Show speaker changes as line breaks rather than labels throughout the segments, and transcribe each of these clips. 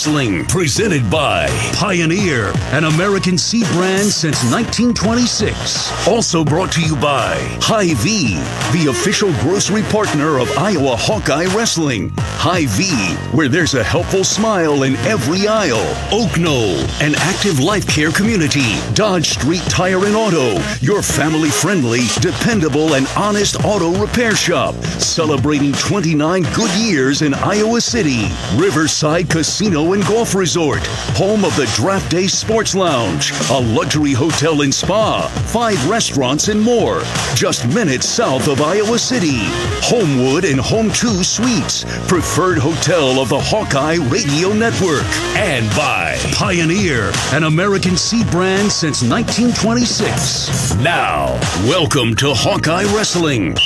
Wrestling, presented by Pioneer, an American seed brand since 1926. Also brought to you by Hy-Vee, the official grocery partner of Iowa Hawkeye Wrestling. Hy-Vee, where there's a helpful smile in every aisle. Oak Knoll, an active life care community. Dodge Street Tire and Auto, your family-friendly, dependable, and honest auto repair shop. Celebrating 29 good years in Iowa City. Riverside Casino and Golf Resort, home of the Draft Day Sports Lounge, a luxury hotel and spa, 5 restaurants and more. Just minutes south of Iowa City. Homewood and Home 2 Suites, preferred hotel of the Hawkeye Radio Network. And by Pioneer, an American seed brand since 1926. Now, welcome to Hawkeye Wrestling.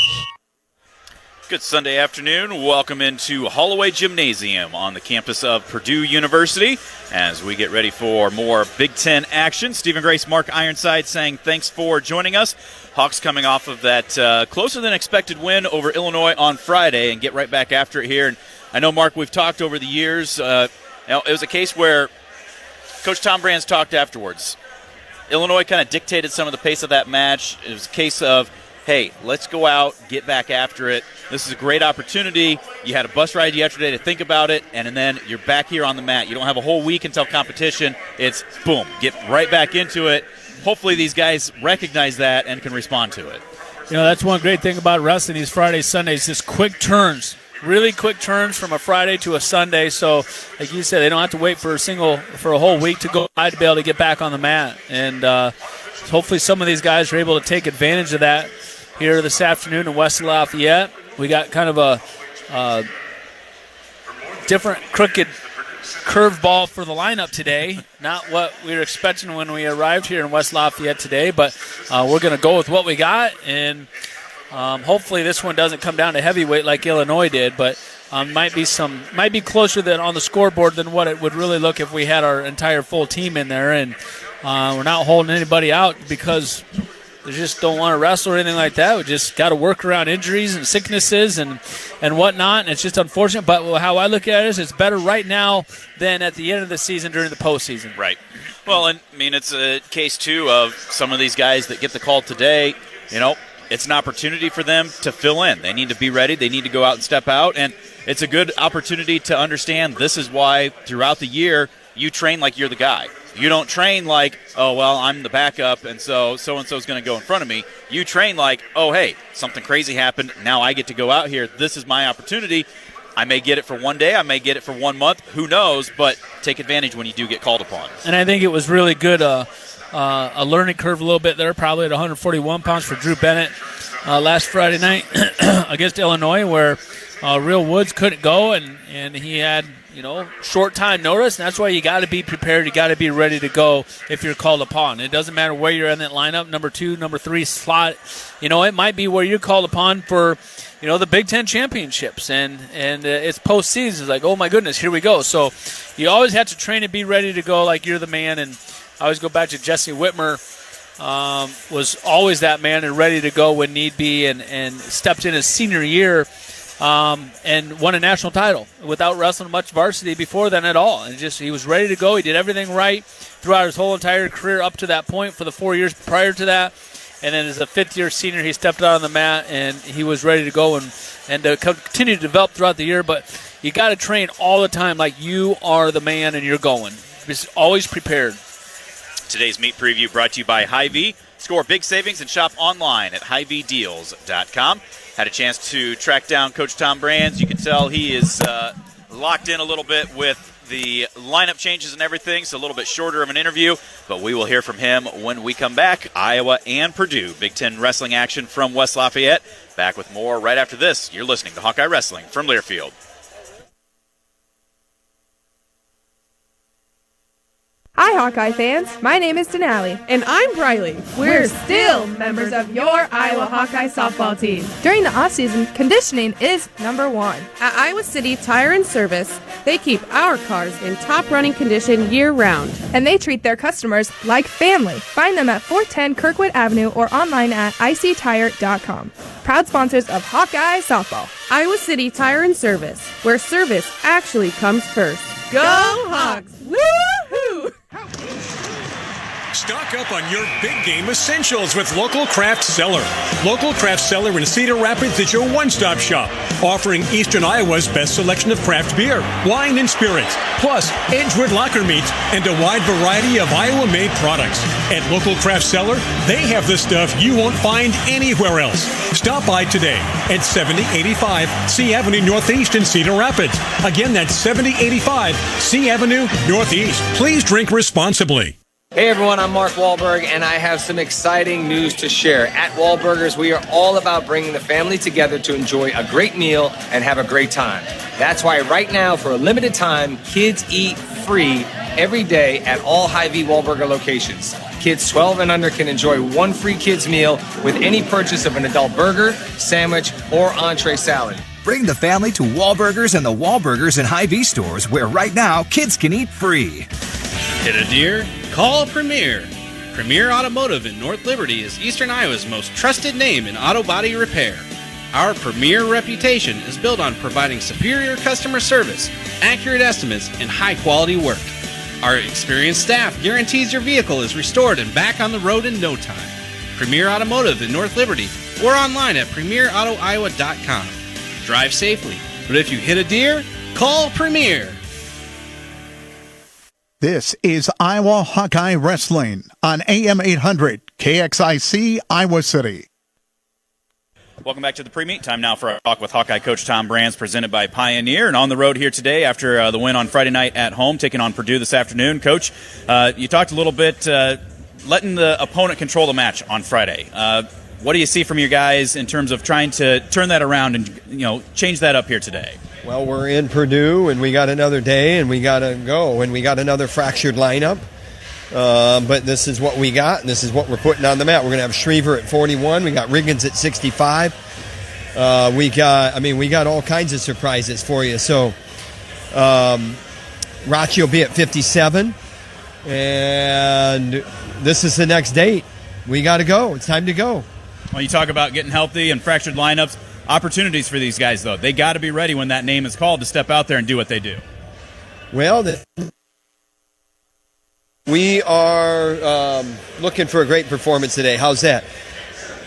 Good Sunday afternoon. Welcome into Holloway Gymnasium on the campus of Purdue University as we get ready for more Big Ten action. Stephen Grace, Mark Ironside saying thanks for joining us. Hawks coming off of that closer than expected win over Illinois on Friday and get right back after it here. And I know, Mark, we've talked over the years. It was a case where Coach Tom Brands talked afterwards. Illinois kind of dictated some of the pace of that match. It was a case of, hey, let's go out, get back after it. This is a great opportunity. You had a bus ride yesterday to think about it, and then you're back here on the mat. You don't have a whole week until competition. It's boom, get right back into it. Hopefully these guys recognize that and can respond to it.
You know, that's one great thing about wrestling these Fridays, Sundays, just quick turns. Really quick turns from a Friday to a Sunday. So, like you said, they don't have to wait for a whole week to go by to be able to get back on the mat. And hopefully some of these guys are able to take advantage of that here this afternoon in West Lafayette. We got kind of a different crooked curveball for the lineup today. Not what we were expecting when we arrived here in West Lafayette today, but we're going to go with what we got, and hopefully this one doesn't come down to heavyweight like Illinois did, but might be closer than on the scoreboard than what it would really look if we had our entire full team in there, and we're not holding anybody out because they just don't want to wrestle or anything like that. We just got to work around injuries and sicknesses and whatnot, and it's just unfortunate. But how I look at it is it's better right now than at the end of the season during the postseason.
Right. Well, and I mean, it's a case, too, of some of these guys that get the call today, you know, it's an opportunity for them to fill in. They need to be ready. They need to go out and step out, and it's a good opportunity to understand this is why throughout the year you train like you're the guy. You don't train like, oh, well, I'm the backup, and so-and-so is going to go in front of me. You train like, oh, hey, something crazy happened. Now I get to go out here. This is my opportunity. I may get it for one day. I may get it for 1 month. Who knows? But take advantage when you do get called upon.
And I think it was really good, a learning curve a little bit there, probably at 141 pounds for Drew Bennett last Friday night against Illinois, where Real Woods couldn't go, and he had – short time notice, and that's why you got to be prepared. You got to be ready to go if you're called upon. It doesn't matter where you're in that lineup, number 2, number 3 slot. It might be where you're called upon for, the Big Ten championships, and it's postseason. It's like, oh my goodness, here we go. So you always have to train and be ready to go like you're the man. And I always go back to Jesse Whitmer. Was always that man and ready to go when need be, and stepped in his senior year. And won a national title without wrestling much varsity before then at all. And he was ready to go. He did everything right throughout his whole entire career up to that point for the 4 years prior to that. And then as a fifth-year senior, he stepped out on the mat, and he was ready to go and to continue to develop throughout the year. But you got to train all the time like you are the man and you're going. Just always prepared.
Today's meet preview brought to you by Hy-Vee. Score big savings and shop online at HyVeeDeals.com. Had a chance to track down Coach Tom Brands. You can tell he is locked in a little bit with the lineup changes and everything, so a little bit shorter of an interview, but we will hear from him when we come back. Iowa and Purdue, Big Ten wrestling action from West Lafayette. Back with more right after this. You're listening to Hawkeye Wrestling from Learfield.
Hi, Hawkeye fans. My name is Denali.
And I'm Briley.
We're still members of your Iowa Hawkeye softball team. During the off-season, conditioning is number 1.
At Iowa City Tire and Service, they keep our cars in top running condition year-round.
And they treat their customers like family. Find them at 410 Kirkwood Avenue or online at ictire.com. Proud sponsors of Hawkeye softball.
Iowa City Tire and Service, where service actually comes first. Go Hawks! Woo-hoo!
Stock up on your big game essentials with Local Craft Cellar. Local Craft Cellar in Cedar Rapids is your one-stop shop, offering Eastern Iowa's best selection of craft beer, wine, and spirits, plus Edgewood locker meats and a wide variety of Iowa-made products. At Local Craft Cellar, they have the stuff you won't find anywhere else. Stop by today at 7085 C Avenue Northeast in Cedar Rapids. Again, that's 7085 C Avenue Northeast. Please drink responsibly.
Hey everyone, I'm Mark Wahlberg, and I have some exciting news to share. At Wahlburgers, we are all about bringing the family together to enjoy a great meal and have a great time. That's why right now, for a limited time, kids eat free every day at all Hy-Vee Wahlburger locations. Kids 12 and under can enjoy one free kids meal with any purchase of an adult burger, sandwich, or entree salad.
Bring the family to Wahlburgers and the Wahlburgers and Hy-Vee stores, where right now kids can eat free.
Hit a deer? Call Premier. Premier Automotive in North Liberty is Eastern Iowa's most trusted name in auto body repair. Our premier reputation is built on providing superior customer service, accurate estimates, and high-quality work. Our experienced staff guarantees your vehicle is restored and back on the road in no time. Premier Automotive in North Liberty or online at premierautoiowa.com. Drive safely, but if you hit a deer, call Premier.
This is Iowa Hawkeye Wrestling on AM 800 KXIC Iowa City.
Welcome back to the pre-meet. Time now for our talk with Hawkeye coach Tom Brands, presented by Pioneer. And on the road here today after the win on Friday night at home, taking on Purdue this afternoon. Coach, you talked a little bit letting the opponent control the match on Friday. What do you see from your guys in terms of trying to turn that around and change that up here today?
Well, we're in Purdue, and we got another day, and we got to go, and we got another fractured lineup. But this is what we got, and this is what we're putting on the mat. We're going to have Schriever at 41. We got Riggins at 65. We got all kinds of surprises for you. So, Rachi will be at 57, and this is the next date. We got to go. It's time to go.
Well, you talk about getting healthy and fractured lineups. Opportunities for these guys, though. They got to be ready when that name is called to step out there and do what they do.
Well, we are looking for a great performance today. How's that?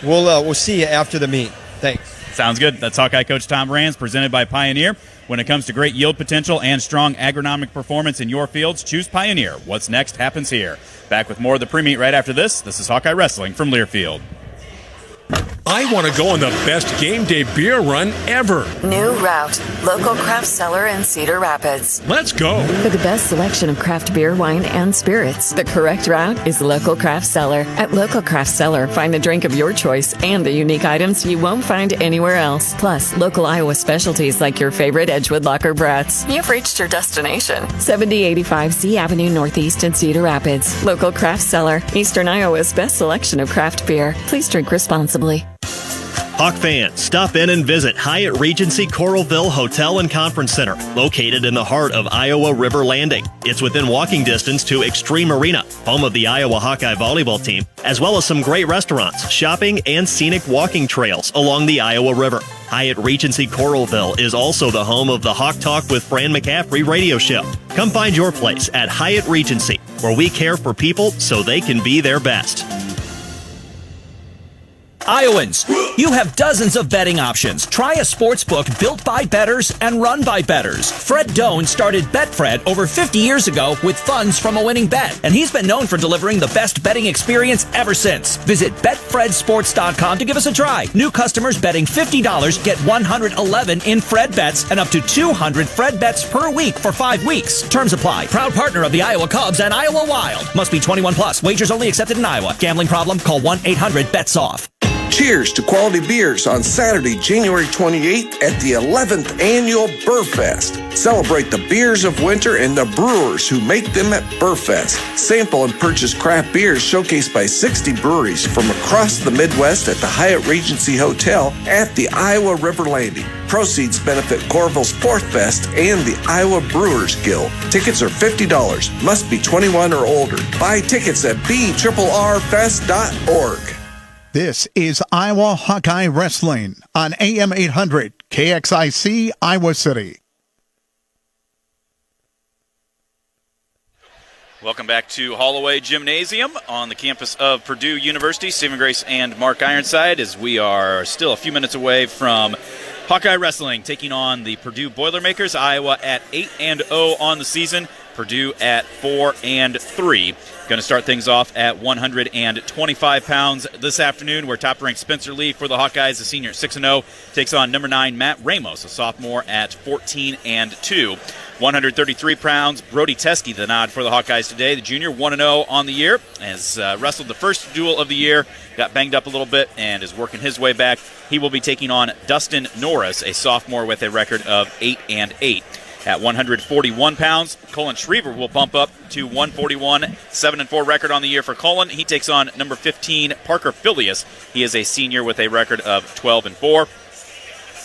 We'll see you after the meet. Thanks.
Sounds good. That's Hawkeye coach Tom Brands, presented by Pioneer. When it comes to great yield potential and strong agronomic performance in your fields, choose Pioneer. What's next happens here. Back with more of the pre-meet right after this. This is Hawkeye Wrestling from Learfield.
I want to go on the best game day beer run ever.
New route. Local Craft Cellar in Cedar Rapids.
Let's go.
For the best selection of craft beer, wine, and spirits, the correct route is Local Craft Cellar. At Local Craft Cellar, find the drink of your choice and the unique items you won't find anywhere else. Plus, local Iowa specialties like your favorite Edgewood Locker brats. You've reached your destination. 7085 C Avenue Northeast in Cedar Rapids. Local Craft Cellar, Eastern Iowa's best selection of craft beer. Please drink responsibly.
Hawk fans, stop in and visit Hyatt Regency Coralville Hotel and Conference Center, located in the heart of Iowa River Landing. It's within walking distance to Extreme Arena, home of the Iowa Hawkeye volleyball team, as well as some great restaurants, shopping, and scenic walking trails along the Iowa River. Hyatt Regency Coralville is also the home of the Hawk Talk with Fran McCaffrey radio show. Come find your place at Hyatt Regency, where we care for people so they can be their best.
Iowans, you have dozens of betting options. Try a sports book built by bettors and run by bettors. Fred Doan started Betfred over 50 years ago with funds from a winning bet, and he's been known for delivering the best betting experience ever since. Visit betfredsports.com to give us a try. New customers betting $50 get 111 in Fred bets and up to 200 Fred bets per week for 5 weeks. Terms apply. Proud partner of the Iowa Cubs and Iowa Wild. Must be 21 plus. Wagers only accepted in Iowa. Gambling problem? Call 1-800-BETS-OFF.
Cheers to quality beers on Saturday, January 28th at the 11th Annual Burfest. Celebrate the beers of winter and the brewers who make them at Burfest. Sample and purchase craft beers showcased by 60 breweries from across the Midwest at the Hyatt Regency Hotel at the Iowa River Landing. Proceeds benefit Coralville's Fourth Fest and the Iowa Brewers Guild. Tickets are $50. Must be 21 or older. Buy tickets at BRRFest.org.
This is Iowa Hawkeye Wrestling on AM 800 KXIC Iowa City.
Welcome back to Holloway Gymnasium on the campus of Purdue University. Stephen Grace and Mark Ironside, as we are still a few minutes away from Hawkeye Wrestling taking on the Purdue Boilermakers. Iowa at 8-0 on the season. Purdue at 4-3. Going to start things off at 125 pounds this afternoon, where top-ranked Spencer Lee for the Hawkeyes, a senior at 6-0, takes on number 9 Matt Ramos, a sophomore at 14-2. 133 pounds, Brody Teske, the nod for the Hawkeyes today. The junior, 1-0 on the year, has wrestled the first duel of the year, got banged up a little bit, and is working his way back. He will be taking on Dustin Norris, a sophomore with a record of 8-8. At 141 pounds, Colin Schriever will bump up to 141, 7-4 record on the year for Colin. He takes on number 15, Parker Filius. He is a senior with a record of 12-4.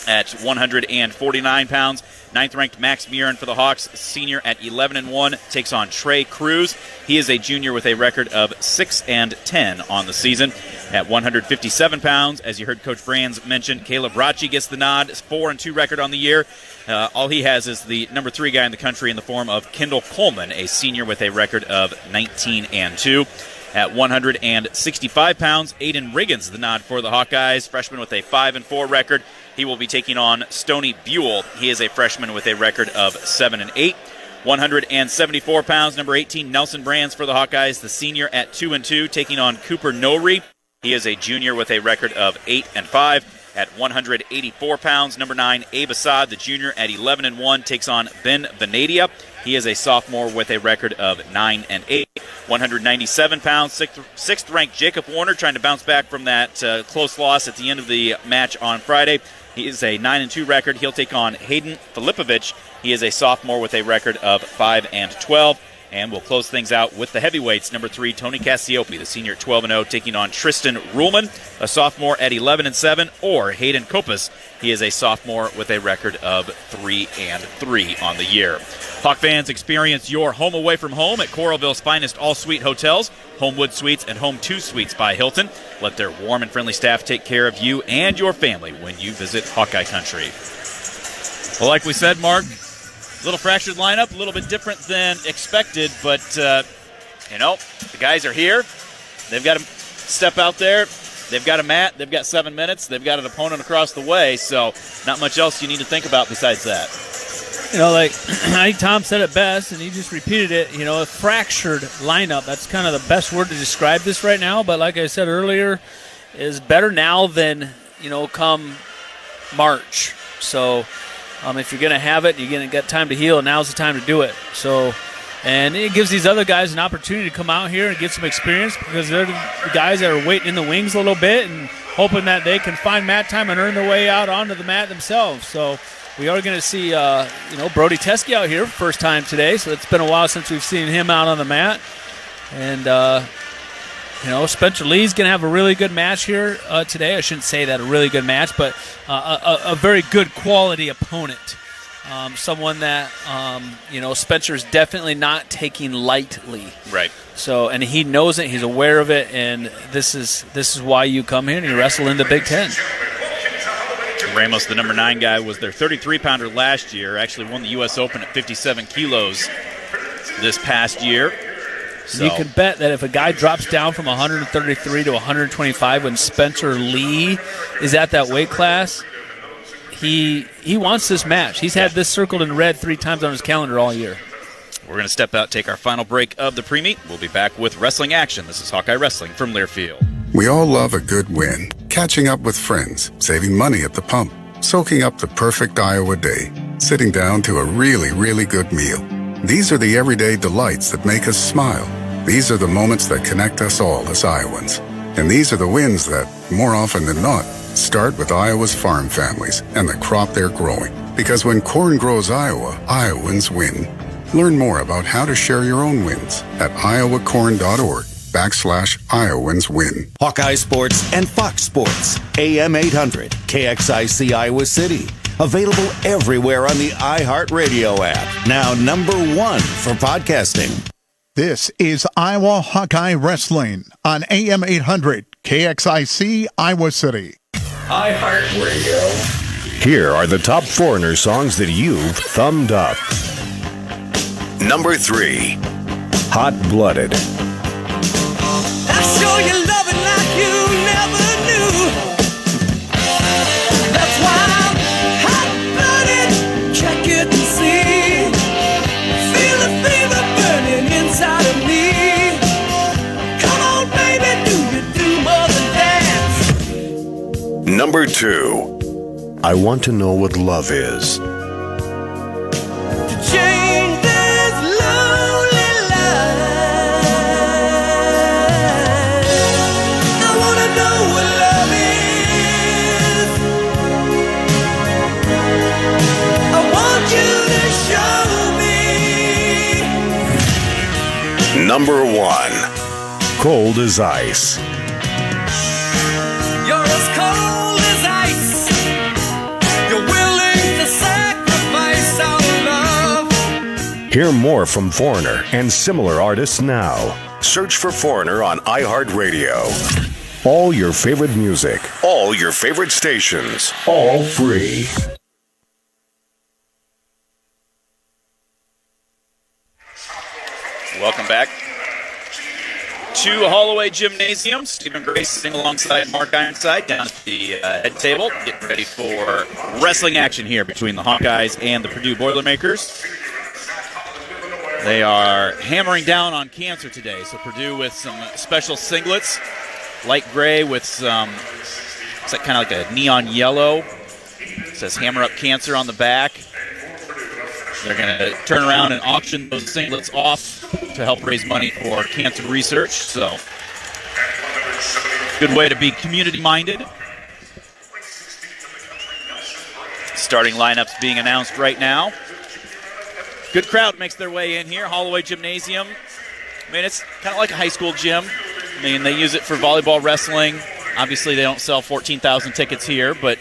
At 149 pounds, 9th-ranked Max Murin for the Hawks, senior at 11-1, takes on Trey Cruz. He is a junior with a record of 6-10 on the season. At 157 pounds, as you heard Coach Brands mention, Caleb Bracci gets the nod, 4-2 record on the year. All he has is the number 3 guy in the country in the form of Kendall Coleman, a senior with a record of 19-2. At 165 pounds, Aiden Riggins, the nod for the Hawkeyes, freshman with a 5-4 record. He will be taking on Stoney Buell. He is a freshman with a record of 7-8. 174 pounds, number 18, Nelson Brands for the Hawkeyes, the senior at 2-2, taking on Cooper Nori. He is a junior with a record of 8-5. At 184 pounds, number 9, Abe Assad, the junior at 11-1, takes on Ben Venadia. He is a sophomore with a record of 9-8. 197 pounds, 6th-ranked Jacob Warner, trying to bounce back from that close loss at the end of the match on Friday. He is a 9-2 record. He'll take on Hayden Filipovich. He is a sophomore with a record of 5-12. And we'll close things out with the heavyweights. Number 3, Tony Cassiope, the senior at 12-0, taking on Tristan Ruhlman, a sophomore at 11-7, or Hayden Kopus. He is a sophomore with a record of 3-3 on the year. Hawk fans, experience your home away from home at Coralville's finest all-suite hotels, Homewood Suites and Home 2 Suites by Hilton. Let their warm and friendly staff take care of you and your family when you visit Hawkeye Country. Well, like we said, Mark, little fractured lineup, a little bit different than expected, but, the guys are here. They've got to step out there. They've got a mat. They've got 7 minutes. They've got an opponent across the way, so not much else you need to think about besides that.
I think Tom said it best, and he just repeated it. A fractured lineup, that's kind of the best word to describe this right now, but like I said earlier, is better now than, come March. So if you're going to have it, you're going to get time to heal, and now's the time to do it. So, and it gives these other guys an opportunity to come out here and get some experience, because they're the guys that are waiting in the wings a little bit and hoping that they can find mat time and earn their way out onto the mat themselves. So we are going to see, Brody Teske out here first time today. So it's been a while since we've seen him out on the mat. And, Spencer Lee's going to have a really good match here today. I shouldn't say that a really good match, but a very good quality opponent. Someone that, Spencer's definitely not taking lightly.
Right.
So, and he knows it. He's aware of it, and this is why you come here and you wrestle in the Big Ten.
Ramos, the number 9 guy, was their 33-pounder last year. Actually won the U.S. Open at 57 kilos this past year. So
you can bet that if a guy drops down from 133 to 125 when Spencer Lee is at that weight class, he wants this match. He's had this circled in red 3 times on his calendar all year.
We're going to step out, take our final break of the pre-meet. We'll be back with wrestling action. This is Hawkeye Wrestling from Learfield.
We all love a good win. Catching up with friends, saving money at the pump, soaking up the perfect Iowa day, sitting down to a really, really good meal. These are the everyday delights that make us smile. These are the moments that connect us all as Iowans. And these are the wins that, more often than not, start with Iowa's farm families and the crop they're growing. Because when corn grows Iowa, Iowans win. Learn more about how to share your own wins at iowacorn.org/Iowans win.
Hawkeye Sports and Fox Sports, AM 800, KXIC Iowa City. Available everywhere on the iHeartRadio app. Now #1 for podcasting.
This is Iowa Hawkeye Wrestling on AM 800, KXIC Iowa City.
iHeartRadio. Here are the top foreigner songs that you've thumbed up. Number 3. Hot-blooded.
I show you loving like you never knew. That's why I'm hot-blooded. Check it and see. Feel the fever burning inside of me. Come on, baby, do you do more than dance?
Number 2. I want to know what love is.
To change this lonely life, I wanna know what love is. I want you to show me.
Number 1. Cold as ice.
You're as cold as ice. You're willing to sacrifice our love.
Hear more from Foreigner and similar artists now. Search for Foreigner on iHeartRadio. All your favorite music, all your favorite stations, all free.
Welcome back to Holloway Gymnasium. Stephen Grace sitting alongside Mark Ironside down at the head table, getting ready for wrestling action here between the Hawkeyes and the Purdue Boilermakers. They are hammering down on cancer today. So Purdue with some special singlets, light gray with some, it's like kind of like a neon yellow. It says Hammer Up Cancer on the back. They're going to turn around and auction those singlets off to help raise money for cancer research. So, good way to be community-minded. Starting lineups being announced right now. Good crowd makes their way in here. Holloway Gymnasium. I mean, it's kind of like a high school gym. I mean, they use it for volleyball, wrestling. Obviously, they don't sell 14,000 tickets here, but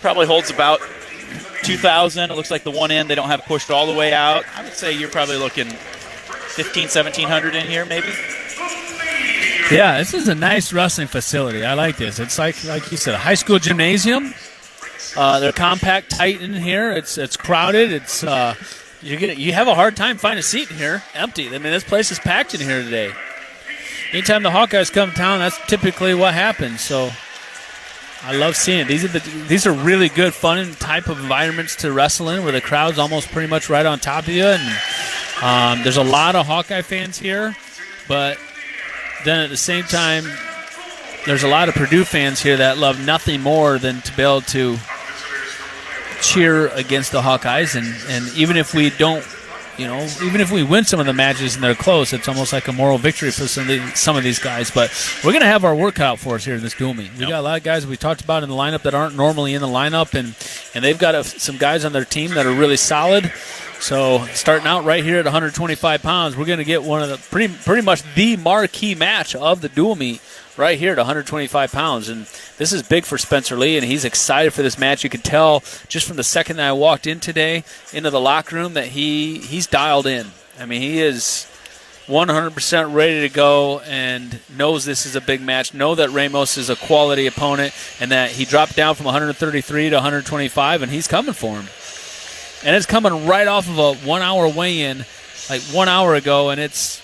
probably holds about 2,000. It looks like the one end they don't have pushed all the way out. I would say you're probably looking 1,500, 1,700 in here, maybe.
Yeah, this is a nice wrestling facility. I like this. It's like you said, a high school gymnasium. They're compact, tight in here. It's crowded. It's you have a hard time finding a seat in here. Empty. I mean, this place is packed in here today. Anytime the Hawkeyes come to town, that's typically what happens. So I love seeing it. These are really good, fun type of environments to wrestle in, where the crowd's almost pretty much right on top of you. And there's a lot of Hawkeye fans here, but then at the same time, there's a lot of Purdue fans here that love nothing more than to be able to cheer against the Hawkeyes. And even if we don't, even if we win some of the matches and they're close, it's almost like a moral victory for some of these guys. But we're going to have our work cut out for us here in this dual meet. We got a lot of guys we talked about in the lineup that aren't normally in the lineup, and they've got some guys on their team that are really solid. So starting out right here at 125 pounds, we're going to get one of the pretty much the marquee match of the dual meet right here at 125 pounds. And this is big for Spencer Lee, and he's excited for this match. You can tell just from the second that I walked in today into the locker room that he's dialed in. I mean, he is 100% ready to go and knows this is a big match, know that Ramos is a quality opponent, and that he dropped down from 133 to 125, and he's coming for him. And it's coming right off of a 1 hour weigh-in, like 1 hour ago, and it's,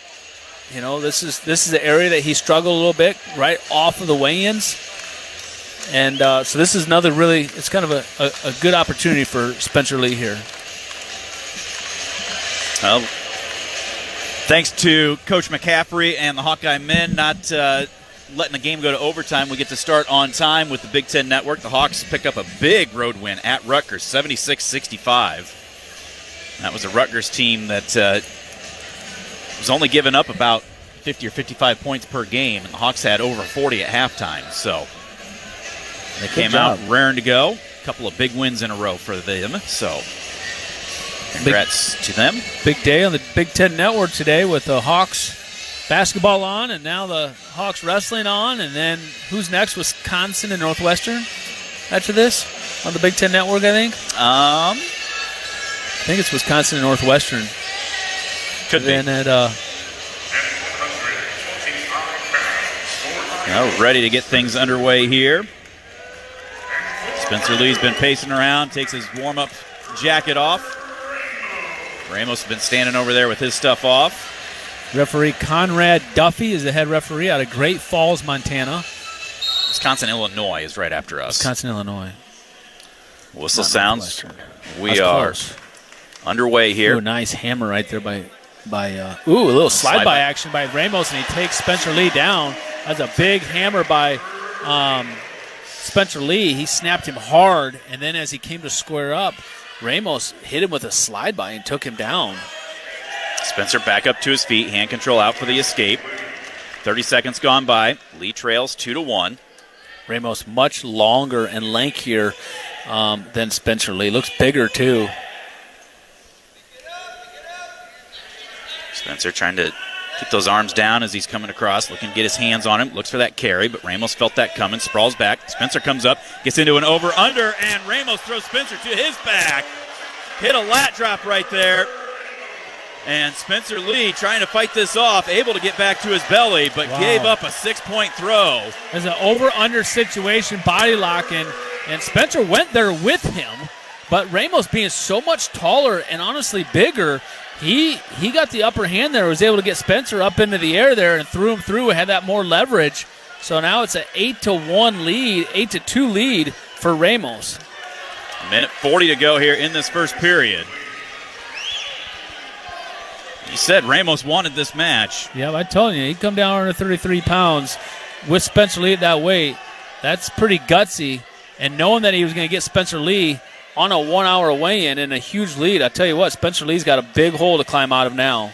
this is the area that he struggled a little bit right off of the weigh-ins. And so this is another it's kind of a good opportunity for Spencer Lee here.
Well, thanks to Coach McCaffrey and the Hawkeye men not letting the game go to overtime. We get to start on time with the Big Ten Network. The Hawks pick up a big road win at Rutgers, 76-65. That was a Rutgers team that was only giving up about 50 or 55 points per game, and the Hawks had over 40 at halftime. So they came out raring to go. A couple of big wins in a row for them. So congrats to them.
Big day on the Big Ten Network today with the Hawks basketball on, and now the Hawks wrestling on, and then who's next? Wisconsin and Northwestern after this on the Big Ten Network, I think. I think it's Wisconsin and Northwestern.
Could be. Ready to get things underway here. Spencer Lee's been pacing around, takes his warm-up jacket off. Ramos has been standing over there with his stuff off.
Referee Conrad Duffy is the head referee out of Great Falls, Montana.
Wisconsin, Illinois is right after us.
Wisconsin, Illinois.
Whistle sounds. We
That's
are
close.
underway here.
Ooh, nice hammer right there by a little slide-by action by Ramos, and he takes Spencer Lee down. That's a big hammer by Spencer Lee. He snapped him hard, and then as he came to square up, Ramos hit him with a slide-by and took him down.
Spencer back up to his feet, hand control out for the escape. 30 seconds gone by. Lee trails 2-1.
Ramos much longer and lankier than Spencer Lee. Looks bigger, too.
Spencer trying to get those arms down as he's coming across, looking to get his hands on him. Looks for that carry, but Ramos felt that coming. Sprawls back. Spencer comes up, gets into an over-under, and Ramos throws Spencer to his back. Hit a lat drop right there. And Spencer Lee trying to fight this off, able to get back to his belly, but gave up a 6-point throw.
There's an over-under situation, body lock, and Spencer went there with him, but Ramos being so much taller and honestly bigger, he got the upper hand there, was able to get Spencer up into the air there and threw him through, had that more leverage. So now it's an 8-1 lead, 8-2 lead for Ramos.
A minute 40 to go here in this first period. You said Ramos wanted this match.
Yeah, I told you, he'd come down under 33 pounds with Spencer Lee at that weight. That's pretty gutsy. And knowing that he was going to get Spencer Lee on a 1 hour weigh-in and a huge lead, I tell you what, Spencer Lee's got a big hole to climb out of now.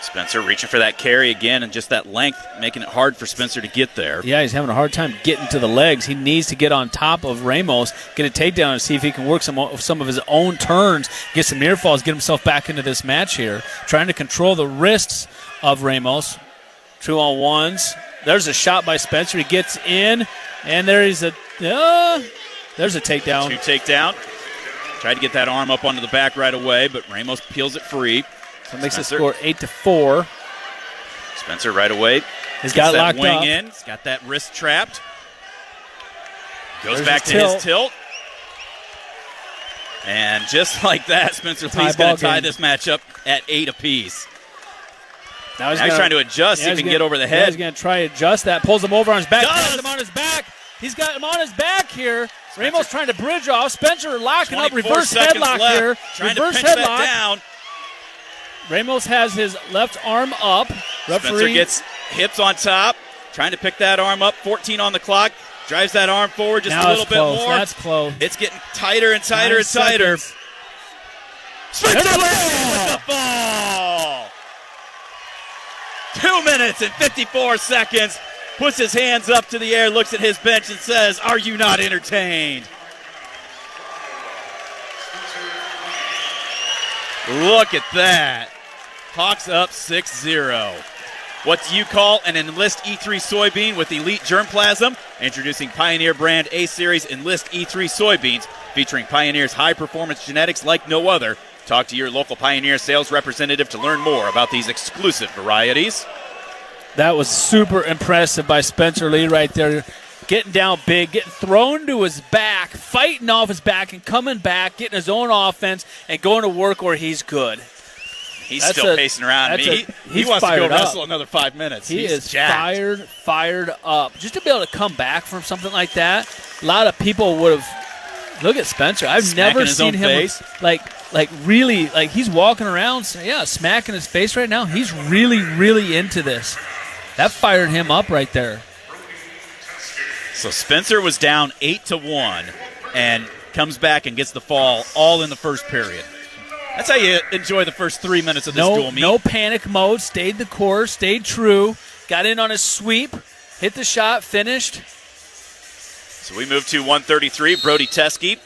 Spencer reaching for that carry again, and just that length making it hard for Spencer to get there.
Yeah, he's having a hard time getting to the legs. He needs to get on top of Ramos, get a takedown, and see if he can work some of his own turns, get some near falls, get himself back into this match here. Trying to control the wrists of Ramos. 2-on-1s. There's a shot by Spencer. He gets in, and there's a takedown.
2 takedown. Tried to get that arm up onto the back right away, but Ramos peels it free.
So it makes the score 8-4.
Spencer right away.
He's got it locked
wing
up.
in. He's got that wrist trapped. Goes
There's
back to his tilt. And just like that, Spencer Lee's going to tie this match up at 8 apiece. Now he's trying to adjust, see if he can get over the head.
He's going to try to adjust that. Pulls him over on his back. Has him on his back. He's got him on his back here. Ramos trying to bridge off. Spencer locking up. Reverse headlock here.
Trying
reverse
to pinch
headlock.
that down.
Ramos has his left arm up.
Spencer gets hips on top, trying to pick that arm up. 14 on the clock. Drives that arm forward just a little bit more.
That's close.
It's getting tighter and tighter and tighter. Spencer with the fall. 2 minutes and 54 seconds. Puts his hands up to the air, looks at his bench and says, "Are you not entertained?" Look at that. Hawks up 6-0. What do you call an Enlist E3 soybean with elite germplasm? Introducing Pioneer brand A-Series Enlist E3 soybeans, featuring Pioneer's high-performance genetics like no other. Talk to your local Pioneer sales representative to learn more about these exclusive varieties.
That was super impressive by Spencer Lee right there. Getting down big, getting thrown to his back, fighting off his back and coming back, getting his own offense and going to work where he's good.
He's still pacing around. He wants to go wrestle another 5 minutes.
He's is
jacked.
fired up. Just to be able to come back from something like that, a lot of people would have. Look at Spencer. I've never seen him really he's walking around, smacking his face right now. He's really, really into this. That fired him up right there.
So Spencer was down 8-1 and comes back and gets the fall all in the first period. That's how you enjoy the first 3 minutes of this dual meet.
No panic mode. Stayed the course. Stayed true. Got in on his sweep. Hit the shot. Finished.
So we move to 133. Brody Teske.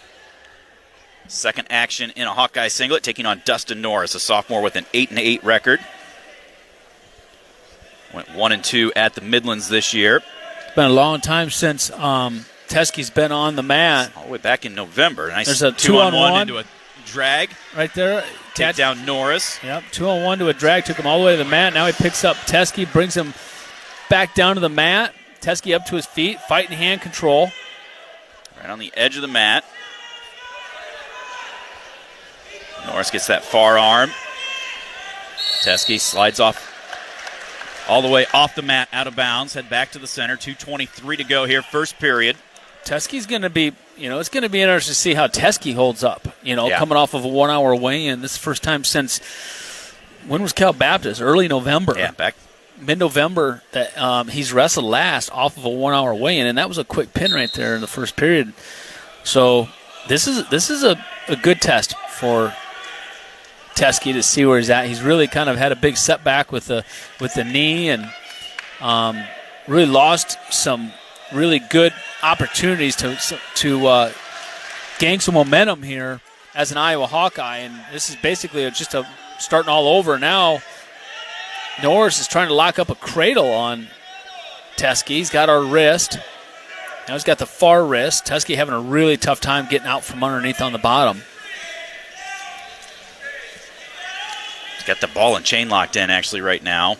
Second action in a Hawkeye singlet, taking on Dustin Norris, a sophomore with an 8-8 record. Went 1-2 at the Midlands this year.
It's been a long time since Teske's been on the mat.
All the way back in November. Nice.
There's a
2-on-1 into a drag.
Right there.
Take down Norris.
Yep, 2-on-1 to a drag. Took him all the way to the mat. Now he picks up Teske, brings him back down to the mat. Teske up to his feet, fighting hand control.
Right on the edge of the mat. Norris gets that far arm. Teskey slides off all the way off the mat, out of bounds, head back to the center. 2:23 to go here, first period.
Teskey's going to be, it's going to be interesting to see how Teskey holds up, coming off of a 1 hour weigh-in. This is the first time since, when was Cal Baptist? Early November.
Yeah, back
mid-November that he's wrestled last off of a 1 hour weigh-in, and that was a quick pin right there in the first period. So this is a good test for Teskey to see where he's at. He's really kind of had a big setback with the knee, and really lost some really good opportunities to gain some momentum here as an Iowa Hawkeye, and this is basically just starting all over now. Norris is trying to lock up a cradle on Teskey. He's got our wrist. Now he's got the far wrist. Teskey having a really tough time getting out from underneath on the bottom.
He's got the ball and chain locked in actually right now.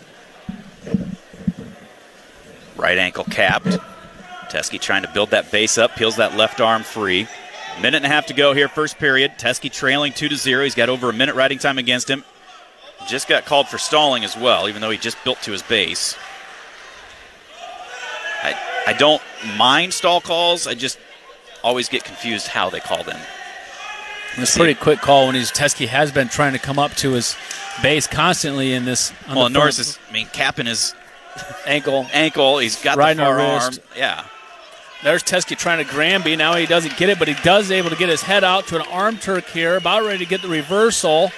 Right ankle capped. Teskey trying to build that base up, peels that left arm free. Minute and a half to go here, first period. Teskey trailing 2-0. He's got over a minute riding time against him. Just got called for stalling as well, even though he just built to his base. I don't mind stall calls. I just always get confused how they call them.
It's a pretty quick call when Teskey has been trying to come up to his base constantly in this.
Well, Norris is, capping his
ankle.
He's got the far arm. Yeah.
There's Teskey trying to Granby. Now he doesn't get it, but he does able to get his head out to an arm Turk here. About ready to get the reversal.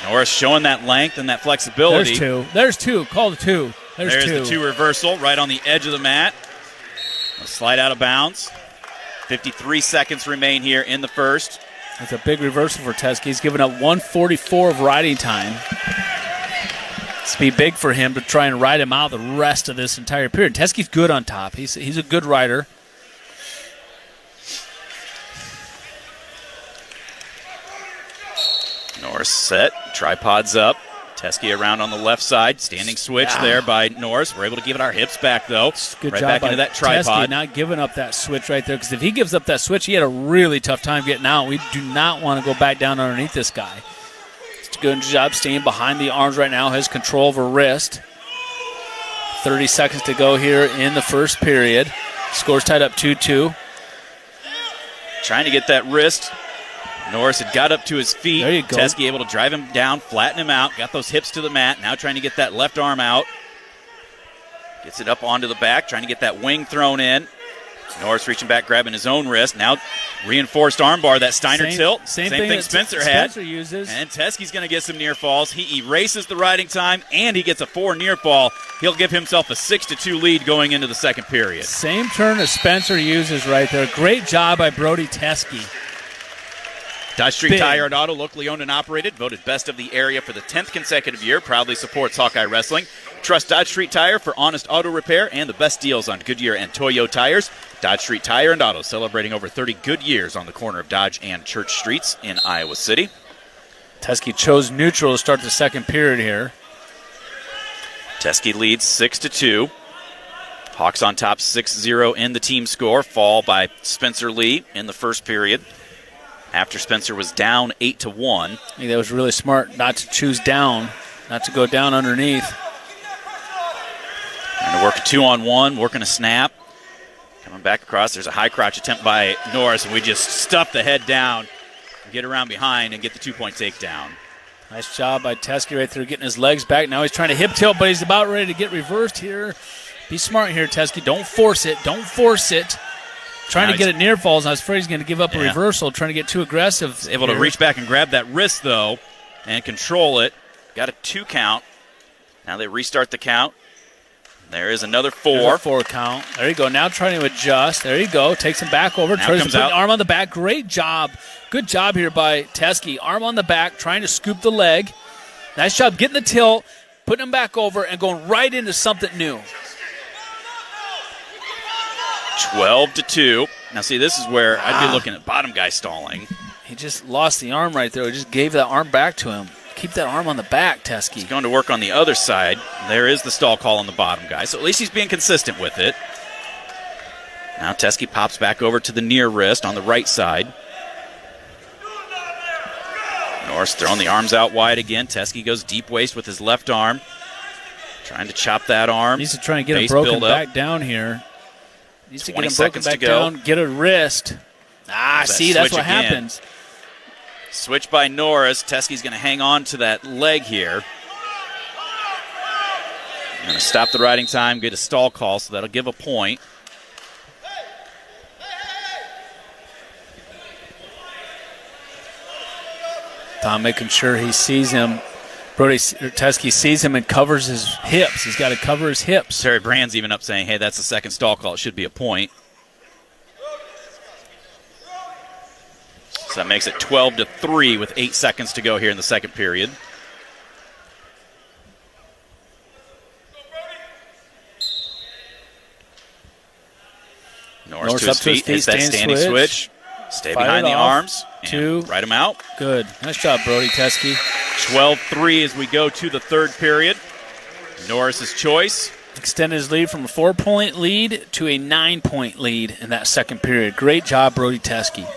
Norris showing that length and that flexibility.
There's two. Call the two. There's two.
The two reversal right on the edge of the mat. A slide out of bounds. 53 seconds remain here in the first.
That's a big reversal for Teskey. He's given up 1:44 of riding time. It's be big for him to try and ride him out the rest of this entire period. Teskey's good on top. He's a good rider.
Norris set, tripods up. Teskey around on the left side. Standing switch there by Norris. We're able to give it our hips back, though.
Good
right
job
back
by
into that tripod.
Teskey not giving up that switch right there, because if he gives up that switch, he had a really tough time getting out. We do not want to go back down underneath this guy. It's a good job staying behind the arms right now. Has control over wrist. 30 seconds to go here in the first period. Score's tied up 2-2.
Trying to get that wrist. Norris had got up to his feet.
There you go.
Teskey able to drive him down, flatten him out. Got those hips to the mat. Now trying to get that left arm out. Gets it up onto the back, trying to get that wing thrown in. Norris reaching back, grabbing his own wrist. Now reinforced armbar, that Steiner tilt.
Same thing
Spencer had.
Spencer uses.
And Teskey's going to get some near falls. He erases the riding time, and he gets a 4 near fall. He'll give himself a 6-2 lead going into the second period.
Same turn as Spencer uses right there. Great job by Brody Teskey.
Dodge Street Tire and Auto, locally owned and operated, voted best of the area for the 10th consecutive year, proudly supports Hawkeye Wrestling. Trust Dodge Street Tire for honest auto repair and the best deals on Goodyear and Toyo tires. Dodge Street Tire and Auto, celebrating over 30 good years on the corner of Dodge and Church Streets in Iowa City.
Teskey chose neutral to start the second period here.
Teskey leads 6-2. Hawks on top 6-0 in the team score. Fall by Spencer Lee in the first period. After Spencer was down 8-1.
I think that was really smart not to choose down, not to go down underneath.
Trying to work a 2-on-1, working a snap. Coming back across, there's a high crotch attempt by Norris, and we just stuff the head down, get around behind, and get the 2-point takedown.
Nice job by Teskey right there, getting his legs back. Now he's trying to hip tilt, but he's about ready to get reversed here. Be smart here, Teskey. Don't force it. Don't force it. Trying to get it near falls. I was afraid he's going to give up a reversal, trying to get too aggressive.
He's able to reach back and grab that wrist, though, and control it. Got a 2 count. Now they restart the count. There is another 4.
There's a 4 count. There you go. Now trying to adjust. There you go. Takes him back over. Tries to put the arm on the back. Great job. Good job here by Teskey. Arm on the back, trying to scoop the leg. Nice job getting the tilt, putting him back over, and going right into something new.
12-2. Now, see, this is where I'd be looking at bottom guy stalling.
He just lost the arm right there. He just gave that arm back to him. Keep that arm on the back, Teskey.
He's going to work on the other side. There is the stall call on the bottom guy, so at least he's being consistent with it. Now Teskey pops back over to the near wrist on the right side. Norris throwing the arms out wide again. Teskey goes deep waist with his left arm. Trying to chop that arm.
Needs to try and get him broken back down here. Needs to get him broken back down, get a wrist. See, that's what happens.
Switch by Norris. Teskey's going to hang on to that leg here. Going to stop the riding time, get a stall call, so that'll give a point.
Tom making sure he sees him. Teskey sees him and covers his hips. He's got to cover his hips.
Terry Brand's even up saying, hey, that's the second stall call. It should be a point. So that makes it 12-3 with 8 seconds to go here in the second period. Norris to his feet, hits that standing switch. Stay behind the arms. And ride him out.
Good. Nice job, Brody Teskey.
12-3 as we go to the third period. Norris's choice.
Extended his lead from a 4-point lead to a 9-point lead in that second period. Great job, Brody Teskey.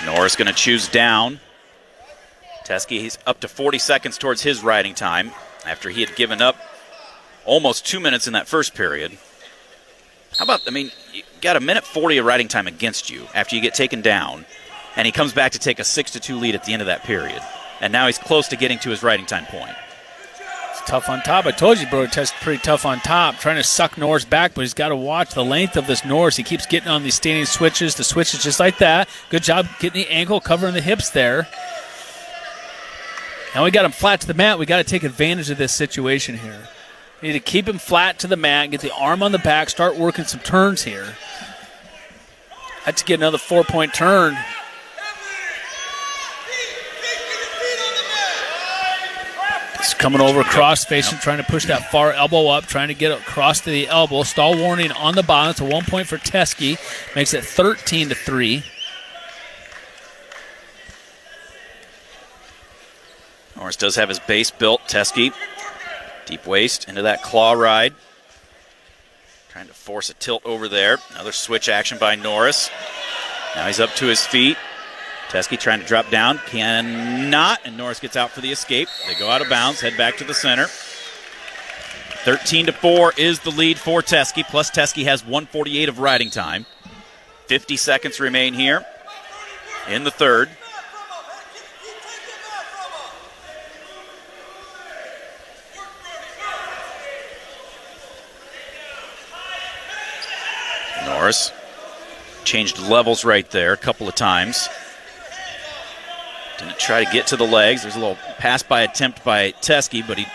Norris going to choose down. Teskey, he's up to 40 seconds towards his riding time after he had given up almost 2 minutes in that first period. How about, you got a minute 40 of riding time against you after you get taken down, and he comes back to take a 6-2 lead at the end of that period. And now he's close to getting to his riding time point.
It's tough on top. I told you, Brody Teskey pretty tough on top, trying to suck Norris back, but he's got to watch the length of this Norris. He keeps getting on these standing switches, the switches just like that. Good job getting the ankle, covering the hips there. Now we got him flat to the mat. We got to take advantage of this situation here. We need to keep him flat to the mat, get the arm on the back, start working some turns here. Had to get another 4-point turn. He's coming over cross-facing, trying to push that far elbow up, trying to get across to the elbow. Stall warning on the bottom. It's a 1 point for Teskey. Makes it 13-3.
Norris does have his base built. Teskey, deep waist into that claw ride. Trying to force a tilt over there. Another switch action by Norris. Now he's up to his feet. Teskey trying to drop down. Cannot. And Norris gets out for the escape. They go out of bounds. Head back to the center. 13-4 is the lead for Teskey. Plus Teskey has 1:48 of riding time. 50 seconds remain here in the third. Norris changed levels right there a couple of times. Didn't try to get to the legs. There's a little pass by attempt by Teskey, but he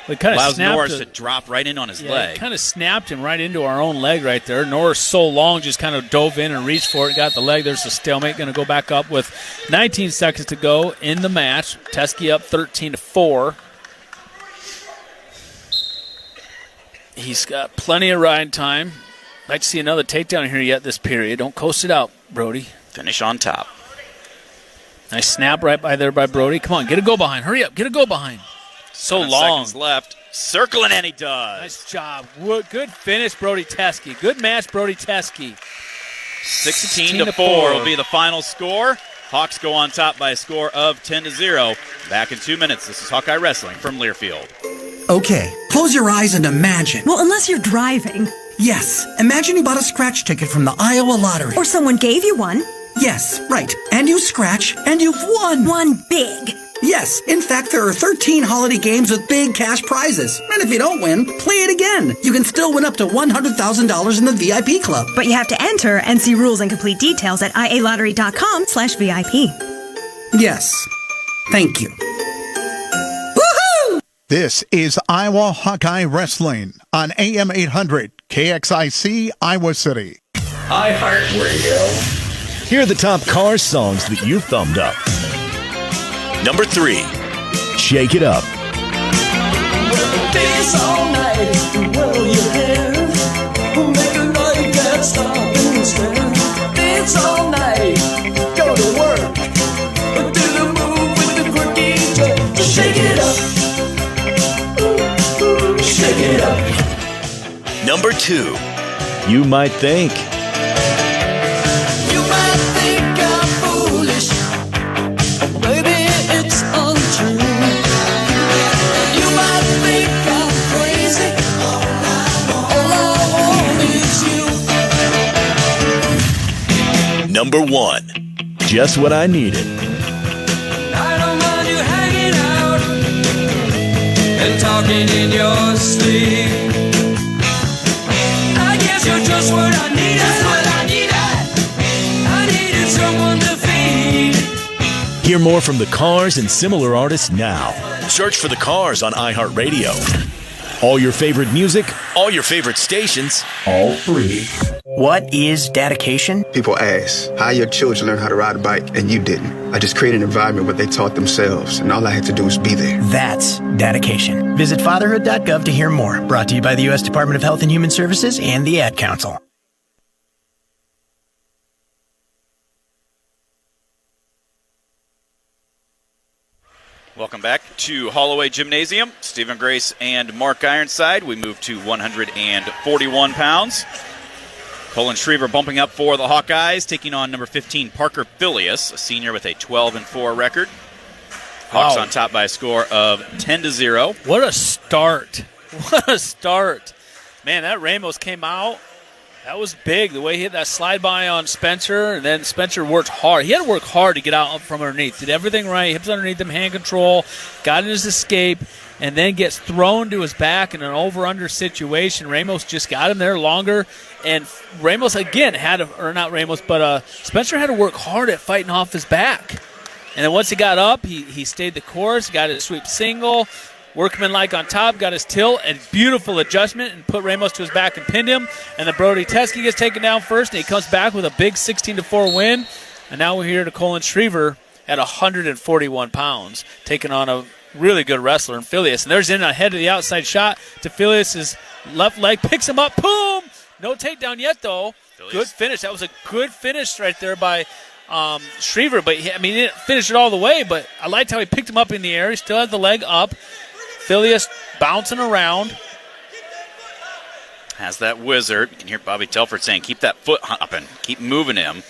allows Norris to drop right in on his leg.
Kind of snapped him right into our own leg right there. Norris so long just kind of dove in and reached for it, got the leg. There's a stalemate. Going to go back up with 19 seconds to go in the match. Teskey up 13-4. He's got plenty of ride time. Like to see another takedown here yet this period. Don't coast it out, Brody.
Finish on top.
Nice snap right by there by Brody. Come on, get a go behind. Hurry up, get a go behind. So long.
Seconds left. Circling, and he does.
Nice job. Good finish, Brody Teskey. Good match, Brody Teskey.
16-4 will be the final score. Hawks go on top by a score of 10-0. Back in 2 minutes. This is Hawkeye Wrestling from Learfield.
Okay, close your eyes and imagine.
Well, unless you're driving.
Yes, imagine you bought a scratch ticket from the Iowa Lottery.
Or someone gave you one.
Yes, right. And you scratch, and you've won.
One big.
Yes, in fact, there are 13 holiday games with big cash prizes. And if you don't win, play it again. You can still win up to $100,000 in the VIP club.
But you have to enter and see rules and complete details at ialottery.com/VIP.
Yes. Thank you.
This is Iowa Hawkeye Wrestling on AM 800 KXIC Iowa City.
iHeartRadio. Here are the top car songs that you thumbed up. Number 3, Shake It Up.
Dance all night, whirl your hair, make a night that stop and stare. Dance all night, go to work, do the move with the quirky jerk. Shake it up, shake it up.
Number 2, You Might Think.
You might think I'm foolish,
number 1. Just what I needed.
I don't mind you hanging out and talking in your sleep. I guess you're just what I needed. Just what I needed. I needed someone to feed.
Hear more from the Cars and similar artists now. Search for the Cars on iHeartRadio. All your favorite music, all your favorite stations, all free.
What is dedication?
People ask, how your children learn how to ride a bike and you didn't? I just created an environment where they taught themselves, and all I had to do was be there.
That's dedication. Visit fatherhood.gov to hear more. Brought to you by the U.S. Department of Health and Human Services and the Ad Council.
Welcome back to Holloway Gymnasium. Stephen Grace and Mark Ironside. We move to 141 pounds. Colin Schriever bumping up for the Hawkeyes, taking on number 15, Parker Phileas, a senior with a 12-4 record. Hawks on top by a score of 10-0.
What a start. What a start. Man, that Ramos came out. That was big, the way he hit that slide by on Spencer, and then Spencer worked hard. He had to work hard to get out from underneath. Did everything right, hips underneath him, hand control, got in his escape, and then gets thrown to his back in an over-under situation. Ramos just got him there longer, and Ramos again Spencer had to work hard at fighting off his back. And then once he got up, he stayed the course, got his sweep single, workmanlike on top, got his tilt, and beautiful adjustment, and put Ramos to his back and pinned him. And then Brody Teske gets taken down first, and he comes back with a big 16-4 win. And now we're here to Colin Schriever at 141 pounds, taking on a really good wrestler in Phileas. And there's in ahead of the outside shot to Phileas' left leg, picks him up, boom! No takedown yet, though. Phileas. Good finish. That was a good finish right there by Schriever. But, he didn't finish it all the way, but I liked how he picked him up in the air. He still had the leg up. Phileas bouncing around.
Has that wizard. You can hear Bobby Telford saying, keep that foot hopping. Keep moving him.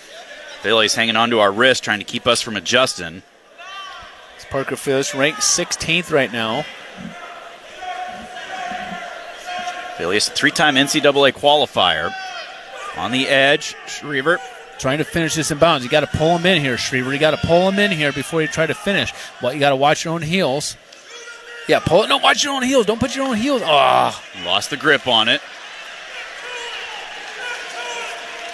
Phileas hanging onto our wrist, trying to keep us from adjusting.
It's Parker Phileas, ranked 16th right now.
Phileas, a 3-time NCAA qualifier. On the edge, Schriever.
Trying to finish this in bounds. You got to pull him in here, Schriever. You got to pull him in here before you try to finish. Well, you got to watch your own heels. Yeah, pull it. No, watch your own heels. Don't put your own heels.
Lost the grip on it.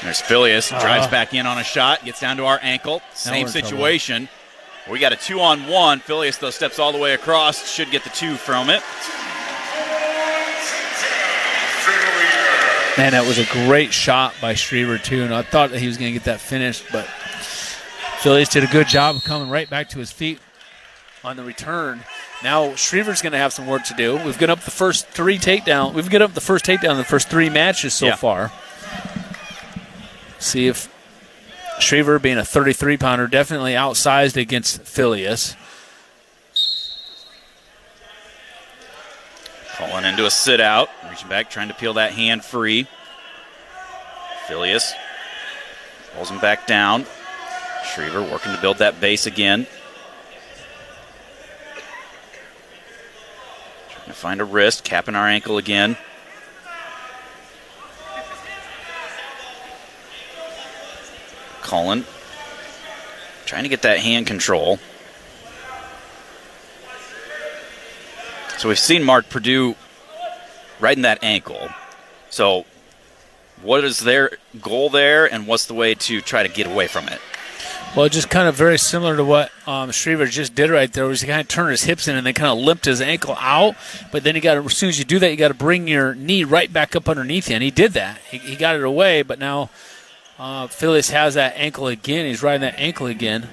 There's Phileas. Drives back in on a shot. Gets down to our ankle. Same situation. We got a 2-on-1. Phileas, though, steps all the way across. Should get the 2 from it.
Man, that was a great shot by Schriever, too. And I thought that he was going to get that finished, but Phileas did a good job of coming right back to his feet on the return. Now Schriever's going to have some work to do. We've got up the first 3 takedowns. We've got up the first takedown in the first 3 matches so far. See if Schriever, being a 33-pounder, definitely outsized against Phileas.
Calling into a sit-out. Reaching back, trying to peel that hand free. Phileas pulls him back down. Schriever working to build that base again. Trying to find a wrist, capping our ankle again. Cullen trying to get that hand control. So we've seen Mark Purdue right in that ankle. So what is their goal there, and what's the way to try to get away from it?
Well, just kind of very similar to what Schriever just did right there, was he kind of turned his hips in and then kind of limped his ankle out. But then as soon as you do that, you got to bring your knee right back up underneath you, and he did that. He got it away, but now Phileas has that ankle again. He's riding that ankle again.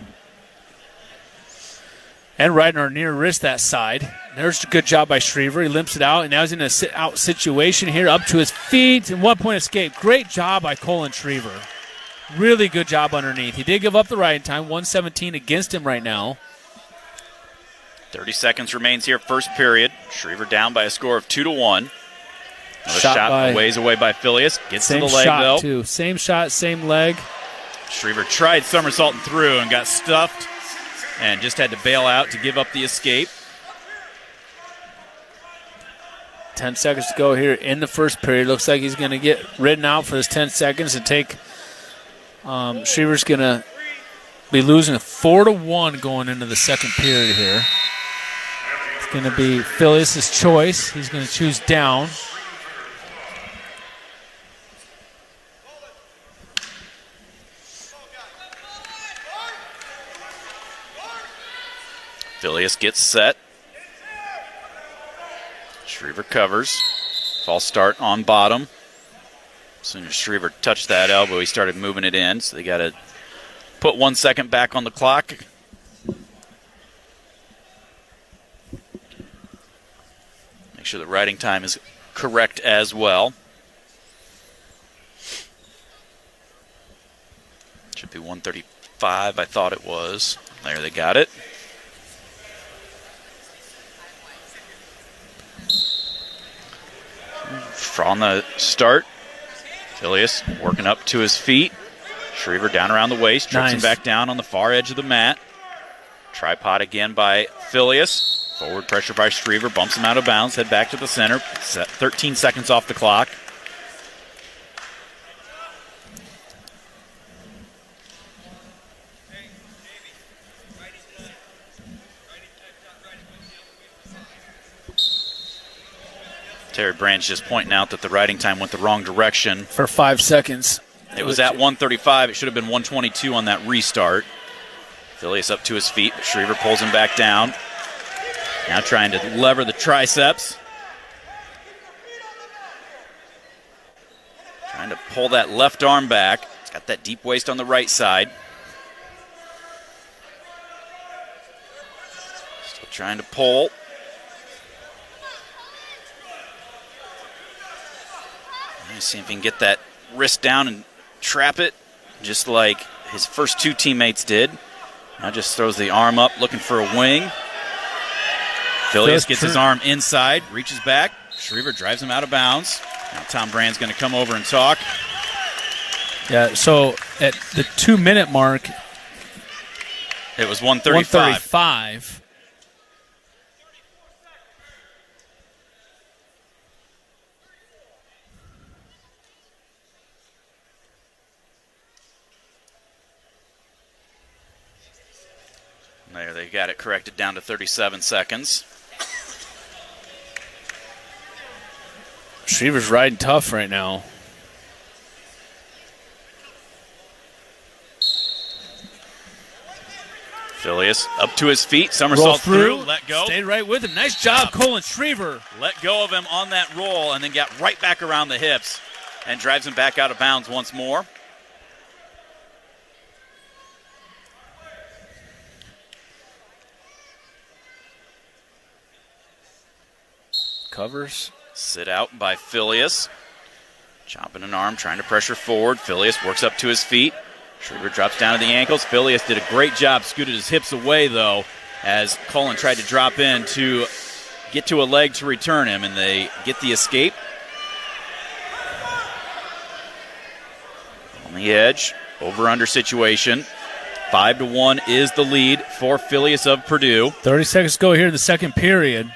And riding our near wrist that side. There's a good job by Schriever. He limps it out, and now he's in a sit-out situation here, up to his feet, and 1-point escape. Great job by Colin Schriever. Really good job underneath. He did give up the riding time, 117 against him right now.
30 seconds remains here, first period. Schriever down by a score of 2-1. Another shot ways away by Phileas. Gets to the leg, though.
Too. Same shot, same leg.
Schriever tried somersaulting through and got stuffed and just had to bail out to give up the escape.
10 seconds to go here in the first period. Looks like he's going to get ridden out for his 10 seconds and take Shriver's going to be losing 4-1 going into the second period here. It's going to be Phileas' choice. He's going to choose down.
Phileas gets set. Shriver covers. False start on bottom. As soon as Shriver touched that elbow, he started moving it in. So they got to put 1 second back on the clock. Make sure the riding time is correct as well. Should be 1:35, I thought it was. There, they got it. On the start, Phileas working up to his feet. Shriver down around the waist, trips him back down on the far edge of the mat. Tripod again by Phileas. Forward pressure by Shriver, bumps him out of bounds, head back to the center. 13 seconds off the clock. Terry Brand's just pointing out that the riding time went the wrong direction.
For 5 seconds.
It was at 1:35. It should have been 1:22 on that restart. Phileas up to his feet, but Shriver pulls him back down. Now trying to lever the triceps. Trying to pull that left arm back. He's got that deep waist on the right side. Still trying to pull. See if he can get that wrist down and trap it, just like his first two teammates did. Now just throws the arm up, looking for a wing. Phileas gets his arm inside, reaches back. Shriver drives him out of bounds. Now Tom Brand's going to come over and talk.
Yeah, so at the 2-minute mark,
it was 1:35. There, they got it corrected down to 37 seconds.
Shriver's riding tough right now.
Phileas up to his feet, somersault through, let go.
Stayed right with him. Nice job, Colin Shriver.
Let go of him on that roll and then got right back around the hips and drives him back out of bounds once more.
Covers.
Sit out by Phileas. Chopping an arm, trying to pressure forward. Phileas works up to his feet. Shriver drops down to the ankles. Phileas did a great job, scooted his hips away, though, as Cullen tried to drop in to get to a leg to return him, and they get the escape. On the edge, over-under situation. 5-1 is the lead for Phileas of Purdue.
30 seconds to go here in the second period.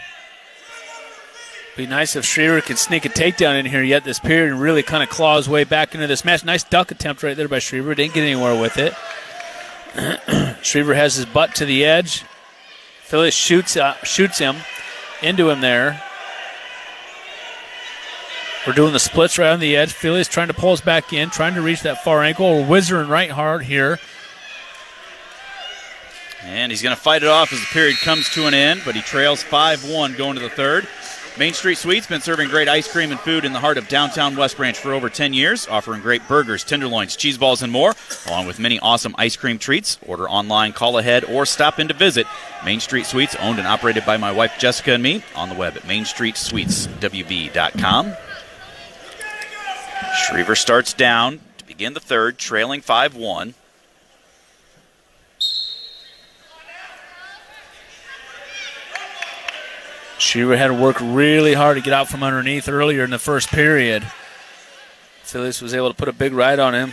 Be nice if Shriver could sneak a takedown in here yet this period and really kind of claw his way back into this match. Nice duck attempt right there by Shriver. Didn't get anywhere with it. Shriver has his butt to the edge. Phileas shoots him into him there. We're doing the splits right on the edge. Phileas trying to pull us back in, trying to reach that far ankle. We're whizzing right hard here.
And he's going to fight it off as the period comes to an end, but he trails 5-1 going to the third. Main Street Sweets been serving great ice cream and food in the heart of downtown West Branch for over 10 years, offering great burgers, tenderloins, cheese balls, and more, along with many awesome ice cream treats. Order online, call ahead, or stop in to visit. Main Street Sweets, owned and operated by my wife Jessica and me, on the web at mainstreetsweetswv.com. Shriver starts down to begin the third, trailing 5-1.
Shriver had to work really hard to get out from underneath earlier in the first period. Phileas was able to put a big ride on him.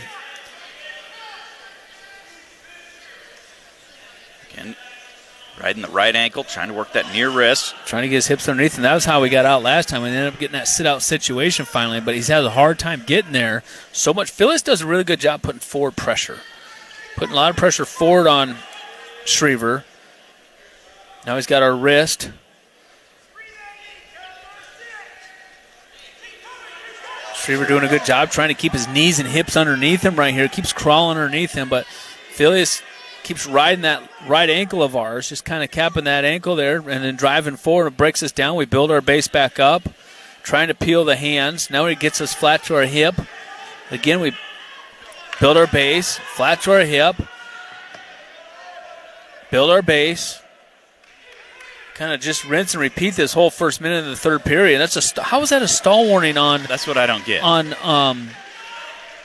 Again, Riding the right ankle, trying to work that near wrist.
Trying to get his hips underneath, and that was how we got out last time. We ended up getting that sit-out situation finally, but he's had a hard time getting there so much. Phyllis does a really good job putting forward pressure. Putting a lot of pressure forward on Schriever. Now he's got our wrist. Schriever doing a good job trying to keep his knees and hips underneath him right here. Keeps crawling underneath him, but Phyllis keeps riding that right ankle of ours, just kind of capping that ankle there and then driving forward. It breaks us down. We build our base back up, trying to peel the hands. Now he gets us flat to our hip. Again, we build our base, flat to our hip, build our base. Kind of just rinse and repeat this whole first minute of the third period. How is that a stall warning on?
That's what I don't get.
I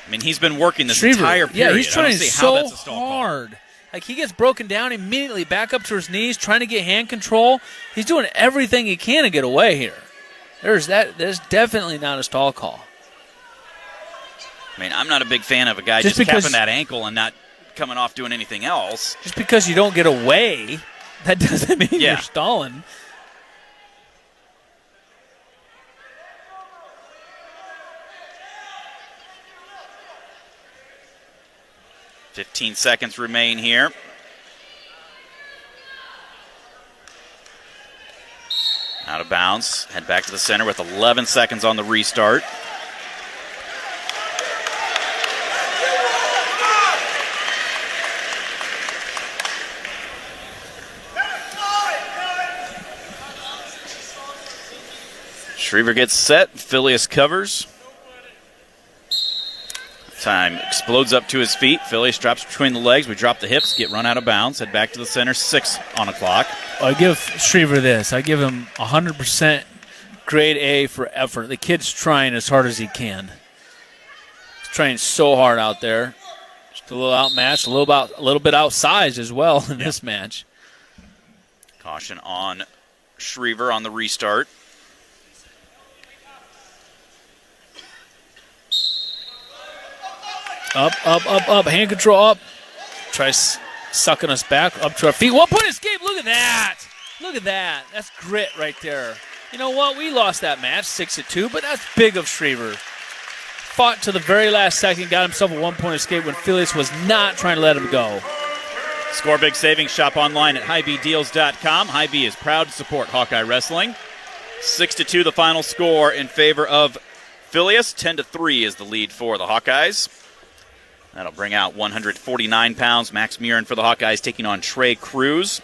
mean, he's been working this
Schriever.
entire period.
Yeah, he's trying so
hard.
Call. Like, he gets broken down immediately, back up to his knees, trying to get hand control. He's doing everything he can to get away here. There's definitely not a stall call.
I mean, I'm not a big fan of a guy just capping that ankle and not coming off doing anything else.
Just because you don't get away, that doesn't mean you're stalling.
"15 seconds remain here. Out of bounds. Head back to the center with 11 seconds on the restart. Schriever gets set. Phileas covers. Time explodes up to his feet. Phileas drops between the legs. We drop the hips, get run out of bounds, head back to the center. 6 on the clock.
I give Schriever this. I give him 100% grade A for effort. The kid's trying as hard as he can. He's trying so hard out there. Just a little outmatched, a little bit outsized as well in this match.
Caution on Schriever on the restart.
Up, hand control up. Tries sucking us back up to our feet. 1 point escape. Look at that. Look at that. That's grit right there. You know what? We lost that match 6-2, but that's big of Schriever. Fought to the very last second, got himself a 1 point escape when Phileas was not trying to let him go.
Score big savings. Shop online at HighBdeals.com. Hy-Vee is proud to support Hawkeye Wrestling. 6-2 the final score in favor of Phileas. 10-3 is the lead for the Hawkeyes. That'll bring out 149 pounds. Max Murin for the Hawkeyes taking on Trey Cruz.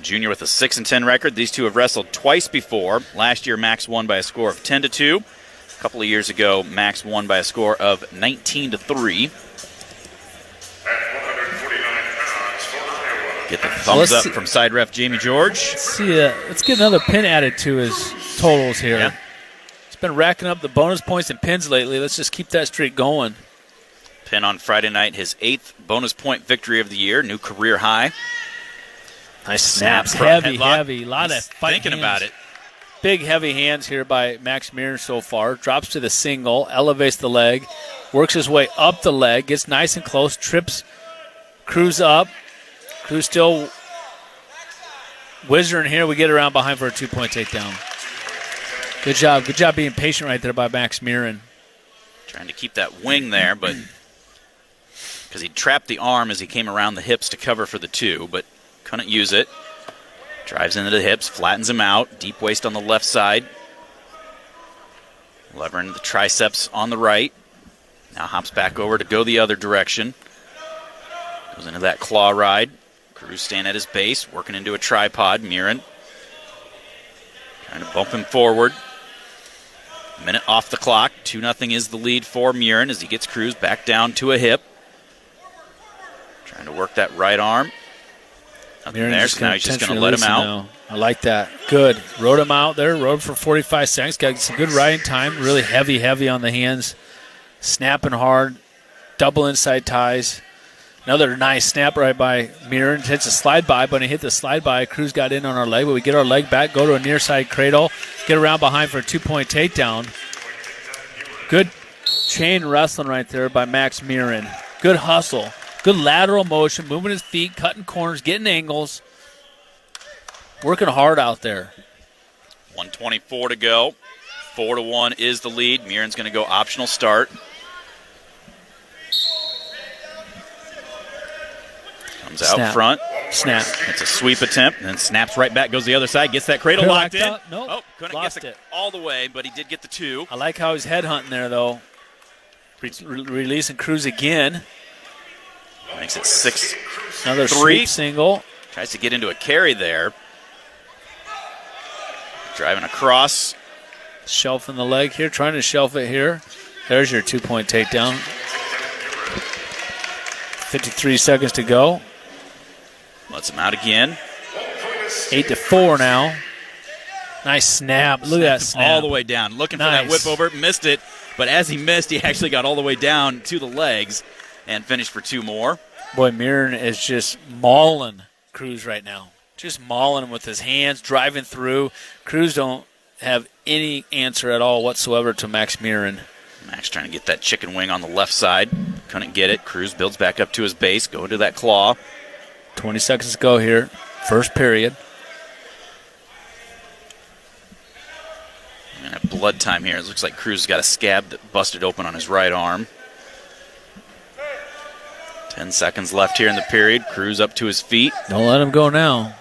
Junior with a 6-10 record. These two have wrestled twice before. Last year, Max won by a score of 10-2. A couple of years ago, Max won by a score of 19-3. Get the thumbs up from side ref Jamie George.
Let's get another pin added to his totals here.
Yeah.
He's been racking up the bonus points and pins lately. Let's just keep that streak going.
Pin on Friday night, his 8th bonus point victory of the year, new career high.
Nice snaps, heavy. A lot of
thinking about it.
Big, heavy hands here by Max Murin so far. Drops to the single, elevates the leg, works his way up the leg, gets nice and close, trips Cruz up. Cruz still whizzing here. We get around behind for a 2 point takedown. Good job. Good job being patient right there by Max Murin.
Trying to keep that wing there, but because he trapped the arm as he came around the hips to cover for the 2, but couldn't use it. Drives into the hips, flattens him out. Deep waist on the left side. Levering the triceps on the right. Now hops back over to go the other direction. Goes into that claw ride. Cruz staying at his base, working into a tripod. Murin trying to bump him forward. Minute off the clock. 2-0 is the lead for Murin as he gets Cruz back down to a hip. Trying to work that right arm. Nothing there, so now he's just going to let him out.
Now. I like that. Good. Rode him out there. Rode him for 45 seconds. Got some good riding time. Really heavy on the hands. Snapping hard. Double inside ties. Another nice snap right by Murin. Hits a slide by, but when he hit the slide by, Cruz got in on our leg, but we get our leg back, go to a near side cradle, get around behind for a 2 point takedown. Good chain wrestling right there by Max Murin. Good hustle. Good lateral motion, moving his feet, cutting corners, getting angles. Working hard out there.
1:24 to go. 4-1 is the lead. Murin's going to go optional start. Comes out front.
Snap.
It's a sweep attempt, and then snaps right back, goes the other side, gets that cradle locked in.
Nope.
Oh, couldn't get it all the way, but he did get the 2.
I like how he's headhunting there, though. Releasing Cruz again.
Makes it 6-3.
Another sweep single.
Tries to get into a carry there. Driving across.
Shelfing the leg here, trying to shelf it here. There's your 2-point takedown. 53 seconds to go.
Lets him out again.
8-4 now. Nice snap. Look at that snap.
All the way down. Looking for that whip over. Missed it. But as he missed, he actually got all the way down to the legs and finished for 2 more.
Boy, Murin is just mauling Cruz right now. Just mauling him with his hands, driving through. Cruz don't have any answer at all whatsoever to Max Murin.
Max trying to get that chicken wing on the left side. Couldn't get it. Cruz builds back up to his base. Go to that claw.
20 seconds to go here. First period.
And a blood time here. It looks like Cruz has got a scab that busted open on his right arm. 10 seconds left here in the period. Cruz up to his feet.
Don't let him go now.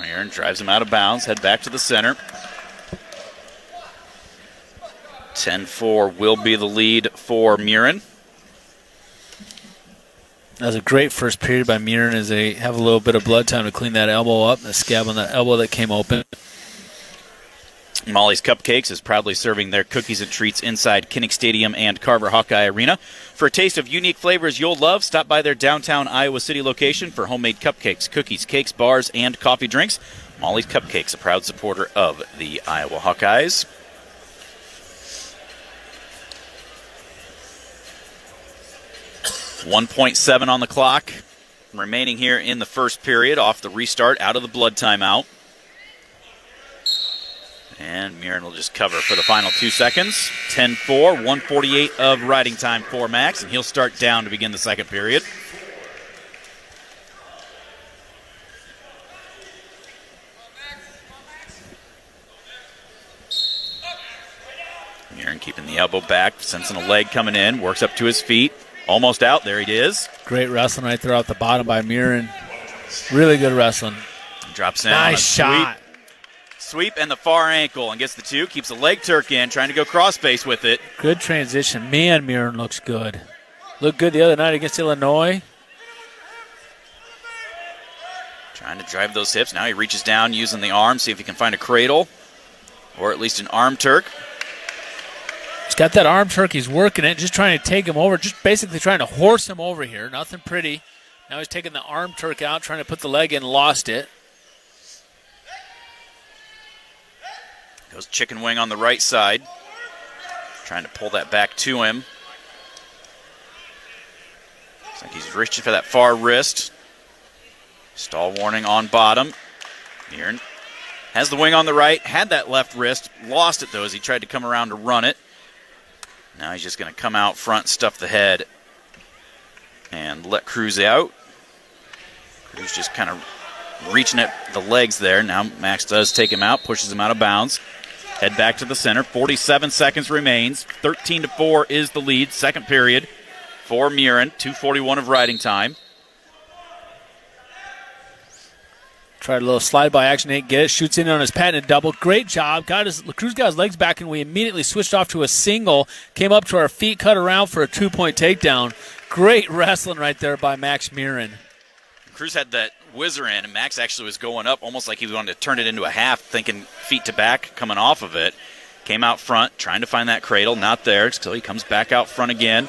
Aaron drives him out of bounds. Head back to the center. 10-4 will be the lead for Murin.
That was a great first period by Murin as they have a little bit of blood time to clean that elbow up, the scab on that elbow that came open.
Molly's Cupcakes is proudly serving their cookies and treats inside Kinnick Stadium and Carver Hawkeye Arena. For a taste of unique flavors you'll love, stop by their downtown Iowa City location for homemade cupcakes, cookies, cakes, bars, and coffee drinks. Molly's Cupcakes, a proud supporter of the Iowa Hawkeyes. .7 on the clock remaining here in the first period off the restart out of the blood timeout. And Murin will just cover for the final 2 seconds. 10-4, 1:48 of riding time for Max, and he'll start down to begin the second period. Murin keeping the elbow back, sensing a leg coming in, works up to his feet. Almost out. There he is.
Great wrestling right there off the bottom by Murin. Really good wrestling.
Drops in.
Nice shot.
Sweep and the far ankle and gets the 2. Keeps a leg Turk in, trying to go cross face with it.
Good transition. Man, Murin looks good. Looked good the other night against Illinois.
Trying to drive those hips. Now he reaches down using the arm, see if he can find a cradle or at least an arm Turk.
He's got that arm Turk. He's working it, just trying to take him over, just basically trying to horse him over here. Nothing pretty. Now he's taking the arm Turk out, trying to put the leg in, lost it.
Goes chicken wing on the right side. Trying to pull that back to him. Looks like he's reaching for that far wrist. Stall warning on bottom. Murin has the wing on the right, had that left wrist, lost it though as he tried to come around to run it. Now he's just going to come out front, stuff the head, and let Cruz out. Cruz just kind of reaching at the legs there. Now Max does take him out, pushes him out of bounds. Head back to the center. 47 seconds remains. 13-4 is the lead. Second period for Murin. 2:41 of riding time.
Tried a little slide by action, didn't get it. Shoots in on his patented double. Great job. Cruz got his legs back, and we immediately switched off to a single. Came up to our feet, cut around for a 2-point takedown. Great wrestling right there by Max Murin.
Cruz had that whizzer in, and Max actually was going up almost like he wanted to turn it into a half, thinking feet to back, coming off of it. Came out front, trying to find that cradle. Not there, so he comes back out front again.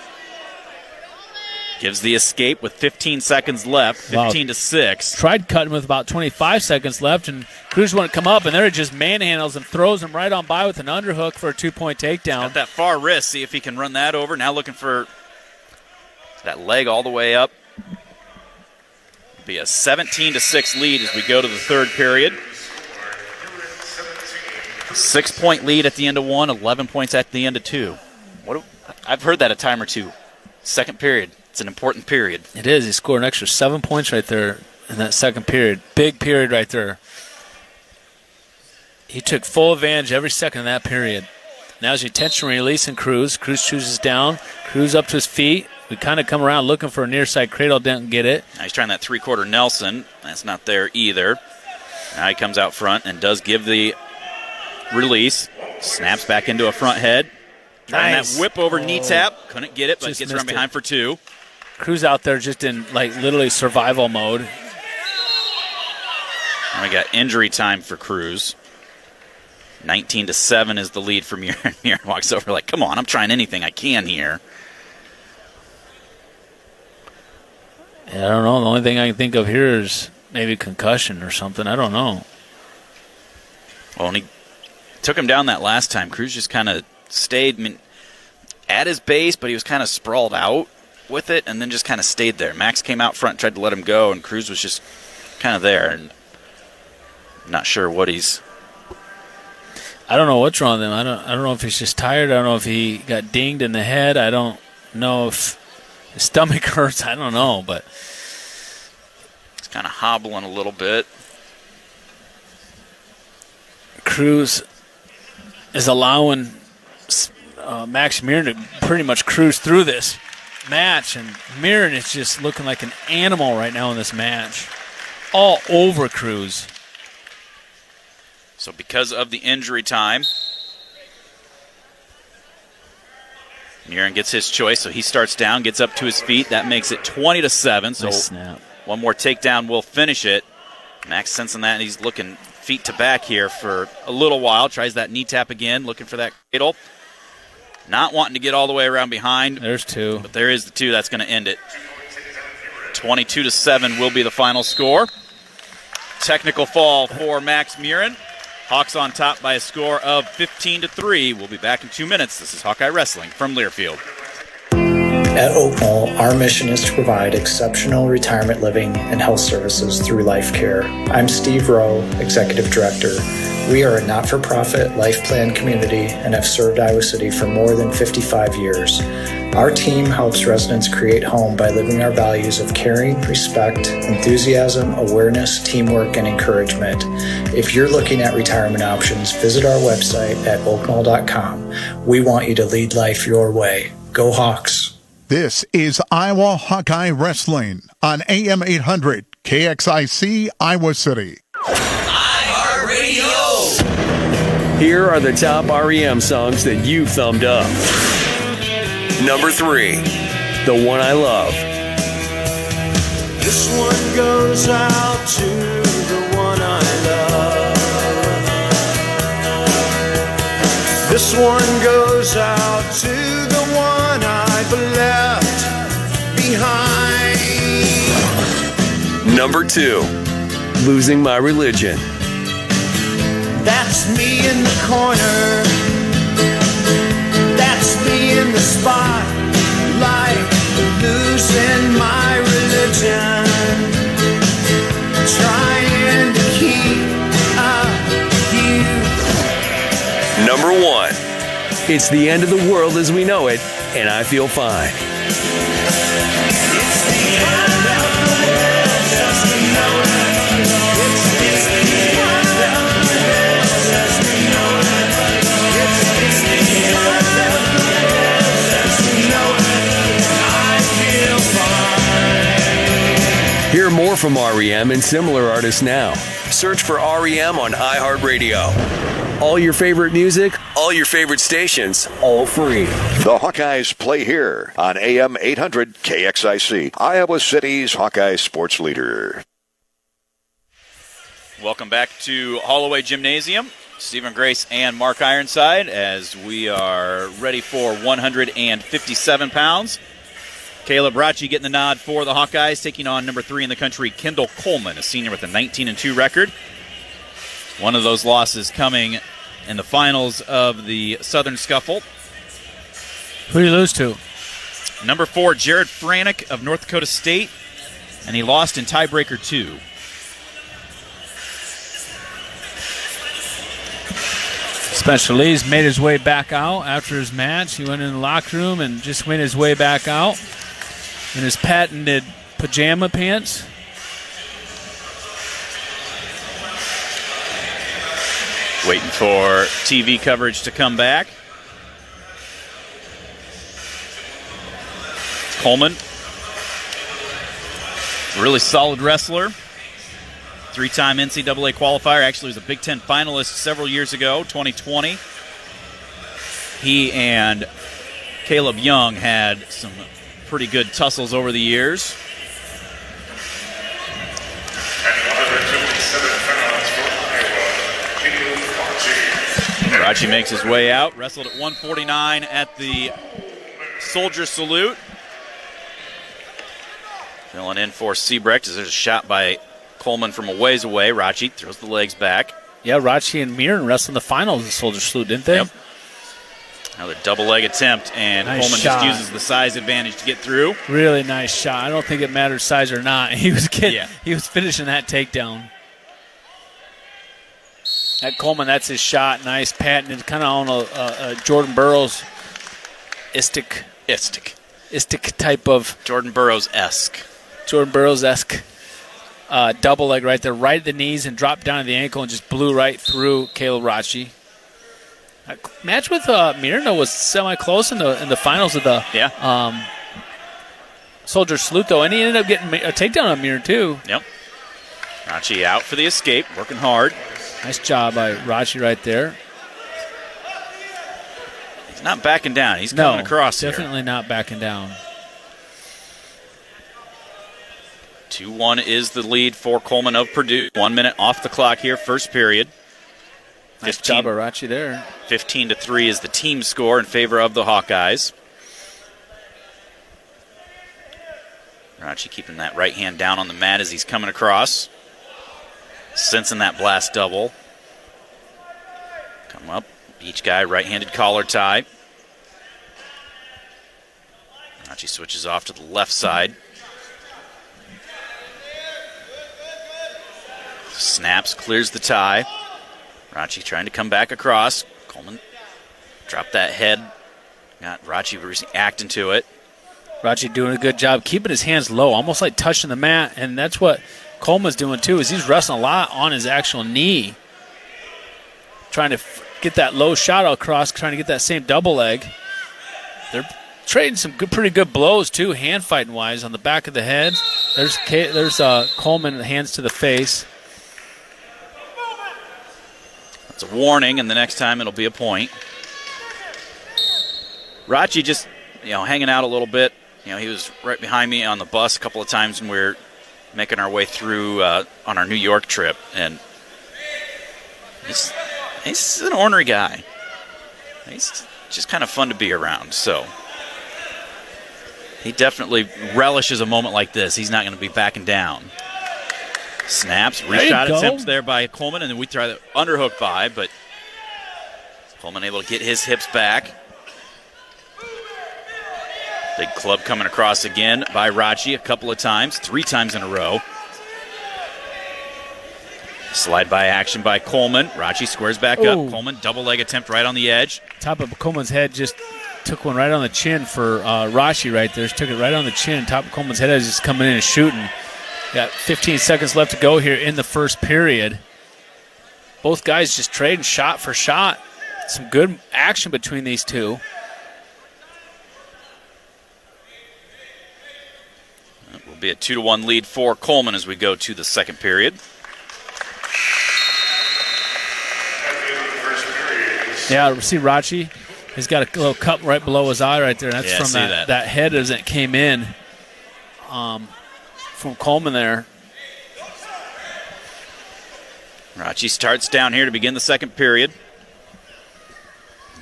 Gives the escape with 15 seconds left, 15-6.
Tried cutting with about 25 seconds left, and Cruz wouldn't come up, and there it just manhandles him, throws him right on by with an underhook for a 2-point takedown.
Got that far wrist, see if he can run that over. Now looking for that leg all the way up. Be a 17-6 lead as we go to the third period. 6-point lead at the end of 1, 11 points at the end of 2. I've heard that a time or two. Second period. It's an important period.
It is. He scored an extra 7 points right there in that second period. Big period right there. He took full advantage every second of that period. Now his attention release and Cruz. Cruz chooses down. Cruz up to his feet. We kind of come around looking for a near side cradle. Didn't get it.
Now he's trying that three-quarter Nelson. That's not there either. Now he comes out front and does give the release. Snaps back into a front head. Trying that whip over knee tap. Couldn't get it, but gets around behind for two.
Cruz out there just in, like, literally survival mode.
And we got injury time for Cruz. 19-7 is the lead for Murin. Murin walks over like, come on, I'm trying anything I can here.
Yeah, I don't know. The only thing I can think of here is maybe concussion or something. I don't know.
Well, and he took him down that last time. Cruz just kind of stayed at his base, but he was kind of sprawled out with it and then just kind of stayed there. Max came out front, tried to let him go, and Cruz was just kind of there. And I'm not sure what he's...
I don't know what's wrong with him. I don't know if he's just tired. I don't know if he got dinged in the head. I don't know if his stomach hurts. I don't know, but
he's kind of hobbling a little bit.
Cruz is allowing Max Murin to pretty much cruise through this match, and Murin is just looking like an animal right now in this match. All over Cruz.
So because of the injury time, Murin gets his choice, so he starts down, gets up to his feet. That makes it 20-7. So
nice snap.
One more takedown will finish it. Max sensing that, and he's looking feet to back here for a little while. Tries that knee tap again, looking for that cradle. Not wanting to get all the way around behind.
There's two.
But there is the two. That's going to end it. 22-7 will be the final score. Technical fall for Max Murin. Hawks on top by a score of 15-3. We'll be back in 2 minutes. This is Hawkeye Wrestling from Learfield.
At Oak Knoll, our mission is to provide exceptional retirement living and health services through Life Care. I'm Steve Rowe, Executive Director. We are a not-for-profit life plan community and have served Iowa City for more than 55 years. Our team helps residents create home by living our values of caring, respect, enthusiasm, awareness, teamwork, and encouragement. If you're looking at retirement options, visit our website at oakknoll.com. We want you to lead life your way. Go Hawks!
This is Iowa Hawkeye Wrestling on AM 800 KXIC Iowa City.
Here are the top REM songs that you've thumbed up. Number 3, The One I Love.
This one goes out to the one I love. This one goes out to the one I've left behind.
Number 2, Losing My Religion.
That's me in the corner. That's me in the spotlight, losing my religion, trying to keep up with you.
Number 1, It's the End of the World as We Know It, and I Feel Fine.
It's the end of the world as we know it. It's the end of the world as we know it. It's the end of the world as we know it. I feel fine.
Hear more from REM and similar artists now. Search for REM on iHeartRadio. All your favorite music, all your favorite stations, all free.
The Hawkeyes play here on AM 800 KXIC, Iowa City's Hawkeye sports leader.
Welcome back to Holloway Gymnasium. Stephen Grace and Mark Ironside as we are ready for 157 pounds. Caleb Bracci getting the nod for the Hawkeyes, taking on number 3 in the country, Kendall Coleman, a senior with a 19-2 record. One of those losses coming in the finals of the Southern Scuffle.
Who did you lose to?
Number 4, Jared Franick of North Dakota State, and he lost in tiebreaker 2.
Spencer Lee's made his way back out after his match. He went in the locker room and just went his way back out. in his patented pajama pants.
Waiting for TV coverage to come back. Coleman, really solid wrestler. 3-time NCAA qualifier. Actually was a Big Ten finalist several years ago, 2020. He and Caleb Young had some pretty good tussles over the years. Rachi makes his way out. Wrestled at 149 at the Soldier Salute. Filling in for Siebrecht as there's a shot by Coleman from a ways away. Rachi throws the legs back.
Yeah, Rachi and Mirren wrestled in the finals of the Soldier Salute, didn't they?
Yep. Another double leg attempt, and
Nice
Coleman
shot.
just uses the size advantage to get through.
Really nice shot. I don't think it matters size or not. He was finishing that takedown. At Coleman, that's his shot. Nice patented, kind of on a Jordan Burroughs istic type of
Jordan Burroughs-esque
double leg right there, right at the knees and dropped down to the ankle and just blew right through Caleb Rachi. Match with Mirna was semi-close in the finals of the Soldier Salute, though, and he ended up getting a takedown on Mirna, too.
Yep. Rachi out for the escape, working hard.
Nice job by Rachi right there.
He's not backing down. He's coming across here.
Definitely not backing down.
2-1 is the lead for Coleman of Purdue. 1 minute off the clock here, first period.
Nice job by Rachi there.
15-3 is the team score in favor of the Hawkeyes. Rachi keeping that right hand down on the mat as he's coming across. Sensing that blast double. Come up. Each guy right-handed collar tie. Rachi switches off to the left side. Snaps, clears the tie. Rachi trying to come back across. Coleman dropped that head. Got Rachi reacting to it.
Rachi doing a good job keeping his hands low, almost like touching the mat, and that's what Coleman's doing too, is he's wrestling a lot on his actual knee. Trying to get that low shot across, trying to get that same double leg. They're trading some pretty good blows too, hand fighting wise, on the back of the head. There's Coleman, hands to the face.
It's a warning, and the next time it'll be a point. Rachi just, hanging out a little bit. He was right behind me on the bus a couple of times when we were making our way through on our New York trip, and he's an ornery guy. He's just kind of fun to be around, so he definitely relishes a moment like this. He's not going to be backing down. Snaps, reshot attempts there by Coleman, and then we try the underhook by, but Coleman able to get his hips back. Big club coming across again by Rachi a couple of times, 3 times in a row. Slide by action by Coleman. Rachi squares back up. Coleman, double leg attempt right on the edge.
Top of Coleman's head just took one right on the chin for Rachi right there. Just took it right on the chin. Top of Coleman's head is just coming in and shooting. Got 15 seconds left to go here in the first period. Both guys just trading shot for shot. Some good action between these two.
It will be a 2-1 lead for Coleman as we go to the second period.
Yeah, see Rachi. He's got a little cut right below his eye right there. That's from that head as it came in from Coleman there.
Rachi starts down here to begin the second period.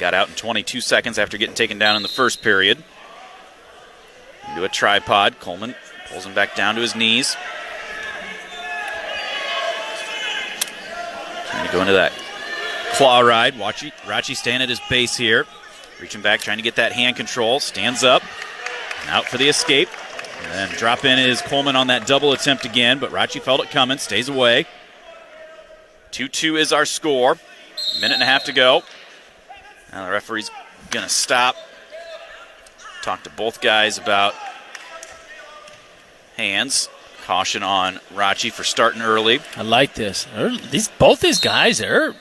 Got out in 22 seconds after getting taken down in the first period. Into a tripod. Coleman pulls him back down to his knees. Trying to go into that claw ride. Rachi staying at his base here. Reaching back, trying to get that hand control. Stands up. And out for the escape. And then drop in is Coleman on that double attempt again, but Rachi felt it coming, stays away. 2-2 is our score. Minute and a half to go. Now the referee's going to stop. Talk to both guys about hands. Caution on Rachi for starting early.
I like this. Both these guys are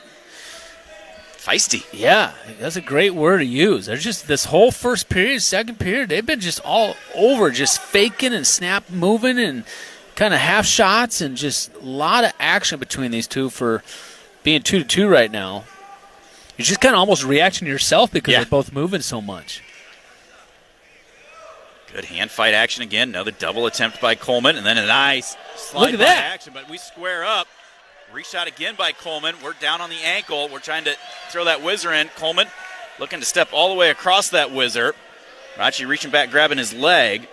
feisty.
Yeah, that's a great word to use. They're just this whole first period, second period, they've been just all over, just faking and snap moving and kind of half shots and just a lot of action between these two for being 2-2 right now. You're just kind of almost reacting to yourself because they're both moving so much.
Good hand fight action again. Another double attempt by Coleman, and then a nice slide by action. But we square up. Reshot again by Coleman. We're down on the ankle. We're trying to throw that whizzer in. Coleman looking to step all the way across that whizzer. Rachi reaching back, grabbing his leg.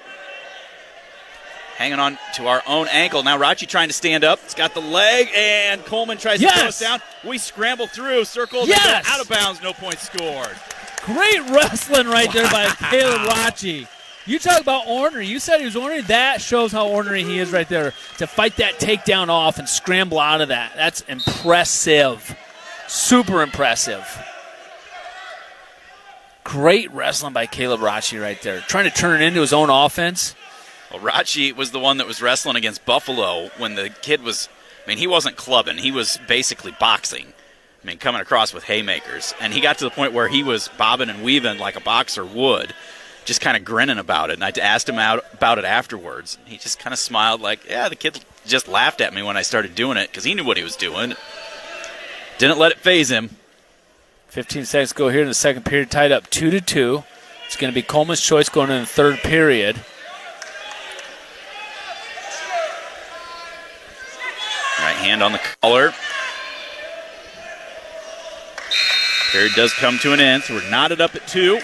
Hanging on to our own ankle. Now Rachi trying to stand up. It's got the leg, and Coleman tries to throw us down. We scramble through, circle, out of bounds, no point scored.
Great wrestling right there by Caleb Rachi. You talk about ornery. You said he was ornery. That shows how ornery he is right there to fight that takedown off and scramble out of that. That's impressive. Super impressive. Great wrestling by Caleb Rachi right there. Trying to turn it into his own offense.
Well, Rachi was the one that was wrestling against Buffalo when the kid was, he wasn't clubbing. He was basically boxing. Coming across with haymakers. And he got to the point where he was bobbing and weaving like a boxer would. Just kind of grinning about it, and I asked him about it afterwards. He just kind of smiled like, the kid just laughed at me when I started doing it because he knew what he was doing. Didn't let it faze him.
15 seconds go here in the second period, tied up 2-2. It's going to be Coleman's choice going in the third period.
Right hand on the collar. Period does come to an end, so we're knotted up at 2.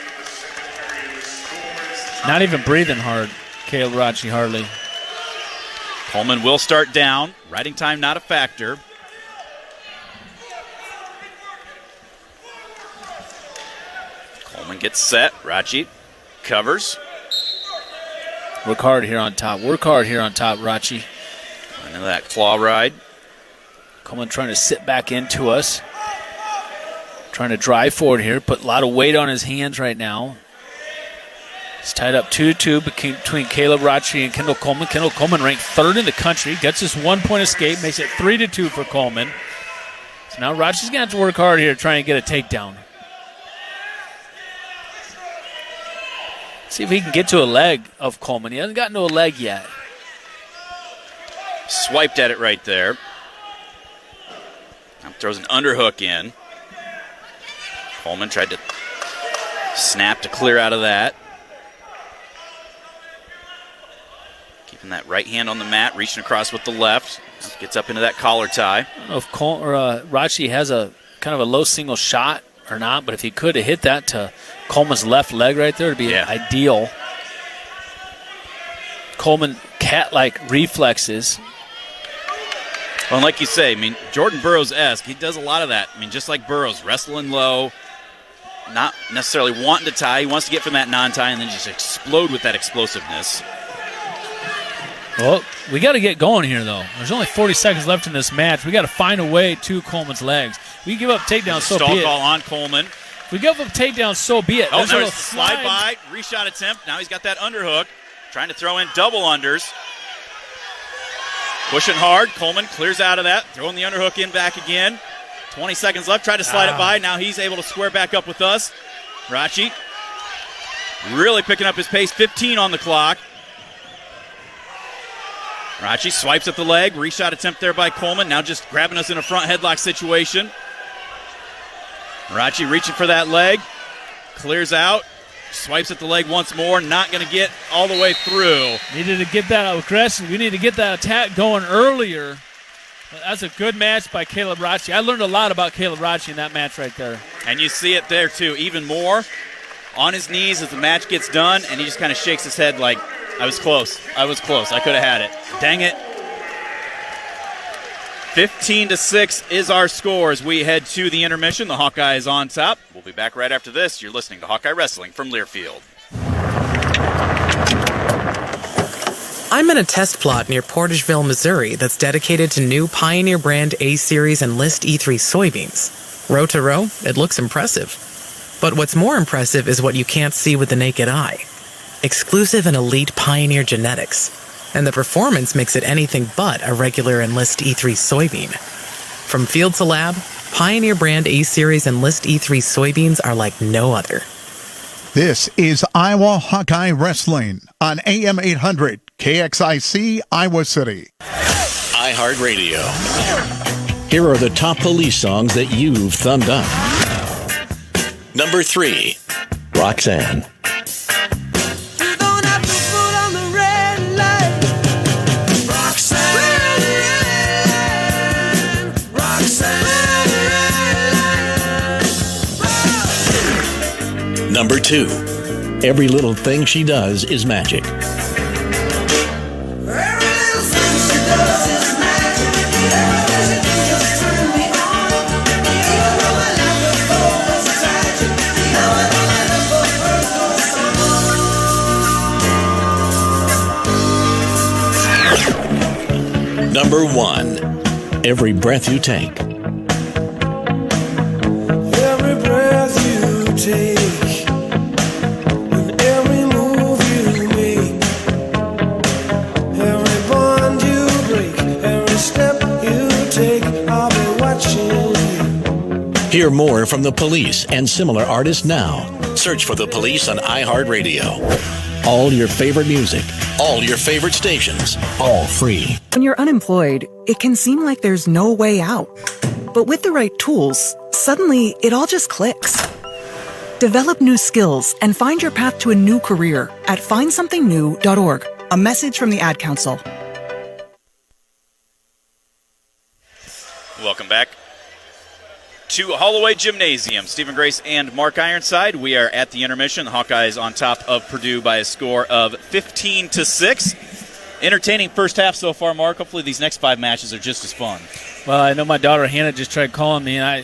Not even breathing hard, Caleb Rachi hardly.
Coleman will start down. Riding time not a factor. Coleman gets set. Rachi covers.
Work hard here on top. Rachi.
Into that claw ride.
Coleman trying to sit back into us. Trying to drive forward here. Put a lot of weight on his hands right now. It's tied up 2-2 between Caleb Rachi and Kendall Coleman. Kendall Coleman ranked 3rd in the country. Gets his 1-point escape. Makes it 3-2 for Coleman. So now Rachi's going to have to work hard here trying to get a takedown. See if he can get to a leg of Coleman. He hasn't gotten to a leg yet.
Swiped at it right there. Now throws an underhook in. Coleman tried to snap to clear out of that. Keeping that right hand on the mat, reaching across with the left. Gets up into that collar tie.
I don't know if Rachi has a kind of a low single shot or not, but if he could have hit that to Coleman's left leg right there, it would be ideal. Coleman, cat-like reflexes.
Well, and like you say, Jordan Burroughs-esque, he does a lot of that. Just like Burroughs, wrestling low, not necessarily wanting to tie. He wants to get from that non-tie and then just explode with that explosiveness.
Well, we got to get going here, though. There's only 40 seconds left in this match. We got to find a way to Coleman's legs. We give up takedowns, so be it.
Stall call on Coleman.
If we give up takedowns, so be it.
Oh, there's a slide by, reshot attempt. Now he's got that underhook. Trying to throw in double unders. Pushing hard. Coleman clears out of that. Throwing the underhook in back again. 20 seconds left. Tried to slide it by. Now he's able to square back up with us. Rachi really picking up his pace. 15 on the clock. Rachi swipes at the leg. Reshot attempt there by Coleman. Now just grabbing us in a front headlock situation. Rachi reaching for that leg. Clears out. Swipes at the leg once more. Not going to get all the way through.
Needed to get that aggression. We need to get that attack going earlier. That's a good match by Caleb Rachi. I learned a lot about Caleb Rachi in that match right there.
And you see it there, too. Even more on his knees as the match gets done, and he just kind of shakes his head like, I was close. I could have had it. Dang it. 15-6 is our score as we head to the intermission. The Hawkeyes on top. We'll be back right after this. You're listening to Hawkeye Wrestling from Learfield.
I'm in a test plot near Portageville, Missouri that's dedicated to new Pioneer brand A-Series and List E3 soybeans. Row to row, it looks impressive. But what's more impressive is what you can't see with the naked eye. Exclusive and elite Pioneer genetics. And the performance makes it anything but a regular Enlist E3 soybean. From field to lab, Pioneer brand A-Series Enlist E3 soybeans are like no other.
This is Iowa Hawkeye Wrestling on AM 800 KXIC Iowa City.
iHeartRadio. Here are the top police songs that you've thumbed up. Number 3, Roxanne. Number 2, Every Little Thing She Does Is Magic. Number 1, Every Breath You Take.
Every breath you take, and every move you make, every bond you break, every step you take, I'll be watching you.
Hear more from the Police and similar artists now. Search for the Police on iHeartRadio. All your favorite music, all your favorite stations, all free.
When you're unemployed, it can seem like there's no way out. But with the right tools, suddenly it all just clicks. Develop new skills and find your path to a new career at findsomethingnew.org. A message from the Ad Council.
Welcome back to Holloway Gymnasium. Stephen Grace and Mark Ironside. We are at the intermission. The Hawkeyes on top of Purdue by a score of 15-6. Entertaining first half so far, Mark. Hopefully these next 5 matches are just as fun.
Well, I know my daughter Hannah just tried calling me, and I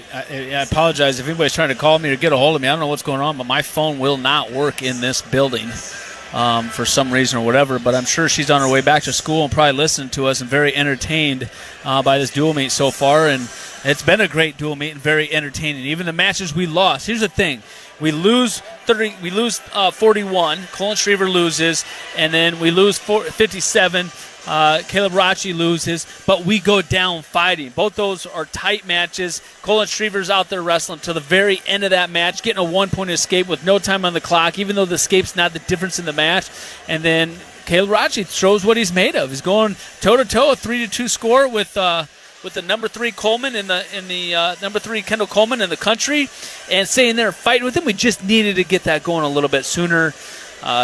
apologize if anybody's trying to call me or get a hold of me. I don't know what's going on, but my phone will not work in this building for some reason or whatever. But I'm sure she's on her way back to school and probably listening to us and very entertained by this dual meet so far. And it's been a great dual meet and very entertaining. Even the matches we lost. Here's the thing. We lose 41. Colin Schriever loses, and then we lose 57. Caleb Rachi loses, but we go down fighting. Both those are tight matches. Colin Schriever's out there wrestling to the very end of that match, getting a 1-point escape with no time on the clock, even though the escape's not the difference in the match. And then Caleb Rachi shows what he's made of. He's going toe-to-toe, a 3-2 score with the number 3 Coleman in the number 3 Kendall Coleman in the country, and staying there fighting with him. We just needed to get that going a little bit sooner.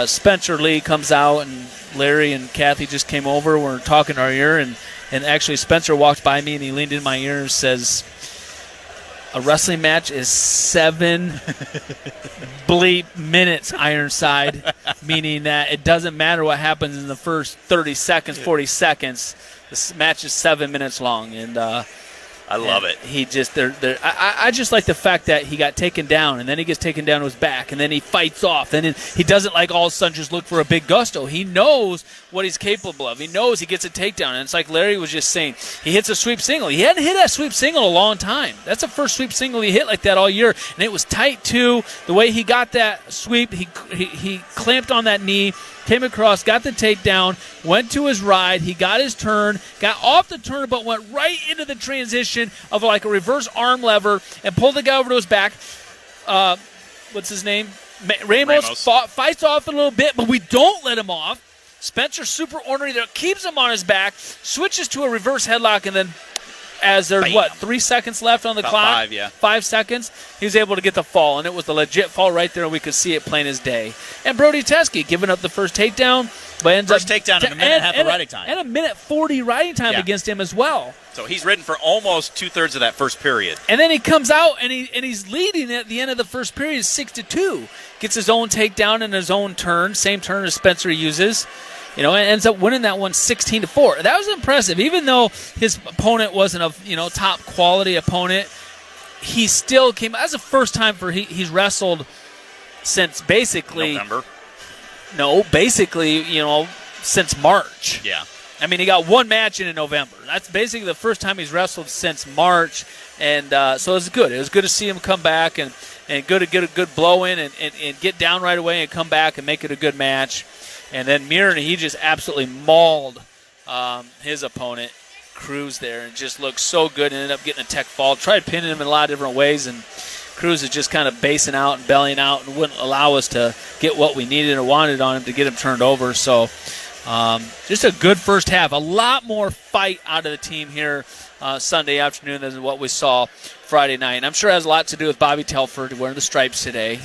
Spencer Lee comes out, and Larry and Kathy just came over. We're talking our ear, and actually Spencer walked by me and he leaned in my ear and says, "A wrestling match is 7 bleep minutes, Ironside," meaning that it doesn't matter what happens in the first 30 seconds, 40 seconds. This match is 7 minutes long, and
I love it.
He just I just like the fact that he got taken down, and then he gets taken down to his back, and then he fights off, and then he doesn't like all of a sudden just look for a big gusto. He knows what he's capable of. He knows he gets a takedown, and it's like Larry was just saying. He hits a sweep single. He hadn't hit that sweep single in a long time. That's the first sweep single he hit like that all year, and it was tight too. The way he got that sweep, he clamped on that knee, came across, got the takedown, went to his ride. He got his turn, got off the turn, but went right into the transition of like a reverse arm lever and pulled the guy over to his back. What's his name? Ramos. Fights off a little bit, but we don't let him off. Spencer super ornery there, keeps him on his back, switches to a reverse headlock, and then as there's, 3 seconds left on the clock? 5 seconds. He was able to get the fall, and it was a legit fall right there, and we could see it plain as day. And Brody Teskey giving up the first takedown, but ends
up takedown in a minute and a half of riding time.
And a minute 40 riding time against him as well.
So he's ridden for almost 2/3 of that first period.
And then he comes out, and he's leading at the end of the first period 6-2. Gets his own takedown in his own turn, same turn as Spencer uses. And ends up winning that one 16-4. That was impressive. Even though his opponent wasn't a top quality opponent, he still came. That's the first time he's wrestled since basically
November.
No, basically since March.
Yeah.
I mean, he got one match in November. That's basically the first time he's wrestled since March, and so it was good. It was good to see him come back and good to get a good blow in and get down right away and come back and make it a good match. And then Mirren, he just absolutely mauled his opponent, Cruz, there, and just looked so good. Ended up getting a tech fall. Tried pinning him in a lot of different ways, and Cruz is just kind of basing out and bellying out and wouldn't allow us to get what we needed or wanted on him to get him turned over. So just a good first half. A lot more fight out of the team here Sunday afternoon than what we saw Friday night. And I'm sure it has a lot to do with Bobby Telford wearing the stripes today.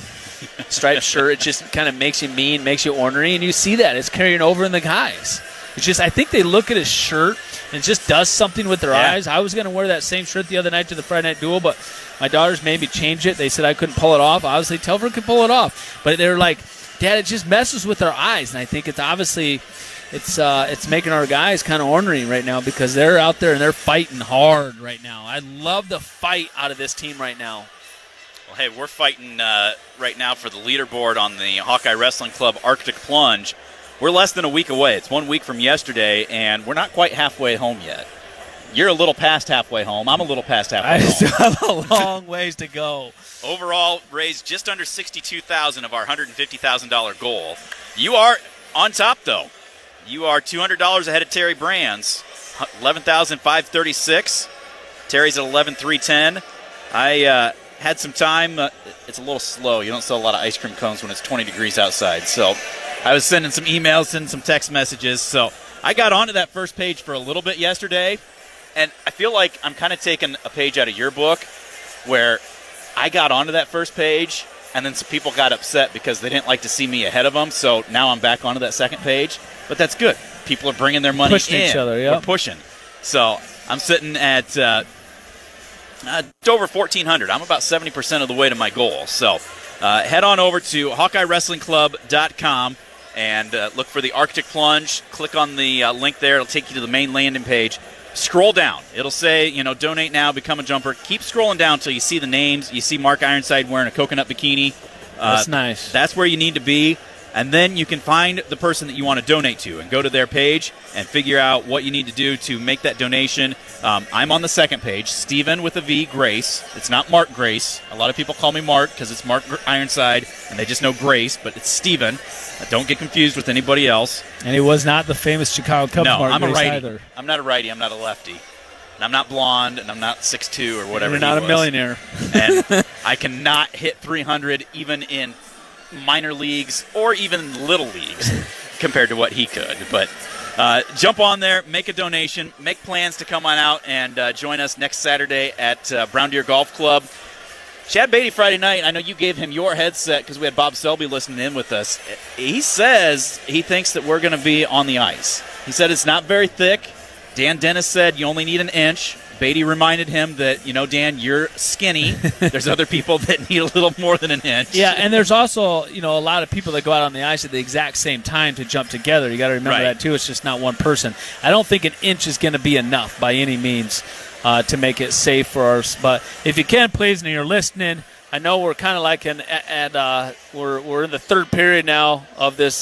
Striped shirt, it just kind of makes you mean, makes you ornery, and you see that. It's carrying over in the guys. It's just, I think they look at his shirt and it just does something with their eyes. I was going to wear that same shirt the other night to the Friday Night Duel, but my daughters made me change it. They said I couldn't pull it off. Obviously, Telford could pull it off. But they're like, Dad, it just messes with their eyes. And I think it's obviously it's making our guys kind of ornery right now because they're out there and they're fighting hard right now. I love the fight out of this team right now.
Well, hey, we're fighting right now for the leaderboard on the Hawkeye Wrestling Club Arctic Plunge. We're less than a week away. It's 1 week from yesterday, and we're not quite halfway home yet. You're a little past halfway home. I'm a little past halfway home.
I still have a long ways to go.
Overall, raised just under $62,000 of our $150,000 goal. You are on top, though. You are $200 ahead of Terry Brands, $11,536. Terry's at $11,310. I had some time. It's a little slow. You don't sell a lot of ice cream cones when it's 20 degrees outside. So I was sending some emails, sending some text messages. So I got onto that first page for a little bit yesterday, and I feel like I'm kind of taking a page out of your book where I got onto that first page, and then some people got upset because they didn't like to see me ahead of them. So now I'm back onto that second page. But that's good. People are bringing their money
pushing
in.
Each other,
We're pushing. So I'm sitting at over 1,400. I'm about 70% of the way to my goal. So head on over to HawkeyeWrestlingClub.com and look for the Arctic Plunge. Click on the link there. It'll take you to the main landing page. Scroll down. It'll say, donate now, become a jumper. Keep scrolling down until you see the names. You see Mark Ironside wearing a coconut bikini.
That's nice.
That's where you need to be. And then you can find the person that you want to donate to and go to their page and figure out what you need to do to make that donation. I'm on the second page, Stephen with a V, Grace. It's not Mark Grace. A lot of people call me Mark because it's Mark Ironside, and they just know Grace, but it's Stephen. Don't get confused with anybody else.
And he was not the famous Chicago Cubs
No,
Mark
I'm
Grace
a righty.
either.
I'm not a righty. I'm not a lefty. And I'm not blonde, and I'm not 6'2", or whatever.
You're not
he
a millionaire.
And I cannot hit 300 even in minor leagues or even little leagues compared to what he could. But jump on there, make a donation, make plans to come on out and join us next Saturday at Brown Deer Golf Club. Chad Beatty Friday night, I know you gave him your headset because we had Bob Selby listening in with us. He says he thinks that we're going to be on the ice. He said it's not very thick. Dan Dennis said you only need an inch. Beatty reminded him that, Dan, you're skinny. There's other people that need a little more than an inch.
Yeah, and there's also, a lot of people that go out on the ice at the exact same time to jump together. You got to remember that, too. It's just not one person. I don't think an inch is going to be enough by any means to make it safe for us. But if you can, please, and you're listening, I know we're kind of like we're in the third period now of this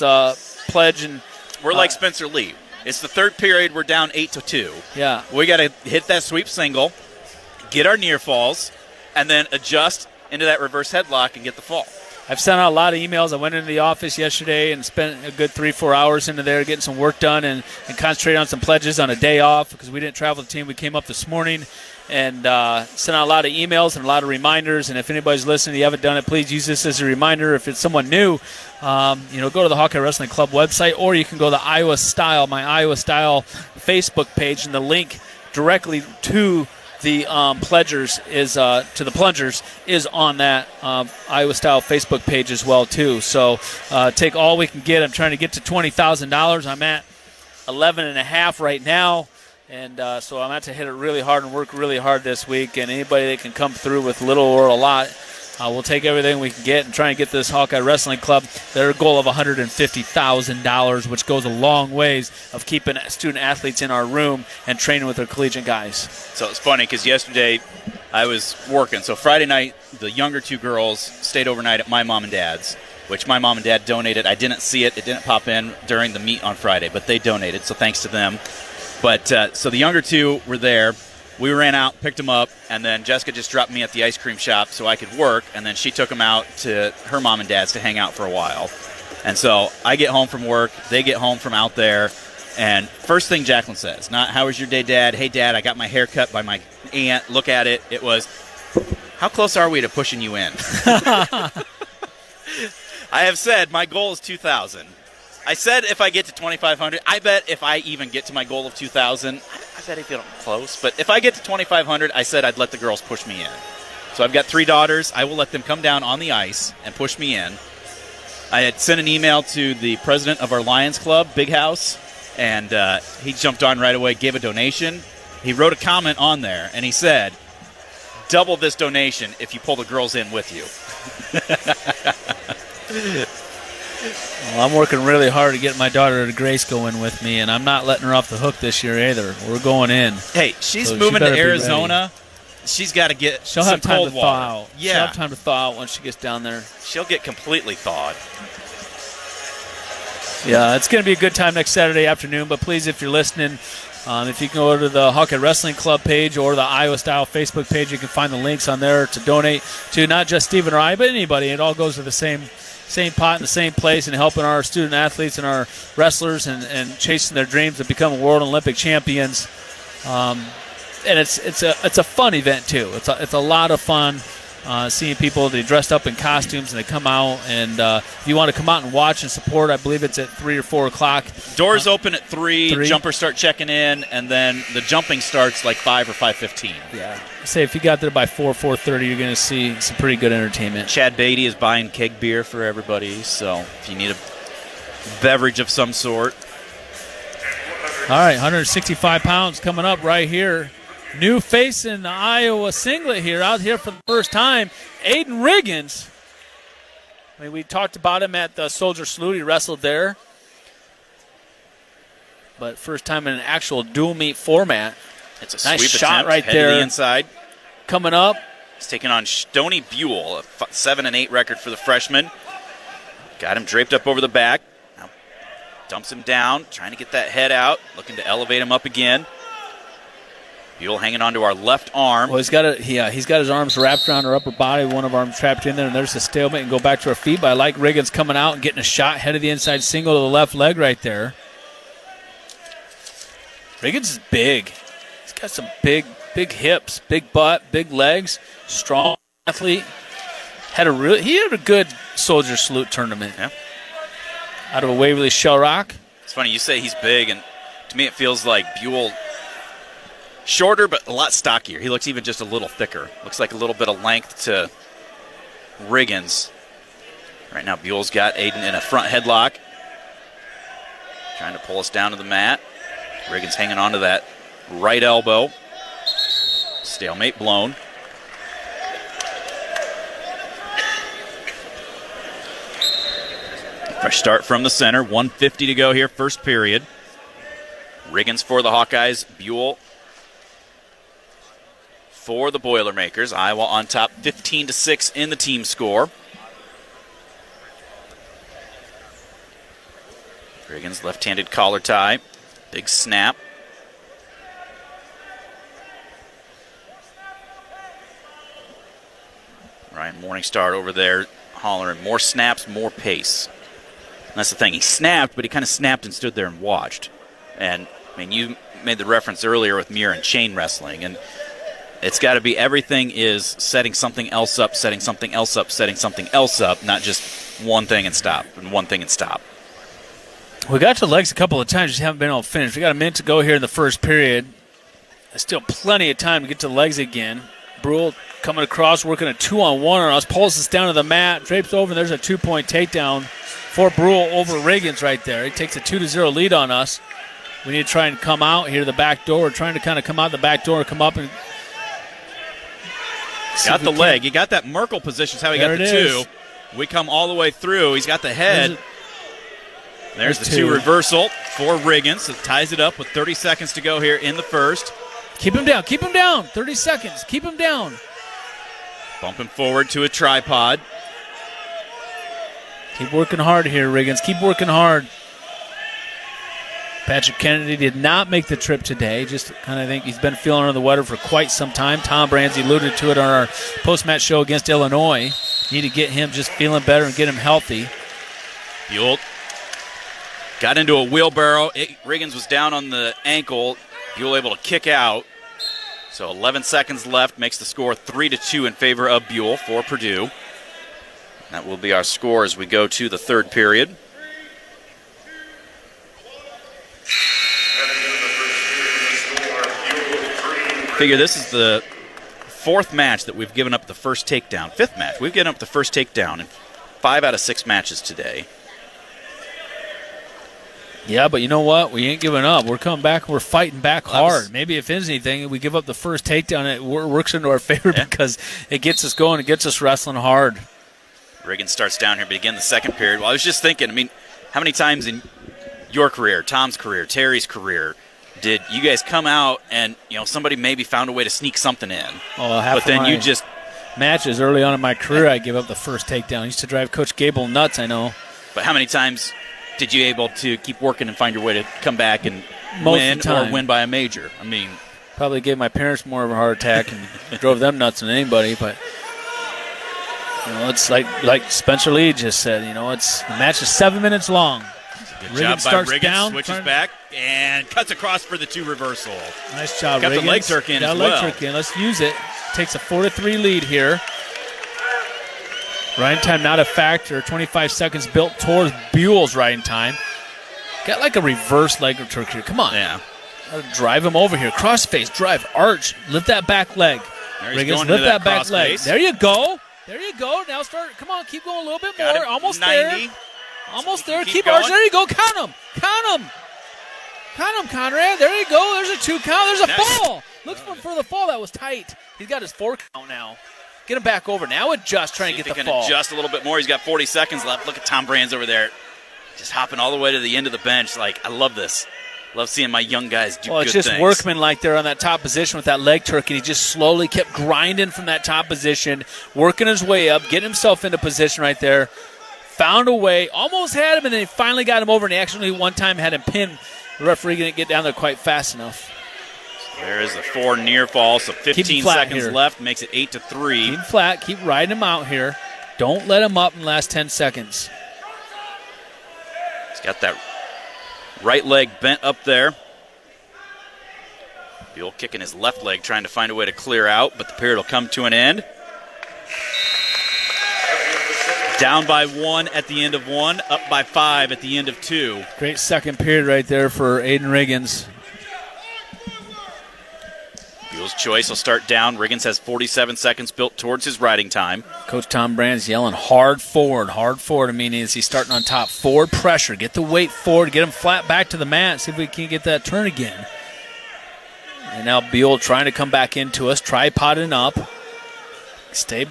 pledge. And
we're like Spencer Lee. It's the third period. We're down 8-2.
Yeah.
We got to hit that sweep single, get our near falls, and then adjust into that reverse headlock and get the fall.
I've sent out a lot of emails. I went into the office yesterday and spent a good 3-4 hours into there getting some work done and concentrated on some pledges on a day off because we didn't travel the team. We came up this morning and sent out a lot of emails and a lot of reminders. And if anybody's listening, you haven't done it, please use this as a reminder. If it's someone new, go to the Hawkeye Wrestling Club website, or you can go to Iowa Style, my Iowa Style Facebook page, and the link directly to the plungers is on that Iowa Style Facebook page as well too. So take all we can get. I'm trying to get to $20,000. I'm at 11.5 right now. And so I'm going to hit it really hard and work really hard this week. And anybody that can come through with little or a lot, we'll take everything we can get and try and get this Hawkeye Wrestling Club their goal of $150,000, which goes a long ways of keeping student athletes in our room and training with their collegiate guys.
So it's funny because yesterday I was working. So Friday night, the younger two girls stayed overnight at my mom and dad's, which my mom and dad donated. I didn't see it. It didn't pop in during the meet on Friday, but they donated, so thanks to them. But so the younger two were there. We ran out, picked them up, and then Jessica just dropped me at the ice cream shop so I could work, and then she took them out to her mom and dad's to hang out for a while. And so I get home from work, they get home from out there, and first thing Jacqueline says, not, how was your day, Dad? Hey, Dad, I got my hair cut by my aunt. Look at it. It was, how close are we to pushing you in? I have said my goal is 2,000. I said if I get to 2,500, I bet if I even get to my goal of 2,000, I bet I feel close. But if I get to 2,500, I said I'd let the girls push me in. So I've got 3 daughters. I will let them come down on the ice and push me in. I had sent an email to the president of our Lions Club, Big House, and he jumped on right away, gave a donation. He wrote a comment on there, and he said, double this donation if you pull the girls in with you.
Well, I'm working really hard to get my daughter Grace going with me, and I'm not letting her off the hook this year either. We're going in.
Hey, she's moving to Arizona. She's got to get
She'll
some
have time
cold
to
water.
thaw out.
Yeah.
She'll have time to thaw out once she gets down there.
She'll get completely thawed.
Yeah, it's going to be a good time next Saturday afternoon, but please, if you're listening, if you can go to the Hawkeye Wrestling Club page or the Iowa Style Facebook page, you can find the links on there to donate to not just Stephen or I, but anybody. It all goes to the same pot in the same place and helping our student athletes and our wrestlers and chasing their dreams to become world Olympic champions. And it's a fun event too. It's a lot of fun seeing people. They dressed up in costumes and they come out. And if you want to come out and watch and support, I believe it's at 3 or 4 o'clock.
Doors open at 3. Jumpers start checking in, and then the jumping starts like 5 or 5:15.
Yeah. Say if you got there by 4:30, you're going to see some pretty good entertainment.
Chad Beatty is buying keg beer for everybody, so if you need a beverage of some sort.
All right, 165 pounds coming up right here. New face in the Iowa singlet here, out here for the first time, Aiden Riggins. I mean, we talked about him at the Soldier Salute. He wrestled there. But first time in an actual dual meet format.
It's a
nice
sweep
shot
attempt,
right
head
there.
to the inside.
Coming up.
He's taking on Stoney Buell, a 7-8 record for the freshman. Got him draped up over the back. Now dumps him down, trying to get that head out, looking to elevate him up again. Buell hanging onto our left arm.
Well, he's got his arms wrapped around her upper body, one of our arms trapped in there, and there's a stalemate and go back to her feet. But I like Riggins coming out and getting a shot, head of the inside single to the left leg right there. Riggins is big. He's got some big hips, big butt, big legs, strong athlete. He had a good Soldier Salute tournament.
Yeah.
Out of a Waverly Shell Rock.
It's funny, you say he's big, and to me it feels like Buell shorter but a lot stockier. He looks even just a little thicker. Looks like a little bit of length to Riggins. Right now Buell's got Aiden in a front headlock. Trying to pull us down to the mat. Riggins hanging on to that right elbow. Stalemate blown. Fresh start from the center. 1:50 to go here, first period. Riggins for the Hawkeyes. Buell for the Boilermakers. Iowa on top 15-6 in the team score. Riggins left-handed collar tie. Big snap. Ryan Morningstar over there hollering, more snaps, more pace. And that's the thing. He snapped, but he kind of snapped and stood there and watched. And, I mean, you made the reference earlier with Muir and chain wrestling. And it's got to be everything is setting something else up, setting something else up, setting something else up, not just one thing and stop, and one thing and stop.
We got to the legs a couple of times, just haven't been able to finish. We got a minute to go here in the first period. There's still plenty of time to get to the legs again. Brule coming across, working a 2-on-1 on us, pulls us down to the mat, drapes over, and there's a 2-point takedown for Brule over Riggins right there. He takes a 2-0 lead on us. We need to try and come out here to the back door. We're trying to kind of come out the back door and come up and
got the leg. He got that Merkel position. Is how he got the 2. We come all the way through. He's got the head. There's the 2 reversal for Riggins. It ties it up with 30 seconds to go here in the first.
Keep him down. Keep him down. 30 seconds. Keep him down.
Bump him forward to a tripod.
Keep working hard here, Riggins. Keep working hard. Patrick Kennedy did not make the trip today. Just kind of think he's been feeling under the weather for quite some time. Tom Brands alluded to it on our post-match show against Illinois. Need to get him just feeling better and get him healthy.
Buell got into a wheelbarrow. Riggins was down on the ankle. Buell able to kick out. So 11 seconds left, makes the score 3-2 in favor of Buell for Purdue. That will be our score as we go to the third period. Figure this is the fourth match that we've given up the first takedown. Fifth match. We've given up the first takedown in 5 out of 6 matches today.
Yeah, but you know what? We ain't giving up. We're coming back. We're fighting back hard. Maybe if anything, we give up the first takedown, it works into our favor because it gets us going. It gets us wrestling hard.
Riggins starts down here, but again, the second period. Well, I was just thinking, I mean, how many times in your career, Tom's career, Terry's career, did you guys come out and, somebody maybe found a way to sneak something in?
Oh, half
but then you just
matches early on in my career, I give up the first takedown. I used to drive Coach Gable nuts, I know.
But how many times did you able to keep working and find your way to come back and
Most
win
of the time.
or win by a major? I mean,
probably gave my parents more of a heart attack and drove them nuts than anybody. But it's like Spencer Lee just said. The match is 7 minutes long.
Good job by Riggins. Switches back and cuts across for the 2 reversal.
Nice job,
Got
Riggins.
the leg tuck in as well.
Leg tuck in. Let's use it. Takes a 4-3 lead here. Riding time not a factor. 25 seconds built towards Buell's riding time. Got like a reverse leg tuck here. Come on.
Yeah.
Drive him over here. Cross face. Drive. Arch. Lift that back leg.
Riggins,
lift that back leg.
Face.
There you go. There you go. Now start. Come on. Keep going a little bit more. Almost
90.
there. Almost there.
Keep
Arch.
going.
There you go. Count him. Count him. Count him, Conrad. There you go. There's a 2 count. There's a fall. Look for the fall. That was tight. He's got his 4 count now. Get him back over. Now adjust. Trying to get the fall.
Adjust a little bit more. He's got 40 seconds left. Look at Tom Brands over there. Just hopping all the way to the end of the bench. I love this. Love seeing my young guys do good things.
Well, it's just workman-like there on that top position with that leg tuck, and he just slowly kept grinding from that top position, working his way up, getting himself into position right there. Found a way, almost had him, and then he finally got him over, and he actually one time had him pinned. The referee didn't get down there quite fast enough.
There is the 4 near fall, so 15 seconds left, makes it 8-3.
Keep him flat, keep riding him out here. Don't let him up in the last 10 seconds.
He's got that right leg bent up there. Buell kicking his left leg, trying to find a way to clear out, but the period will come to an end. Down by 1 at the end of 1, up by 5 at the end of 2.
Great second period right there for Aiden Riggins.
Buell's choice will start down. Riggins has 47 seconds built towards his riding time.
Coach Tom Brands yelling hard forward. I mean, is he starting on top? Forward pressure. Get the weight forward. Get him flat back to the mat. See if we can get that turn again. And now Buell trying to come back into us. Tripoding up. Stay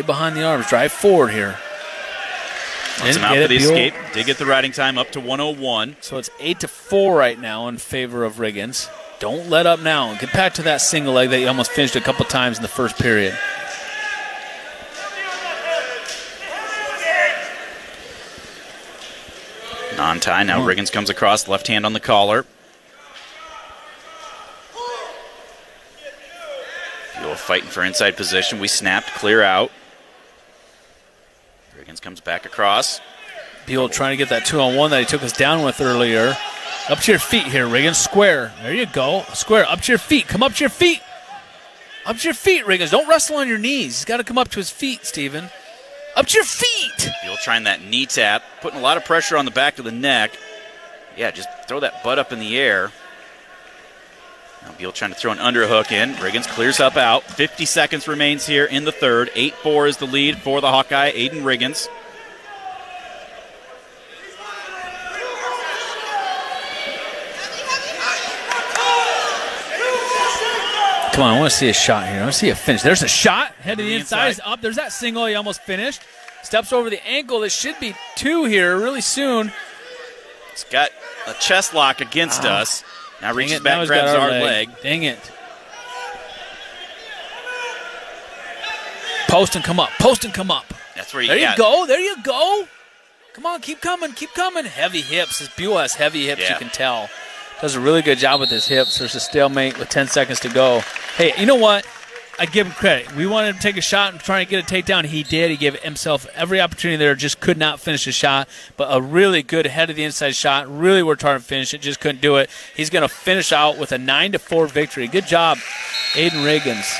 behind the arms. Drive forward here.
Wants him out for the escape. Did get the riding time up to 1:01.
So it's 8-4 right now in favor of Riggins. Don't let up now. Get back to that single leg that you almost finished a couple times in the first period.
Non-tie. Now Riggins comes across, left hand on the collar. Buell fighting for inside position. We snapped, clear out. Riggins comes back across.
Buell trying to get that 2-on-1 that he took us down with earlier. Up to your feet here, Riggins. Square. There you go. Square. Up to your feet. Come up to your feet. Up to your feet, Riggins. Don't wrestle on your knees. He's got to come up to his feet, Steven. Up to your feet.
Buell trying that knee tap. Putting a lot of pressure on the back of the neck. Yeah, just throw that butt up in the air. Now Buell trying to throw an underhook in. Riggins clears up out. 50 seconds remains here in the third. 8-4 is the lead for the Hawkeye, Aiden Riggins.
Come on, I want to see a shot here. I want to see a finish. There's a shot. Head to the inside. Is up. There's that single. He almost finished. Steps over the ankle. There should be 2 here really soon.
It's got a chest lock against us. Now reaches back,
now
grabs our leg.
Dang it. Post and come up. Post and come up.
That's where you
There you go. There you go. Come on, keep coming. Keep coming. Heavy hips. This Buell has heavy hips, you can tell. Does a really good job with his hips. There's a stalemate with 10 seconds to go. Hey, you know what? I give him credit. We wanted him to take a shot and try and get a takedown. He did. He gave himself every opportunity there, just could not finish the shot. But a really good head of the inside shot. Really worked hard to finish it, just couldn't do it. He's going to finish out with a 9-4 victory. Good job, Aiden Reagans.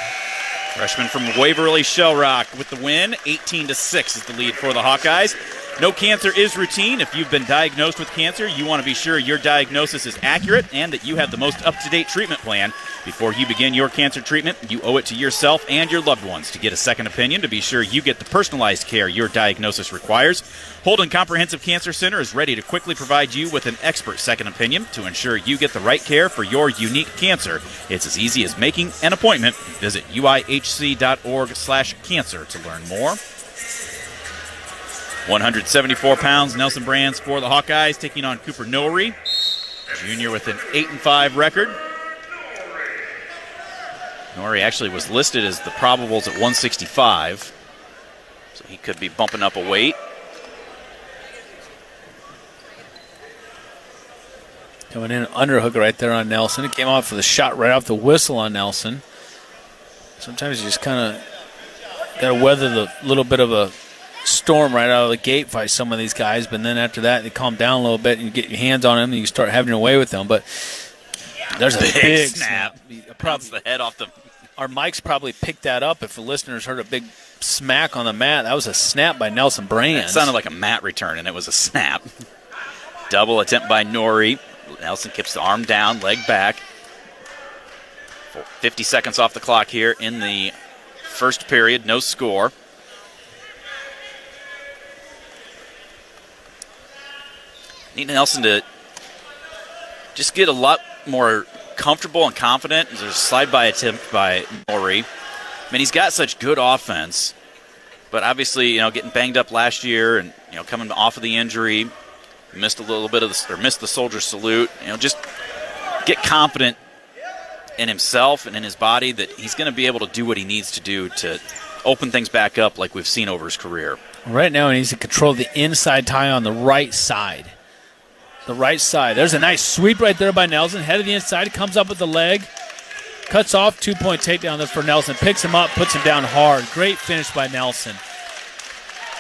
Freshman from Waverly Shell Rock with the win. 18-6 is the lead for the Hawkeyes. No cancer is routine. If you've been diagnosed with cancer, you want to be sure your diagnosis is accurate and that you have the most up-to-date treatment plan. Before you begin your cancer treatment, you owe it to yourself and your loved ones to get a second opinion to be sure you get the personalized care your diagnosis requires. Holden Comprehensive Cancer Center is ready to quickly provide you with an expert second opinion to ensure you get the right care for your unique cancer. It's as easy as making an appointment. Visit uihc.org/cancer to learn more. 174 pounds, Nelson Brands for the Hawkeyes, taking on Cooper Norrie, junior with an 8-5 record. Norrie actually was listed as the probables at 165, so he could be bumping up a weight.
Coming in underhook right there on Nelson. It came off with a shot right off the whistle on Nelson. Sometimes you just kind of got to weather the little bit of a storm right out of the gate by some of these guys, but then after that they calm down a little bit and you get your hands on them and you start having your way with them. But there's a big snap.
Pounce the head off the.
Our mics probably picked that up if the listeners heard a big smack on the mat. That was a snap by Nelson Brands.
It sounded like a mat return, and it was a snap. Double attempt by Norrie. Nelson keeps the arm down, leg back. 50 seconds off the clock here in the first period. No score. Need Nelson to just get a lot more comfortable and confident. There's a slide-by attempt by Norrie. I mean, he's got such good offense, but obviously, getting banged up last year and, coming off of the injury, missed a little bit of missed the soldier salute. Just get confident in himself and in his body that he's going to be able to do what he needs to do to open things back up like we've seen over his career.
Right now, he needs to control the inside tie on the right side. The right side. There's a nice sweep right there by Nelson. Head of the inside, comes up with the leg. Cuts off, 2-point takedown there for Nelson. Picks him up, puts him down hard. Great finish by Nelson.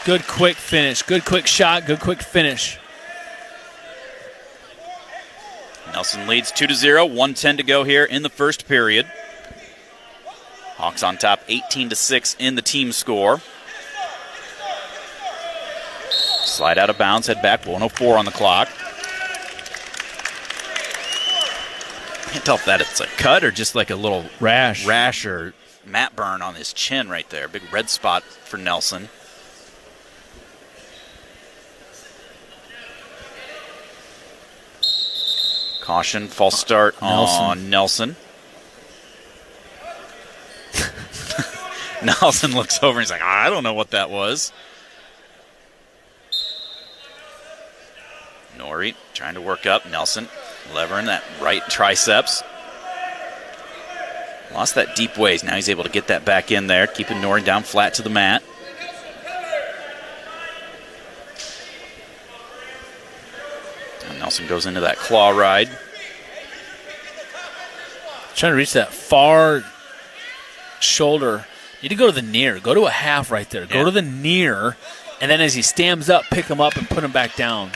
Good quick finish. Good quick shot. Good quick finish.
Nelson leads 2-0. 1:10 to go here in the first period. Hawks on top 18-6 in the team score. Slide out of bounds, head back, 1:04 on the clock. Can't tell if that it's a cut or just like a little rash or mat burn on his chin right there. Big red spot for Nelson. Caution, false start on Nelson. Nelson looks over and he's like, I don't know what that was. Norrie trying to work up. Nelson levering that right triceps. Lost that deep waist. Now he's able to get that back in there, keeping Norrie down flat to the mat. And Nelson goes into that claw ride.
Trying to reach that far shoulder. You need to go to the near. Go to a half right there. Go to the near, and then as he stands up, pick him up and put him back down.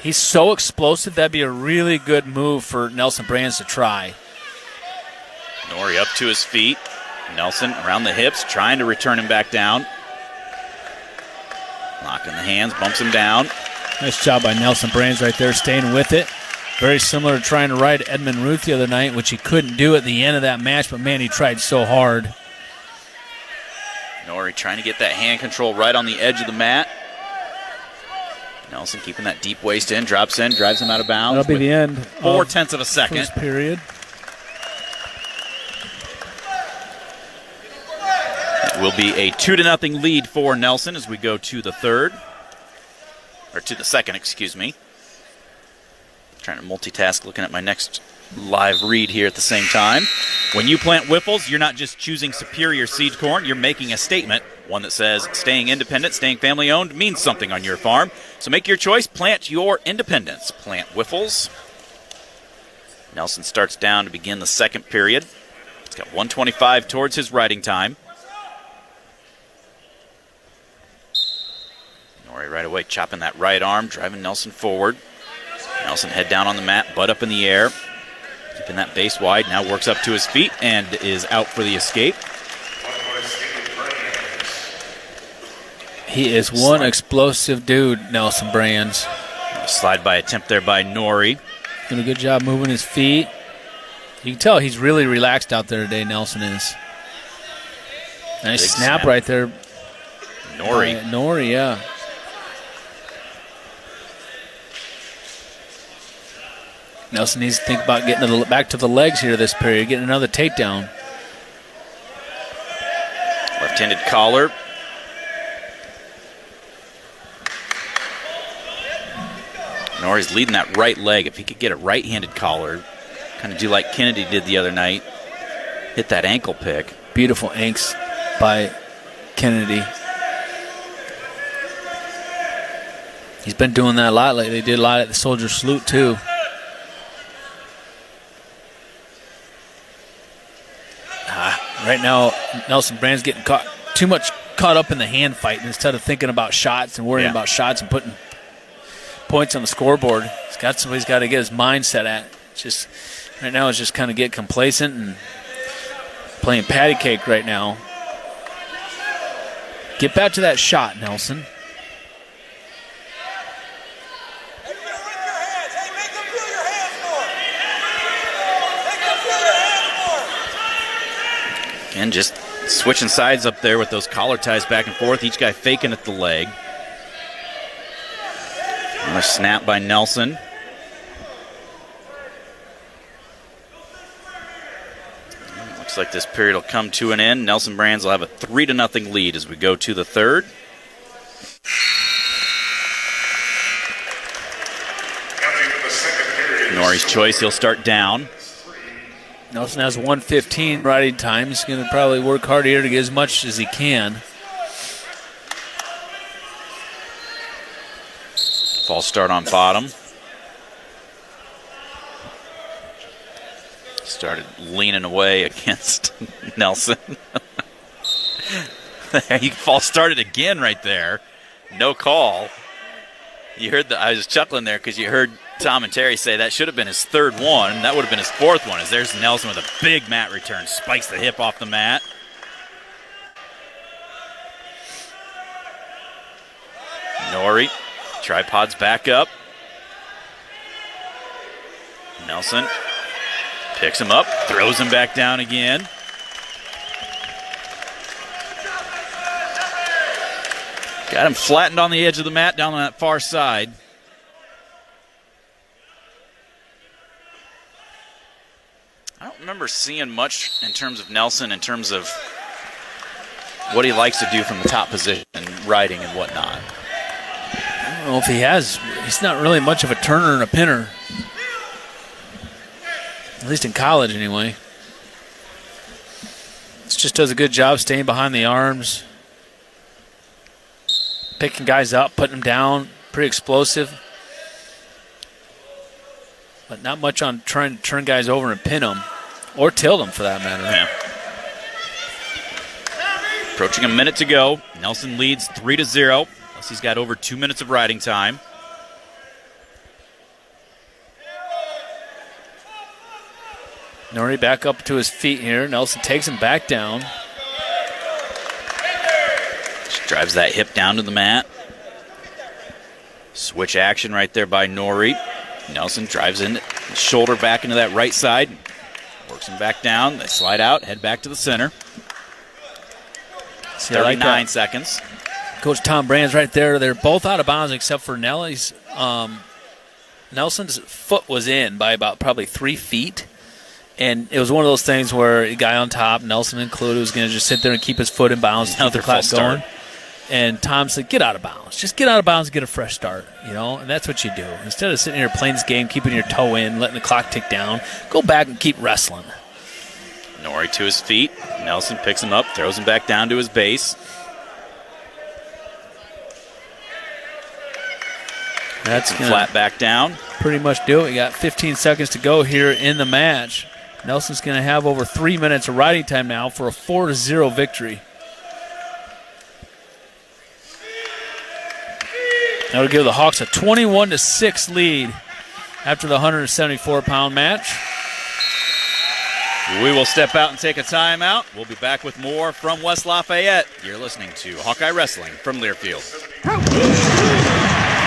He's so explosive, that'd be a really good move for Nelson Brands to try.
Norrie up to his feet. Nelson around the hips, trying to return him back down. Locking the hands, bumps him down.
Nice job by Nelson Brands right there, staying with it. Very similar to trying to ride Edmund Ruth the other night, which he couldn't do at the end of that match, but man, he tried so hard.
Norrie trying to get that hand control right on the edge of the mat. Nelson keeping that deep waist in, drops in, drives him out of bounds.
That'll be the end.
0.4 of a second.
First period.
It will be a 2-0 lead for Nelson as we go to the third. Or to the second, excuse me. Trying to multitask, looking at my next live read here at the same time. When you plant Whiffles, you're not just choosing superior seed corn, you're making a statement. One that says staying independent, staying family-owned means something on your farm. So make your choice, plant your independence. Plant Whiffles. Nelson starts down to begin the second period. He's got 125 towards his riding time. Norrie right away chopping that right arm, driving Nelson forward. Nelson head down on the mat, butt up in the air. Keeping that base wide, now works up to his feet and is out for the escape.
He is one explosive dude, Nelson Brands.
Slide by attempt there by Norrie.
Doing a good job moving his feet. You can tell he's really relaxed out there today, Nelson is. Nice
Big
snap right there.
Norrie.
Norrie, yeah. Nelson needs to think about getting back to the legs here this period, getting another takedown.
Left-handed collar. Norrie's leading that right leg. If he could get a right-handed collar, kind of do like Kennedy did the other night, hit that ankle pick.
Beautiful anks by Kennedy. He's been doing that a lot lately. They did a lot at the Soldier Salute, too. Right now, Nelson Brand's getting too much caught up in the hand fight instead of thinking about shots and worrying about shots and putting points on the scoreboard. He's got somebody's got to get his mindset at. Just right now, it's just kind of get complacent and playing patty cake right now. Get back to that shot, Nelson.
And just switching sides up there with those collar ties back and forth. Each guy faking at the leg. Another snap by Nelson. Looks like this period will come to an end. Nelson Brands will have a 3-0 lead as we go to the third. Norrie's choice, he'll start down.
Nelson has 1:15 riding time. He's going to probably work hard here to get as much as he can.
False start on bottom. Started leaning away against Nelson. He false started again right there. No call. You heard I was chuckling there because you heard Tom and Terry say that should have been his third one. That would have been his fourth one. As there's Nelson with a big mat return. Spikes the hip off the mat. Norrie. Tripods back up. Nelson picks him up. Throws him back down again. Got him flattened on the edge of the mat down on that far side. I don't remember seeing much in terms of Nelson, in terms of what he likes to do from the top position and riding and whatnot.
I don't know if he has. He's not really much of a turner and a pinner. At least in college, anyway. He just does a good job staying behind the arms. Picking guys up, putting them down. Pretty explosive. But not much on trying to turn guys over and pin them. Or tilt them, for that matter.
Yeah. Approaching a minute to go. Nelson leads 3-0. Plus he's got over 2 minutes of riding time.
Norrie back up to his feet here. Nelson takes him back down.
Just drives that hip down to the mat. Switch action right there by Norrie. Nelson drives in, shoulder back into that right side. Works him back down. They slide out, head back to the center. 39 seconds.
Coach Tom Brands right there. They're both out of bounds except for Nelson's foot was in by about probably 3 feet. And it was one of those things where a guy on top, Nelson included, was going to just sit there and keep his foot in bounds, keep the clock going. And Tom said, get out of bounds. Just get out of bounds and get a fresh start, and that's what you do. Instead of sitting here playing this game, keeping your toe in, letting the clock tick down, go back and keep wrestling.
Norrie to his feet. Nelson picks him up, throws him back down to his base.
That's
flat back down.
Pretty much do it. We got 15 seconds to go here in the match. Nelson's going to have over 3 minutes of riding time now for a 4-0 victory. That'll give the Hawks a 21-6 lead after the 174-pound match.
We will step out and take a timeout. We'll be back with more from West Lafayette. You're listening to Hawkeye Wrestling from Learfield.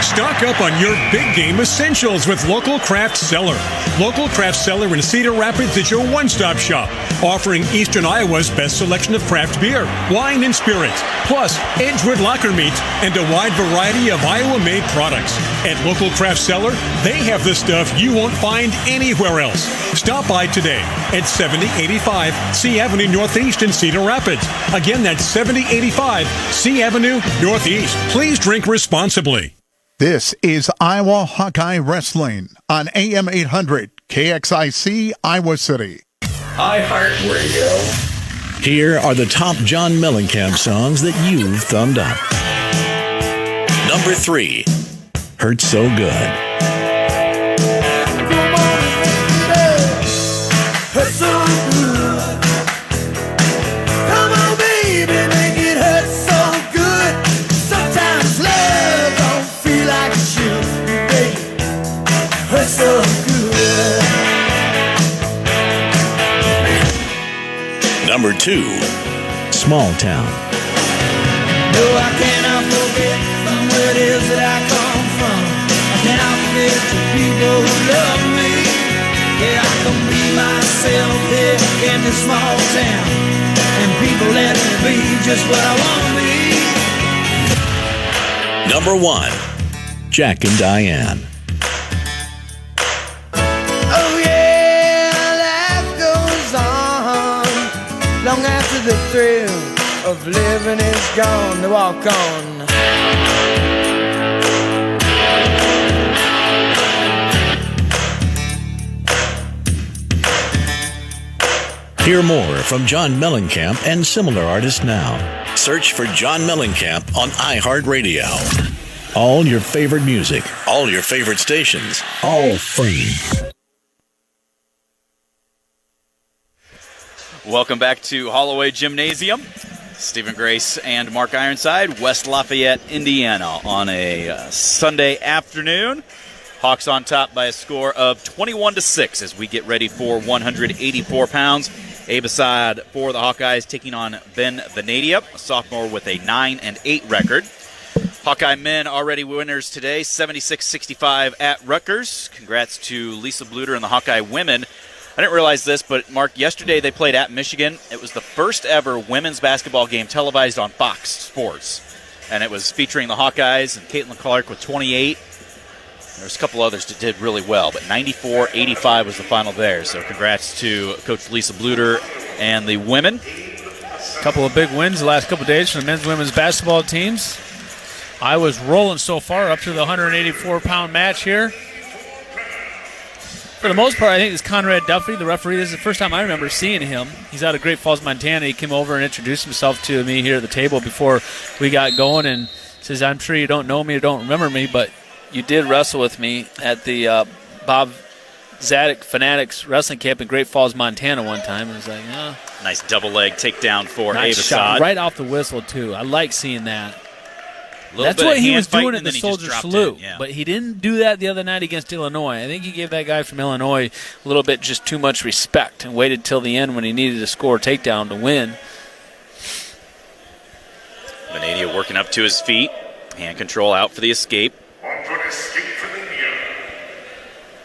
Stock up on your big game essentials with Local Craft Cellar. Local Craft Cellar in Cedar Rapids is your one-stop shop, offering Eastern Iowa's best selection of craft beer, wine, and spirits, plus Edgewood locker meats and a wide variety of Iowa-made products. At Local Craft Cellar, they have the stuff you won't find anywhere else. Stop by today at 7085 C Avenue Northeast in Cedar Rapids. Again, that's 7085 C Avenue Northeast. Please drink responsibly.
This is Iowa Hawkeye Wrestling on AM 800 KXIC Iowa City.
iHeartRadio. Here are the top John Mellencamp songs that you've thumbed up. Number 3, Hurt So Good.
Hurt so good. Come on, baby, make it hurt so good. Sometimes love don't feel like it should be, baby. Hurt so good.
Number 2, Small Town.
No, I cannot forget from where it is that I come from. I cannot forget the people who love me. Yeah, I can be myself here in this small town, and people let me be just what I want to be.
Number 1, Jack and Diane.
Oh yeah, life goes on long after the thrill of living is gone. To walk on.
Hear more from John Mellencamp and similar artists now. Search for John Mellencamp on iHeartRadio. All your favorite music, all your favorite stations, all free.
Welcome back to Holloway Gymnasium. Stephen Grace and Mark Ironside, West Lafayette, Indiana, on a Sunday afternoon. Hawks on top by a score of 21-6 as we get ready for 184 pounds. Abe Assad for the Hawkeyes taking on Ben Venadia, a sophomore with a 9-8 record. Hawkeye men already winners today, 76-65 at Rutgers. Congrats to Lisa Bluter and the Hawkeye women. I didn't realize this, but Mark, yesterday they played at Michigan. It was the first ever women's basketball game televised on Fox Sports. And it was featuring the Hawkeyes and Caitlin Clark with 28. There's a couple others that did really well, but 94-85 was the final there. So congrats to Coach Lisa Bluter and the women.
A couple of big wins the last couple of days for the men's and women's basketball teams. Iowa's rolling so far up to the 184-pound match here. For the most part, I think it's Conrad Duffy, the referee. This is the first time I remember seeing him. He's out of Great Falls, Montana. He came over and introduced himself to me here at the table before we got going and says, I'm sure you don't know me or don't remember me, but you did wrestle with me at the Bob Zadok Fanatics wrestling camp in Great Falls, Montana one time. I was like, oh.
Nice double leg takedown for Abe
Nice shot,
Assad.
right off the whistle, too. I like seeing that.
Little
That's
bit
what
of
he
hand
was
fighting,
doing at
and
the
then he just
Soldier
dropped
Salute.
in, yeah.
But he didn't do that the other night against Illinois. I think he gave that guy from Illinois a little bit just too much respect and waited till the end when he needed to score a takedown to win.
Venadia working up to his feet. Hand control out for the escape.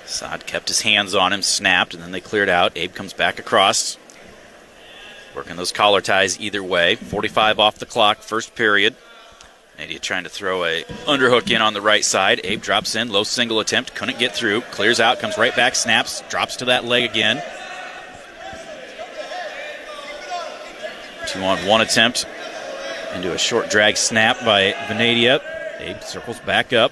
Assad kept his hands on him, snapped, and then they cleared out. Abe comes back across. Working those collar ties either way. 45 off the clock, first period. Venadia trying to throw a underhook in on the right side. Abe drops in, low single attempt, couldn't get through. Clears out, comes right back, snaps, drops to that leg again. 2-on-1 attempt into a short drag snap by Venadia. Abe circles back up.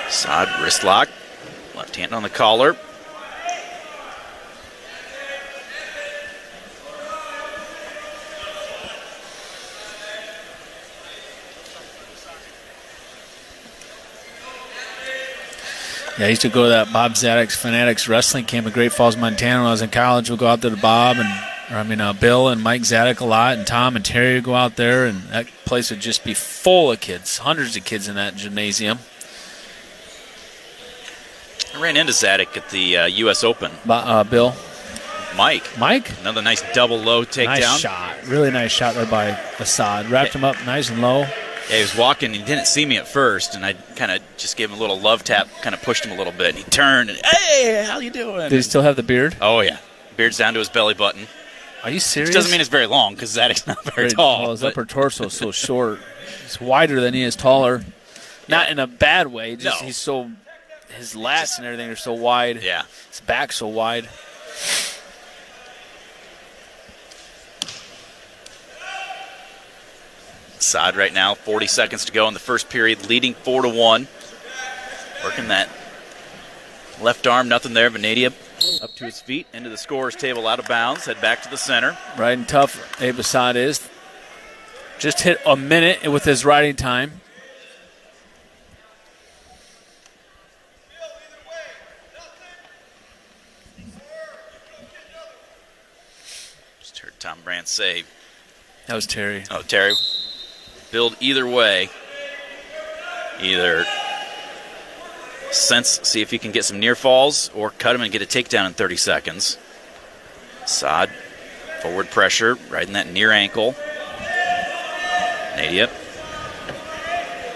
Assad wrist lock, left hand on the collar.
Yeah, I used to go to that Bob Zadek's Fanatics Wrestling Camp in Great Falls, Montana. When I was in college, we'd go out there to Bob Bill and Mike Zadek a lot, and Tom and Terry would go out there, and that place would just be full of kids, hundreds of kids in that gymnasium.
I ran into Zadek at the U.S. Open.
Bill?
Mike? Another nice double low takedown.
Nice shot. Really nice shot there by Assad. Wrapped him up nice and low.
Yeah, he was walking. He didn't see me at first, and I kind of just gave him a little love tap, kind of pushed him a little bit. And he turned, and, hey, how you doing?
Did he still have the beard?
Oh, yeah. Beard's down to his belly button.
Are you serious?
Which doesn't mean it's very long, because Zadek's not very tall.
Well, his upper torso is so short. He's wider than he is taller. Not in a bad way. Just he's so... His lats and everything are so wide.
Yeah.
His back's so wide.
Assad right now, 40 seconds to go in the first period, leading 4-1. Working that left arm, nothing there. Vanadia up to his feet, into the scorer's table, out of bounds. Head back to the center.
Riding tough, Abe Assad is. Just hit a minute with his riding time.
Just heard Tom Brandt say.
That was Terry.
Oh, Terry. Build either way. Either see if he can get some near falls, or cut him and get a takedown in 30 seconds. Assad, forward pressure, riding that near ankle. Nadia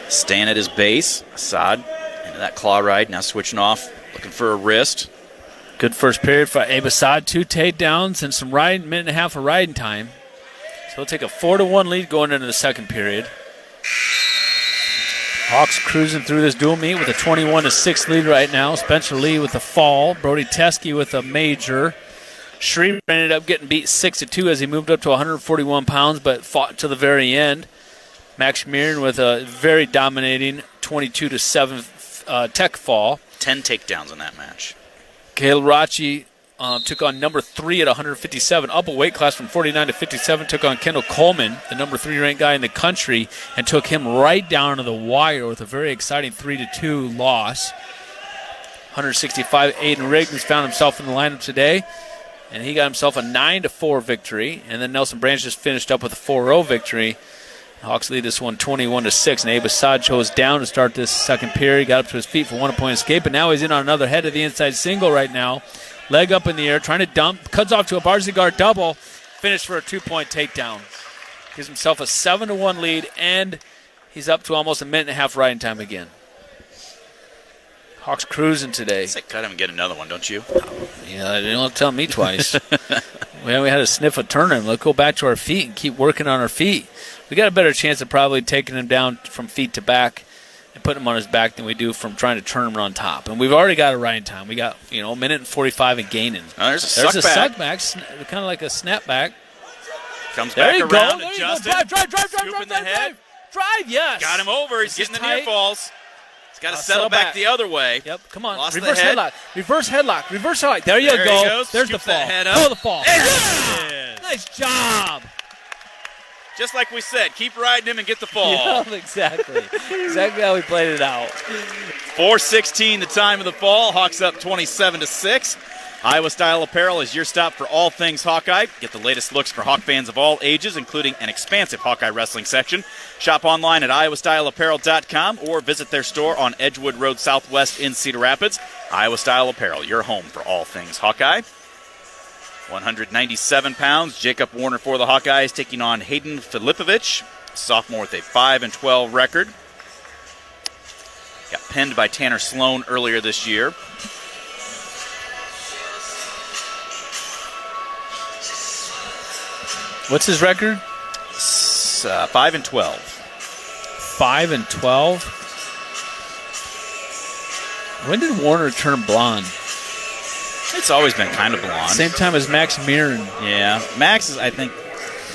staying at his base. Assad into that claw ride, now switching off, looking for a wrist.
Good first period for Abe Assad. 2 takedowns and some riding, minute and a half of riding time. So he'll take a 4-1 lead going into the second period. Hawks cruising through this dual meet with a 21-6 lead right now. Spencer Lee with a fall. Brody Teskey with a major. Shreve ended up getting beat 6-2 as he moved up to 141 pounds, but fought to the very end. Max Mirren with a very dominating 22-7 tech fall.
10 takedowns in that match.
Caleb Rachi took on number 3 at 157, up a weight class from 49 to 57, took on Kendall Coleman, the number 3 ranked guy in the country, and took him right down to the wire with a very exciting 3-2 loss. 165, Aiden Riggins found himself in the lineup today, and he got himself a 9-4 victory, and then Nelson Branch just finished up with a 4-0 victory. Hawks lead this one 21-6, and Abe Assad chose down to start this second period, got up to his feet for 1-point escape, and now he's in on another head of the inside single right now. Leg up in the air, trying to dump, cuts off to a Barzigar double, finished for a 2-point takedown. Gives himself a 7-1 lead, and he's up to almost a minute and a half riding time again. Hawks cruising today.
Say cut him and get another one, don't you?
Yeah, they don't tell me twice. We had to sniff a turn him. Let's go back to our feet and keep working on our feet. We got a better chance of probably taking him down from feet to back and putting him on his back than we do from trying to turn him on top. And we've already got a riding time. We got, a minute and 45 and gaining.
Oh, there's a suck back.
Kind of like a snapback.
Comes back around, adjusted.
Drive, yes.
Got him over. He's getting the near falls. He's got to settle back the other way.
Yep, come on.
Lost
Reverse
the head.
headlock. Reverse headlock. There you go.
He goes.
There's the
Scoops
fall.
that head up.
Pull the fall.
There it is.
Nice job.
Just like we said, keep riding him and get the fall.
Yeah, exactly. Exactly how we played it out.
4:16 the time of the fall. Hawks up 27-6. Iowa Style Apparel is your stop for all things Hawkeye. Get the latest looks for Hawk fans of all ages, including an expansive Hawkeye wrestling section. Shop online at iowastyleapparel.com or visit their store on Edgewood Road Southwest in Cedar Rapids. Iowa Style Apparel, your home for all things Hawkeye. 197 pounds, Jacob Warner for the Hawkeyes, taking on Hayden Filipovich, sophomore with a 5-12 record. Got pinned by Tanner Sloan earlier this year.
What's his record?
5-12.
5-12. When did Warner turn blonde?
It's always been kind of blonde.
Same time as Max Mirren.
Yeah. Max is, I don't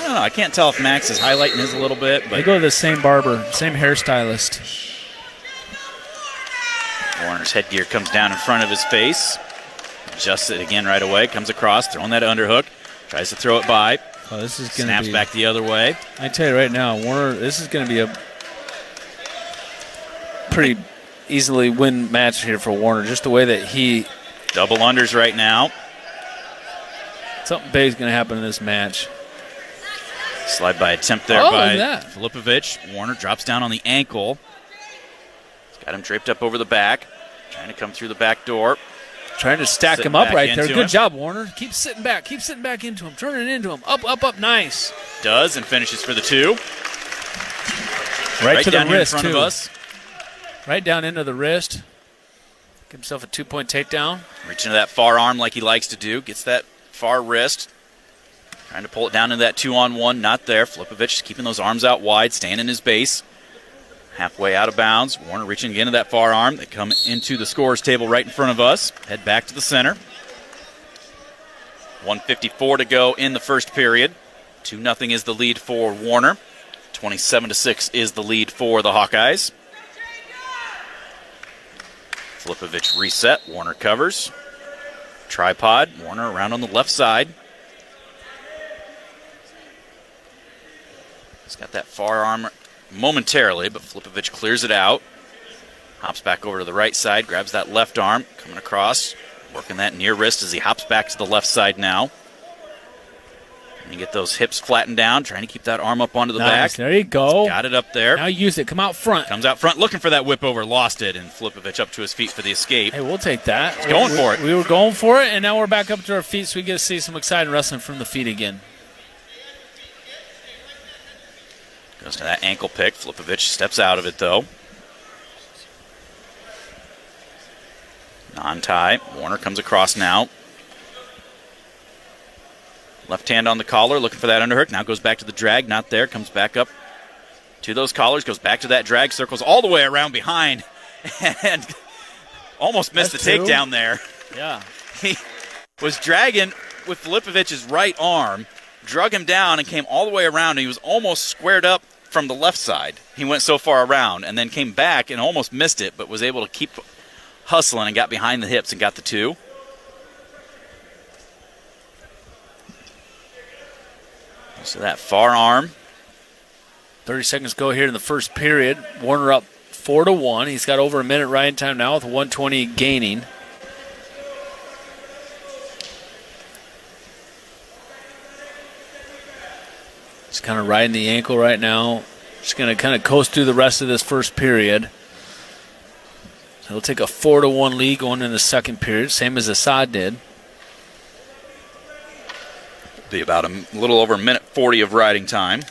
know. I can't tell if Max is highlighting his a little bit. But
they go to the same barber, same hairstylist.
Warner's headgear comes down in front of his face. Adjusts it again right away. Comes across, throwing that underhook. Tries to throw it by.
Oh, this is going to
snaps back the other way.
I tell you right now, Warner, this is going to be a pretty easily win match here for Warner. Just the way that he
double unders right now.
Something big is going to happen in this match.
Slide by attempt there by Filipovic. Warner drops down on the ankle. He's got him draped up over the back. Trying to come through the back door.
Trying to stack him up right there. Good job, Warner. Keep sitting back. Keep sitting back into him. Turning it into him. Up. Nice.
Does and finishes for the 2.
Right to the wrist,
in front of us.
Right down into the wrist. Give himself a 2-point takedown.
Reaching to that far arm like he likes to do. Gets that far wrist. Trying to pull it down into that 2-on-1. Not there. Filipovic keeping those arms out wide. Staying in his base. Halfway out of bounds. Warner reaching again to that far arm. They come into the scorer's table right in front of us. Head back to the center. 1:54 to go in the first period. 2-0 is the lead for Warner. 27-6 is the lead for the Hawkeyes. Filipovic reset. Warner covers. Tripod. Warner around on the left side. He's got that far arm momentarily, but Filipovic clears it out. Hops back over to the right side, grabs that left arm, coming across, working that near wrist as he hops back to the left side now. And you get those hips flattened down, trying to keep that arm up onto the back.
There you go.
Got it up there.
Now use it. Come out front.
Comes out front, looking for that whip over, lost it, and Filipovic up to his feet for the escape.
Hey, we'll take that.
He's going for it.
We were going for it, and now we're back up to our feet, so we get to see some exciting wrestling from the feet again.
Goes to that ankle pick. Filipovic steps out of it, though. Non-tie. Warner comes across now. Left hand on the collar, looking for that underhook. Now goes back to the drag. Not there. Comes back up to those collars. Goes back to that drag. Circles all the way around behind. And almost missed the takedown there.
Yeah.
He was dragging with Filipovic's right arm. Drug him down and came all the way around. And he was almost squared up from the left side. He went so far around and then came back and almost missed it, but was able to keep hustling and got behind the hips and got the 2. So that far arm.
30 seconds go here in the first period. Warner up 4-1. He's got over a minute riding time now with 120 gaining. Just kind of riding the ankle right now. Just going to kind of coast through the rest of this first period. So he'll take a 4-1 lead going in the second period, same as Assad did.
Be about a little over a minute 40 of riding time.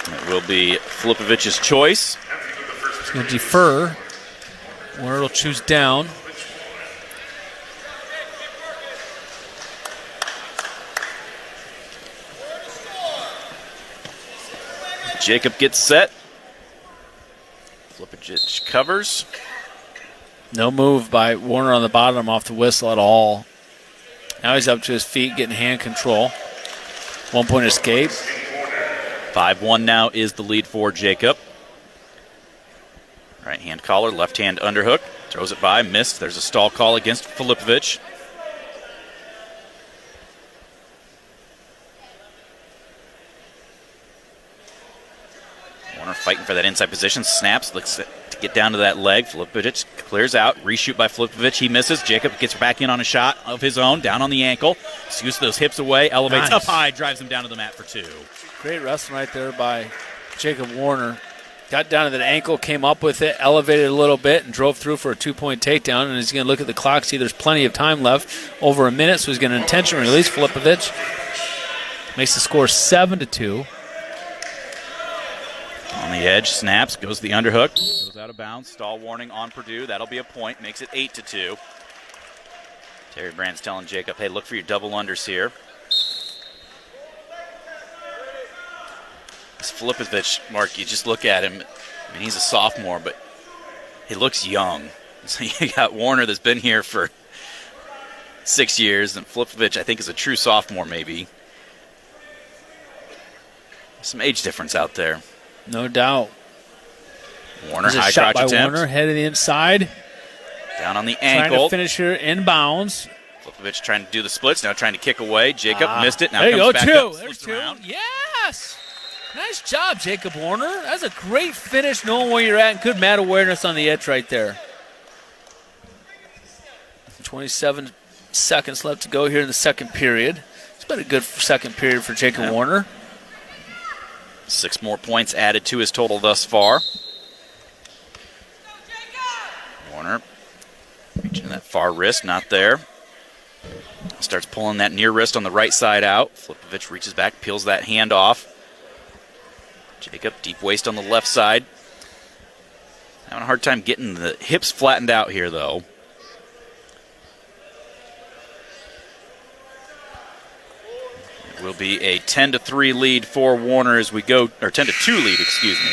It will be Filipovic's choice.
He's going to defer. Warner will choose down.
Jacob gets set. Filipovic covers.
No move by Warner on the bottom off the whistle at all. Now he's up to his feet, getting hand control. 1-point escape.
5-1 now is the lead for Jacob. Right hand collar, left hand underhook. Throws it by, missed. There's a stall call against Filipovic. Warner fighting for that inside position. Snaps, looks to get down to that leg. Filipovic clears out. Reshoot by Filipovic. He misses. Jacob gets back in on a shot of his own. Down on the ankle. Scoots those hips away. Elevates up high. Drives him down to the mat for 2.
Great wrestling right there by Jacob Warner. Got down to that ankle, came up with it, elevated a little bit, and drove through for a 2-point takedown. And he's going to look at the clock, see there's plenty of time left, over a minute, so he's going to intentionally release Filipovic. Makes the score 7-2.
On the edge, snaps, goes the underhook, goes out of bounds. Stall warning on Purdue. That'll be a point. Makes it 8-2. Terry Brand's telling Jacob, hey, look for your double unders here. This Filipovic, Mark, you just look at him. I mean, he's a sophomore, but he looks young. So you got Warner that's been here for 6 years, and Filipovic, I think, is a true sophomore maybe. Some age difference out there.
No doubt.
Warner,
high
crotch
by
attempt.
Warner, head of the inside.
Down on the ankle.
Trying to finish here inbounds.
Filipovic trying to do the splits, now trying to kick away. Jacob missed it. Now
there you
comes
go,
back
2.
up.
There's 2.
Around.
Yes! Nice job, Jacob Warner. That's a great finish, knowing where you're at, and good mat awareness on the edge right there. 27 seconds left to go here in the second period. It's been a good second period for Jacob Warner.
6 more points added to his total thus far. Warner reaching that far wrist, not there. Starts pulling that near wrist on the right side out. Flipovich reaches back, peels that hand off. Jacob, deep waist on the left side. Having a hard time getting the hips flattened out here, though. It will be a 10-3 lead for Warner as we go, or 10-2 lead, excuse me,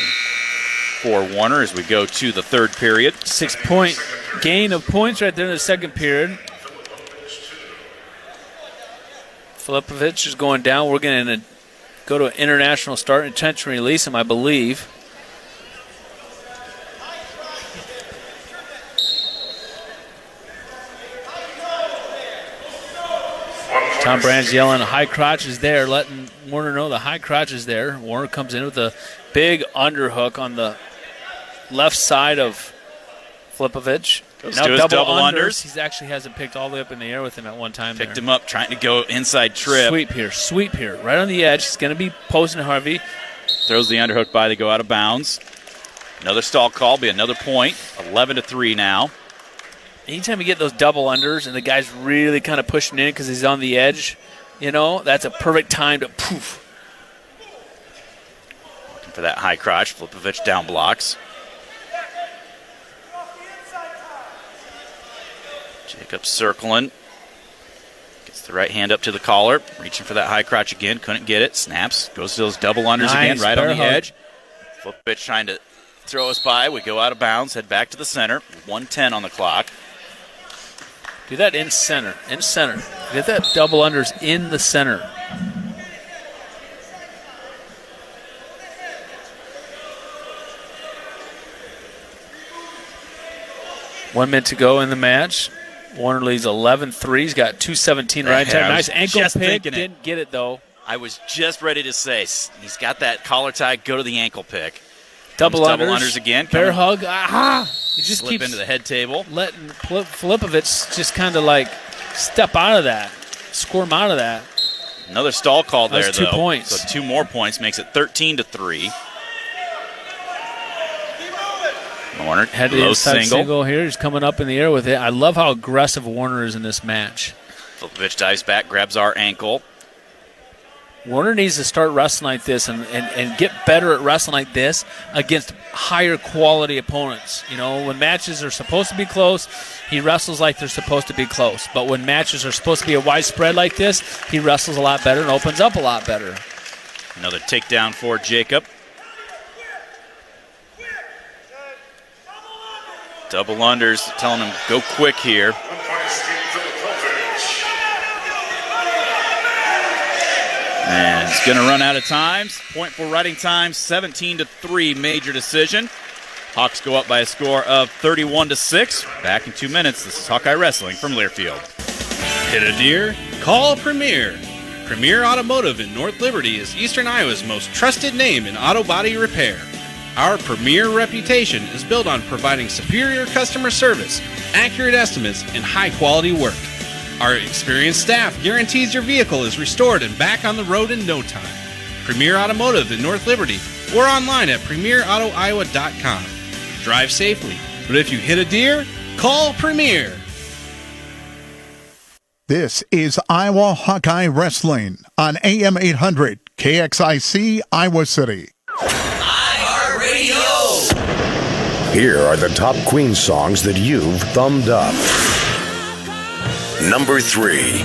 for Warner as we go to the third period.
6-point gain of points right there in the second period. Filipovich is going down. We're going to go to an international start, intention release him, I believe. Tom Brand's yelling, high crotch is there, letting Warner know the high crotch is there. Warner comes in with a big underhook on the left side of Filipovich.
Goes to his double unders.
He actually hasn't picked all the way up in the air with him at one time.
Picked him up, trying to go inside trip.
Sweep here, right on the edge. He's going to be posing Harvey.
Throws the underhook by, they go out of bounds. Another stall call, be another point. 11-3 now.
Anytime you get those double unders and the guy's really kind of pushing in because he's on the edge, that's a perfect time to poof.
Looking for that high crotch. Filipovich down blocks. Jacob circling. Gets the right hand up to the collar. Reaching for that high crotch again. Couldn't get it. Snaps. Goes to those double unders again. Right on the edge. Filipovich trying to throw us by. We go out of bounds. Head back to the center. 1:10 on the clock.
Do that in center. Get that double unders in the center. One minute to go in the match. Warner leads 11-3. He's got 2:17 right time. Nice ankle pick. Didn't get it, though.
I was just ready to say, he's got that collar tie. Go to the ankle pick.
Double
unders again.
Bear hug. Aha! He just
slip
keeps
into the head table.
Letting Filipovich just kind of like step out of that, squirm out of that.
Another stall call there,
That's 2 points.
So 2 more points makes it 13-3. Warner
had the inside single here. He's coming up in the air with it. I love how aggressive Warner is in this match.
Filipovich dives back, grabs our ankle.
Warner needs to start wrestling like this and get better at wrestling like this against higher quality opponents. When matches are supposed to be close, he wrestles like they're supposed to be close. But when matches are supposed to be a wide spread like this, he wrestles a lot better and opens up a lot better.
Another takedown for Jacob. Double unders, telling him go quick here. And it's going to run out of time. Point for riding time, 17-3, major decision. Hawks go up by a score of 31-6. Back in 2 minutes. This is Hawkeye Wrestling from Learfield.
Hit a deer? Call Premier. Premier Automotive in North Liberty is Eastern Iowa's most trusted name in auto body repair. Our premier reputation is built on providing superior customer service, accurate estimates, and high-quality work. Our experienced staff guarantees your vehicle is restored and back on the road in no time. Premier Automotive in North Liberty or online at premierautoiowa.com. Drive safely, but if you hit a deer, call Premier.
This is Iowa Hawkeye Wrestling on AM 800 KXIC Iowa City.
Here are the top Queen songs that you've thumbed up. Number 3,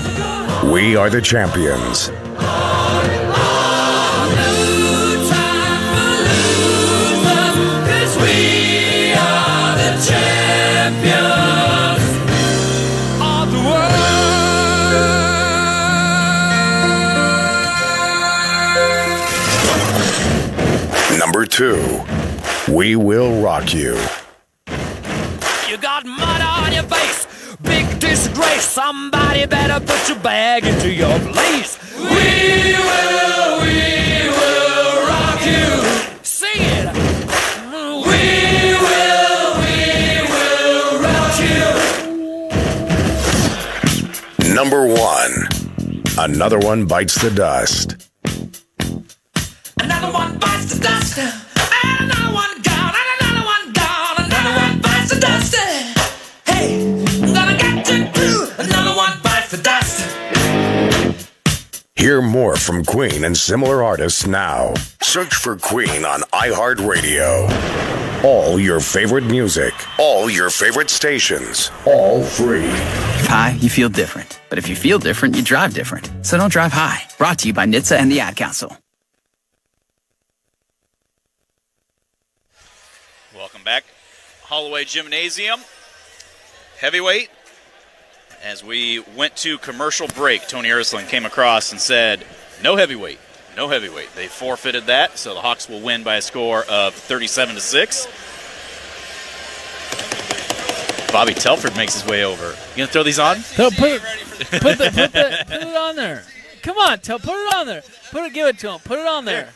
We Are the Champions.
We are the champions of the world.
Number 2, We Will Rock You.
You got mud on your face, big disgrace. Somebody better put your bag into your place. We will rock you. Sing it. We will rock you.
Number 1. Another One Bites the Dust.
Another one bites the dust. And another one gone. And another one gone. Another one bites the dust. Hey, I'm gonna get you too. Another one bites the dust.
Hear more from Queen and similar artists now. Search for Queen on iHeartRadio. All your favorite music, all your favorite stations, all free.
High, you feel different. But if you feel different, you drive different. So don't drive high. Brought to you by NHTSA and the Ad Council.
Welcome back. Holloway Gymnasium. Heavyweight. As we went to commercial break, Tony Ersling came across and said, no heavyweight. No heavyweight. They forfeited that, so the Hawks will win by a score of 37-6. Bobby Telford makes his way over. You gonna throw these on?
Put it on there. Come on, put it on there. Give it to him. Put it on there.
Here.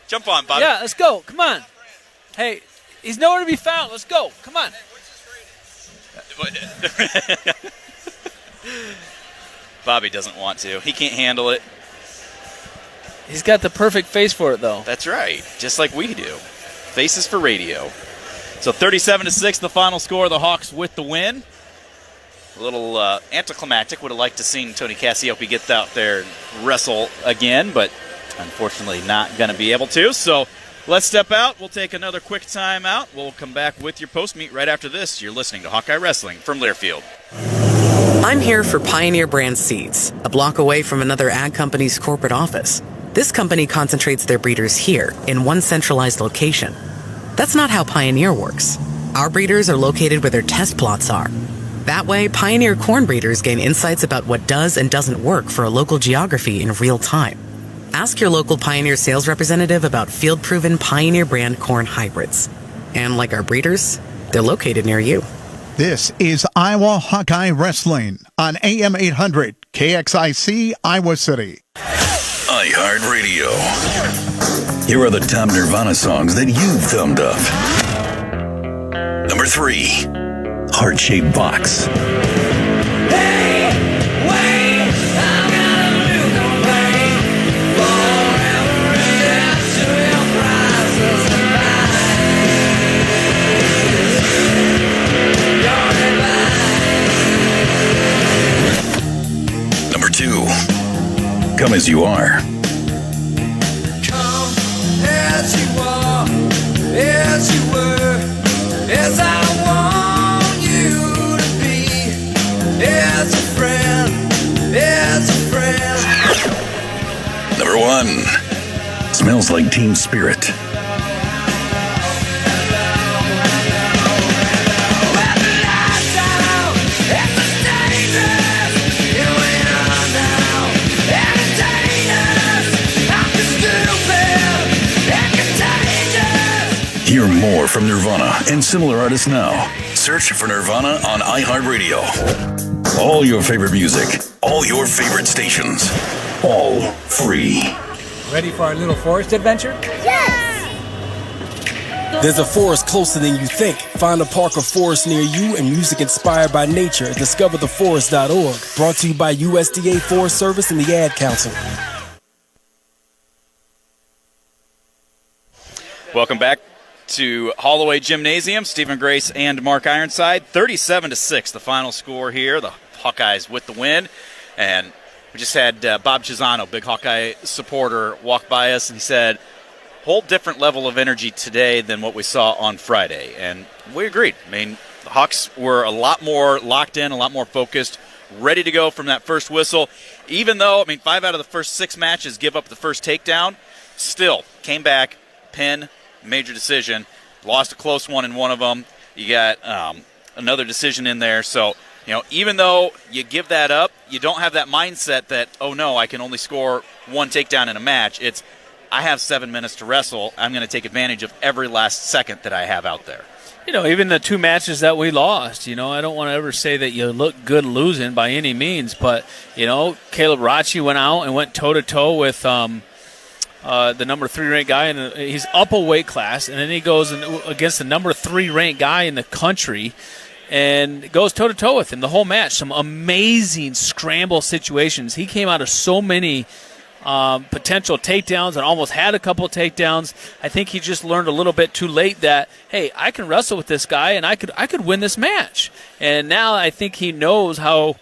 Jump on, Bobby.
Yeah, let's go. Come on. Hey, he's nowhere to be found. Let's go. Come on.
Bobby doesn't want to. He can't handle it.
He's got the perfect face for it, though.
That's right. Just like we do. Faces for radio. So 37-6, the final score. The Hawks with the win. A little anticlimactic. Would have liked to seen Tony Cassiope get out there and wrestle again, but unfortunately not going to be able to. So let's step out. We'll take another quick time out. We'll come back with your post-meet right after this. You're listening to Hawkeye Wrestling from Learfield.
I'm here for Pioneer Brand Seeds, a block away from another ad company's corporate office. This company concentrates their breeders here in one centralized location. That's not how Pioneer works. Our breeders are located where their test plots are. That way, Pioneer corn breeders gain insights about what does and doesn't work for a local geography in real time. Ask your local Pioneer sales representative about field-proven Pioneer brand corn hybrids. And like our breeders, they're located near you.
This is Iowa Hawkeye Wrestling on AM 800 KXIC Iowa City.
iHeartRadio. Here are the top Nirvana songs that you've thumbed up. Number 3, Heart-Shaped Box. Number 2, Come As You Are.
Come as you are, as you were, as I want you to be, as a friend, as a friend.
Number 1, Smells Like Teen Spirit. Hear more from Nirvana and similar artists now. Search for Nirvana on iHeartRadio. All your favorite music, all your favorite stations, all free.
Ready for our little forest adventure?
Yes!
There's a forest closer than you think. Find a park or forest near you and music inspired by nature at discovertheforest.org. Brought to you by USDA Forest Service and the Ad Council.
Welcome back to Holloway Gymnasium. Stephen Grace and Mark Ironside. 37-6, the final score here. The Hawkeyes with the win. And we just had Bob Chisano, big Hawkeye supporter, walk by us, and he said, whole different level of energy today than what we saw on Friday. And we agreed. I mean, the Hawks were a lot more locked in, a lot more focused, ready to go from that first whistle. Even though, 5 out of the first 6 matches give up the first takedown, still came back, pin, major decision, lost a close one in one of them. You got another decision in there. So, even though you give that up, you don't have that mindset that, oh no, I can only score one takedown in a match. It's, I have 7 minutes to wrestle. I'm going to take advantage of every last second that I have out there.
Even the 2 matches that we lost, I don't want to ever say that you look good losing by any means, but, Caleb Rachi went out and went toe-to-toe with the number 3 ranked guy, and he's up a weight class, and then he goes against the number 3 ranked guy in the country and goes toe-to-toe with him the whole match. Some amazing scramble situations. He came out of so many potential takedowns and almost had a couple takedowns. I think he just learned a little bit too late that, hey, I can wrestle with this guy and I could win this match. And now I think he knows how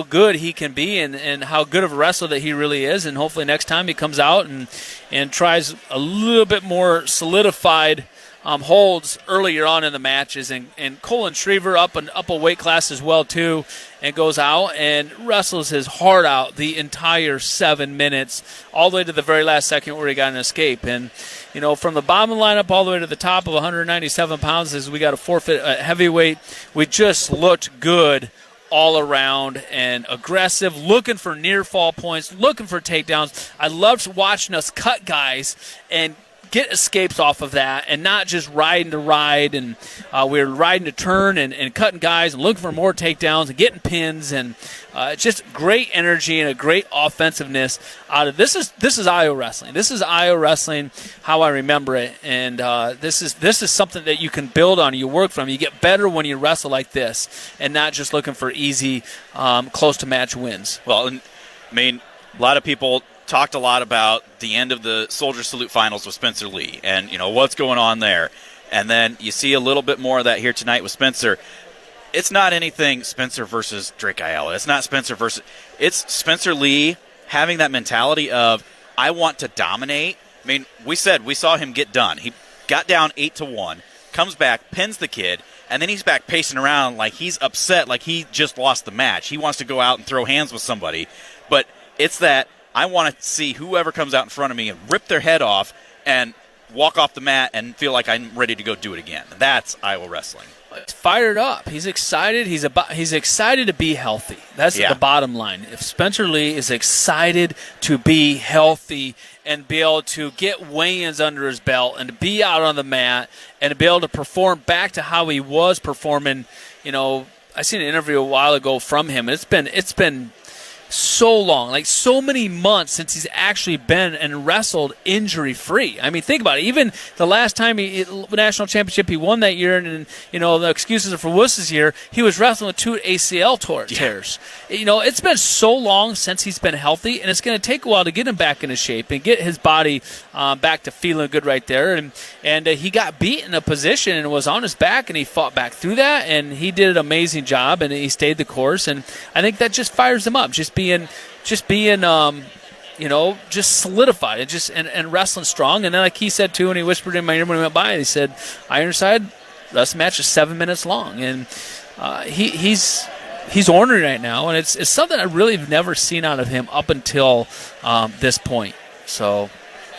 good he can be and how good of a wrestler that he really is. And hopefully next time he comes out and tries a little bit more solidified holds earlier on in the matches, and Colin Shriver up a weight class as well too, and goes out and wrestles his heart out the entire 7 minutes, all the way to the very last second where he got an escape. And from the bottom lineup all the way to the top of 197 pounds, as we got a forfeit heavyweight, we just looked good all around and aggressive, looking for near fall points, looking for takedowns. I loved watching us cut guys and get escapes off of that, and not just riding to ride, and we were riding to turn and cutting guys and looking for more takedowns and getting pins, and just great energy and a great offensiveness out of this is Iowa wrestling. This is Iowa wrestling how I remember it, and this is something that you can build on. You work from. You get better when you wrestle like this, and not just looking for easy, close to match wins.
Well, I mean, a lot of people talked a lot about the end of the Soldier Salute Finals with Spencer Lee and, what's going on there. And then you see a little bit more of that here tonight with Spencer. It's not anything Spencer versus Drake Ayala. It's not Spencer versus – it's Spencer Lee having that mentality of, I want to dominate. I mean, we saw him get done. He got down 8-1, comes back, pins the kid, and then he's back pacing around like he's upset, like he just lost the match. He wants to go out and throw hands with somebody. But it's that – I want to see whoever comes out in front of me and rip their head off and walk off the mat and feel like I'm ready to go do it again. That's Iowa wrestling.
He's fired up. He's excited. He's excited to be healthy. That's the bottom line. If Spencer Lee is excited to be healthy and be able to get weigh-ins under his belt and to be out on the mat and to be able to perform back to how he was performing, I seen an interview a while ago from him. It's been so long, like so many months since he's actually been and wrestled injury-free. I mean, think about it. Even the last time national championship he won that year, and the excuses are for Wuss's year, he was wrestling with 2 ACL tears. It's been so long since he's been healthy, and it's going to take a while to get him back into shape and get his body back to feeling good right there. And he got beat in a position and was on his back, and he fought back through that, and he did an amazing job, and he stayed the course. And I think that just fires him up. Just being just solidified and wrestling strong. And then, like he said too, and he whispered in my ear when he went by, he said, Ironside, this match is 7 minutes long, and he's ornery right now, and it's something I really have never seen out of him up until this point. So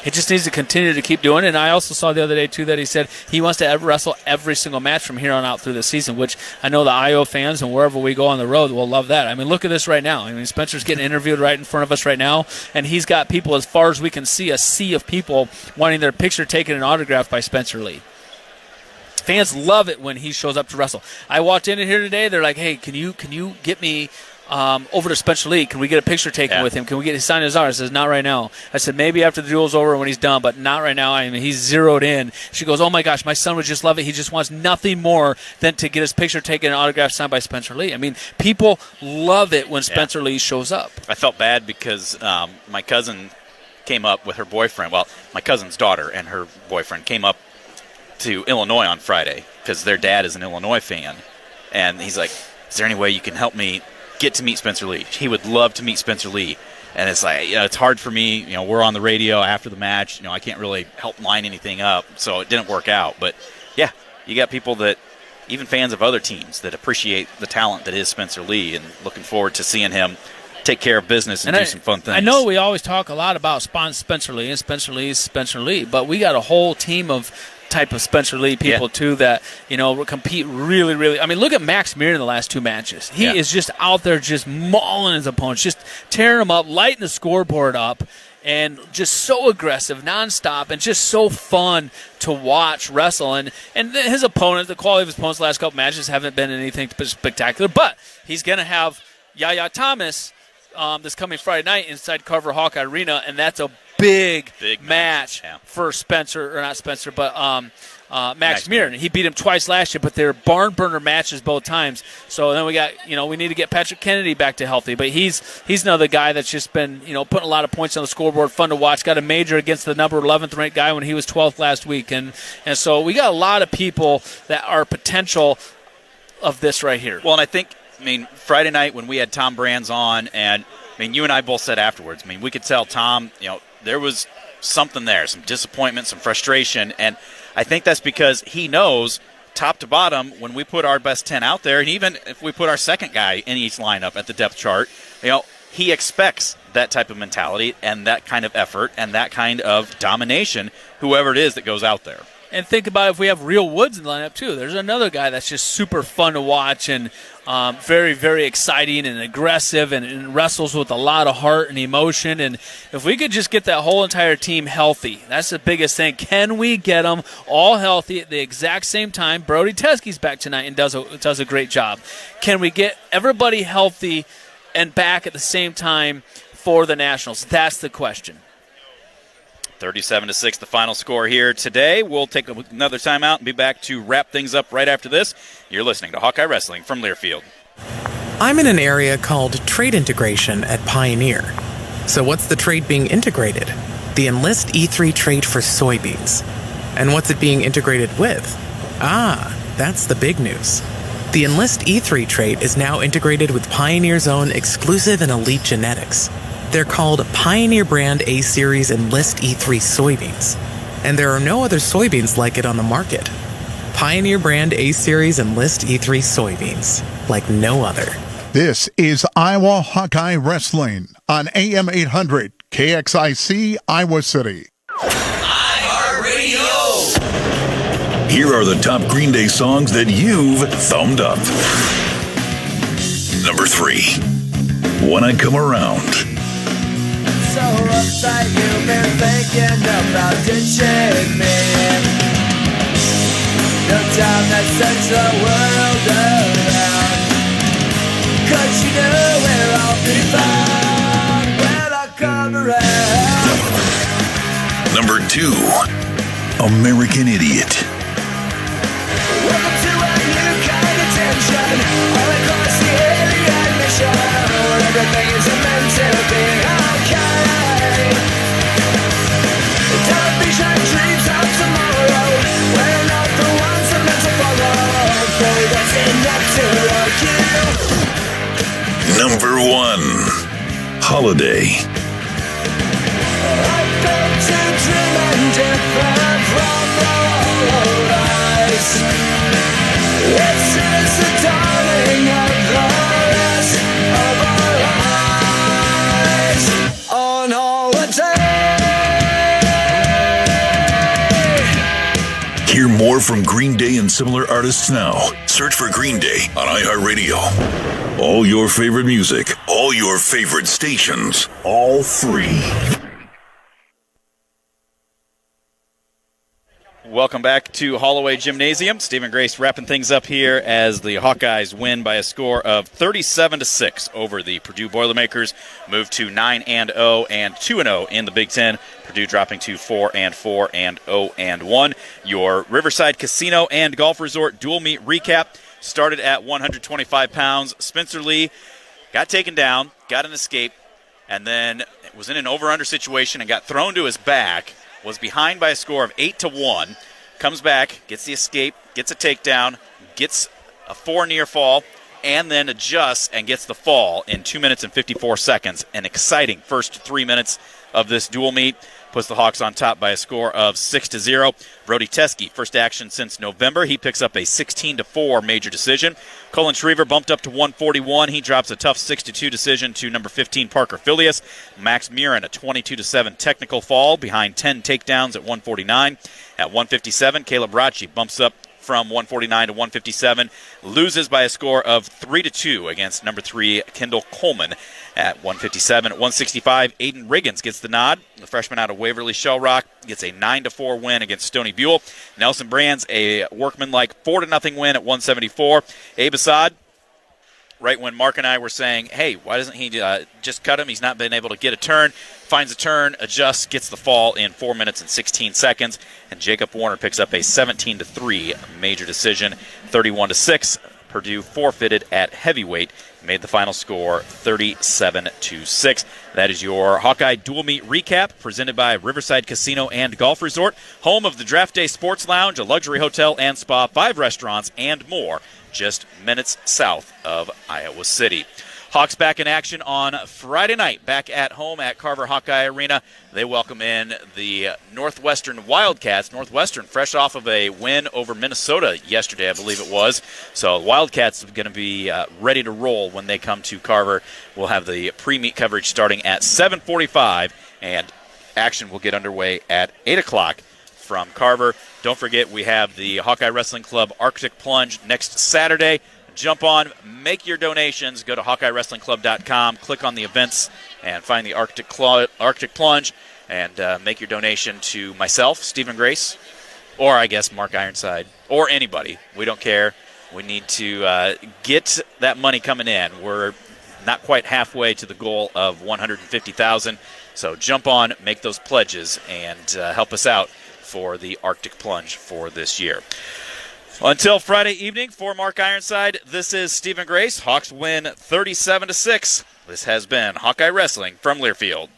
he just needs to continue to keep doing it. And I also saw the other day, too, that he said he wants to wrestle every single match from here on out through the season, which I know the Iowa fans and wherever we go on the road will love that. I mean, look at this right now. I mean, Spencer's getting interviewed right in front of us right now, and he's got people, as far as we can see, a sea of people wanting their picture taken and autographed by Spencer Lee. Fans love it when he shows up to wrestle. I walked in here today. They're like, hey, can you get me over to Spencer Lee? Can we get a picture taken with him? Can we get his sign his autograph? I said, not right now. I said, maybe after the duel's over when he's done, but not right now. I mean, he's zeroed in. She goes, oh my gosh, my son would just love it. He just wants nothing more than to get his picture taken and autograph signed by Spencer Lee. I mean, people love it when Spencer Lee shows up.
I felt bad because my cousin came up with her boyfriend. Well, my cousin's daughter and her boyfriend came up to Illinois on Friday because their dad is an Illinois fan. And he's like, is there any way you can help me get to meet Spencer Lee? He would love to meet Spencer Lee. And it's like, it's hard for me. We're on the radio after the match. I can't really help line anything up. So it didn't work out. But, yeah, you got people that, even fans of other teams, that appreciate the talent that is Spencer Lee, and looking forward to seeing him take care of business and do some fun things.
I know we always talk a lot about Spencer Lee, and Spencer Lee, but we got a whole team of type of Spencer Lee people too that compete really, really. I mean, look at Max Meir in the last 2 matches. He is just out there just mauling his opponents, just tearing them up, lighting the scoreboard up, and just so aggressive, nonstop, and just so fun to watch wrestle. And his opponent, the quality of his opponents the last couple matches haven't been anything spectacular, but he's going to have Yaya Thomas this coming Friday night inside Carver Hawkeye Arena, and that's a big match for Spencer, or not Spencer, but Max Muir. He beat him twice last year, but they were barn burner matches both times. So then we got, we need to get Patrick Kennedy back to healthy. But he's another guy that's just been, putting a lot of points on the scoreboard, fun to watch. Got a major against the number 11th ranked guy when he was 12th last week. And so we got a lot of people that are potential of this right here.
Well, and I think, Friday night when we had Tom Brands on, and, you and I both said afterwards, we could tell Tom, there was something there, some disappointment, some frustration, and I think that's because he knows top to bottom when we put our best 10 out there, and even if we put our second guy in each lineup at the depth chart, he expects that type of mentality and that kind of effort and that kind of domination, whoever it is that goes out there.
And think about if we have Real Woods in the lineup, too. There's another guy that's just super fun to watch and very, very exciting and aggressive and wrestles with a lot of heart and emotion. And if we could just get that whole entire team healthy, that's the biggest thing. Can we get them all healthy at the exact same time? Brody Teskey's back tonight and does a great job. Can we get everybody healthy and back at the same time for the Nationals? That's the question.
37-6, the final score here today. We'll take another timeout and be back to wrap things up right after this. You're listening to Hawkeye Wrestling from Learfield.
I'm in an area called trade integration at Pioneer. So what's the trade being integrated? The Enlist E3 trade for soybeans. And what's it being integrated with? That's the big news. The Enlist E3 trait is now integrated with Pioneer's own exclusive and elite genetics. They're called Pioneer Brand A-Series Enlist E3 soybeans, and there are no other soybeans like it on the market. Pioneer Brand A-Series Enlist E3 soybeans, like no other.
This is Iowa Hawkeye Wrestling on AM 800 KXIC Iowa City.
Here are the top Green Day songs that you've thumbed up. Number 3, When I Come Around.
So uptight you've been thinking about ditching me. No time that sets the world around, 'cause you know where I'll be found when I come around.
Number 2, American Idiot.
Welcome to a new kind of tension, all across the alien mission, where everything is meant to be okay. Television dreams of tomorrow, we're not the ones that meant to follow. Play that's enough to rock you.
Number 1, Holiday.
I've been to dream and different from the old eyes. This is the dawning of the rest of our lives on holiday.
Hear more from Green Day and similar artists now. Search for Green Day on iHeartRadio. All your favorite music, all your favorite stations, all free.
Welcome back to Holloway Gymnasium. Stephen Grace wrapping things up here as the Hawkeyes win by a score of 37-6 over the Purdue Boilermakers, move to 9-0 and 2-0 in the Big Ten. Purdue dropping to 4-4 and 0-1. Your Riverside Casino and Golf Resort dual meet recap started at 125 pounds. Spencer Lee got taken down, got an escape, and then was in an over-under situation and got thrown to his back. Was behind by a score of 8-1, comes back, gets the escape, gets a takedown, gets a 4 near fall, and then adjusts and gets the fall in 2 minutes and 54 seconds. An exciting first 3 minutes of this dual meet. Puts the Hawks on top by a score of 6-0. Brody Teskey, first action since November. He picks up a 16-4 major decision. Colin Schriever bumped up to 141. He drops a tough 6-2 decision to number 15 Parker Filius. Max Murin, a 22-7 technical fall behind 10 takedowns at 149. At 157, Caleb Rachi bumps up from 149 to 157, loses by a score of 3-2 against number 3 Kendall Coleman at 157. At 165, Aiden Riggins gets the nod. The freshman out of Waverly Shell Rock gets a 9-4 win against Stony Buell. Nelson Brands, a workmanlike 4-0 win at 174. Abe Assad right when Mark and I were saying, hey, why doesn't he just cut him? He's not been able to get a turn. Finds a turn, adjusts, gets the fall in 4 minutes and 16 seconds. And Jacob Warner picks up a 17-3 major decision, 31-6. Purdue forfeited at heavyweight, made the final score 37-6. That is your Hawkeye dual meet recap presented by Riverside Casino and Golf Resort, home of the Draft Day Sports Lounge, a luxury hotel and spa, 5 restaurants, and more, just minutes south of Iowa City. Hawks back in action on Friday night, back at home at Carver Hawkeye Arena. They welcome in the Northwestern Wildcats. Northwestern fresh off of a win over Minnesota yesterday, I believe it was. So Wildcats are going to be ready to roll when they come to Carver. We'll have the pre-meet coverage starting at 7:45, and action will get underway at 8 o'clock from Carver. Don't forget, we have the Hawkeye Wrestling Club Arctic Plunge next Saturday. Jump on, make your donations. Go to HawkeyeWrestlingClub.com, click on the events, and find the Arctic Plunge, and make your donation to myself, Stephen Grace, or I guess Mark Ironside, or anybody. We don't care. We need to get that money coming in. We're not quite halfway to the goal of $150,000. So jump on, make those pledges, and help us out for the Arctic Plunge for this year. Until Friday evening, for Mark Ironside, this is Stephen Grace. Hawks win 37-6. This has been Hawkeye Wrestling from Learfield.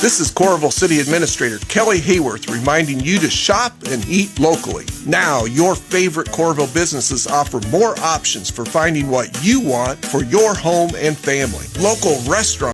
This is Coralville City Administrator Kelly Hayworth reminding you to shop and eat locally. Now, your favorite Coralville businesses offer more options for finding what you want for your home and family. Local restaurants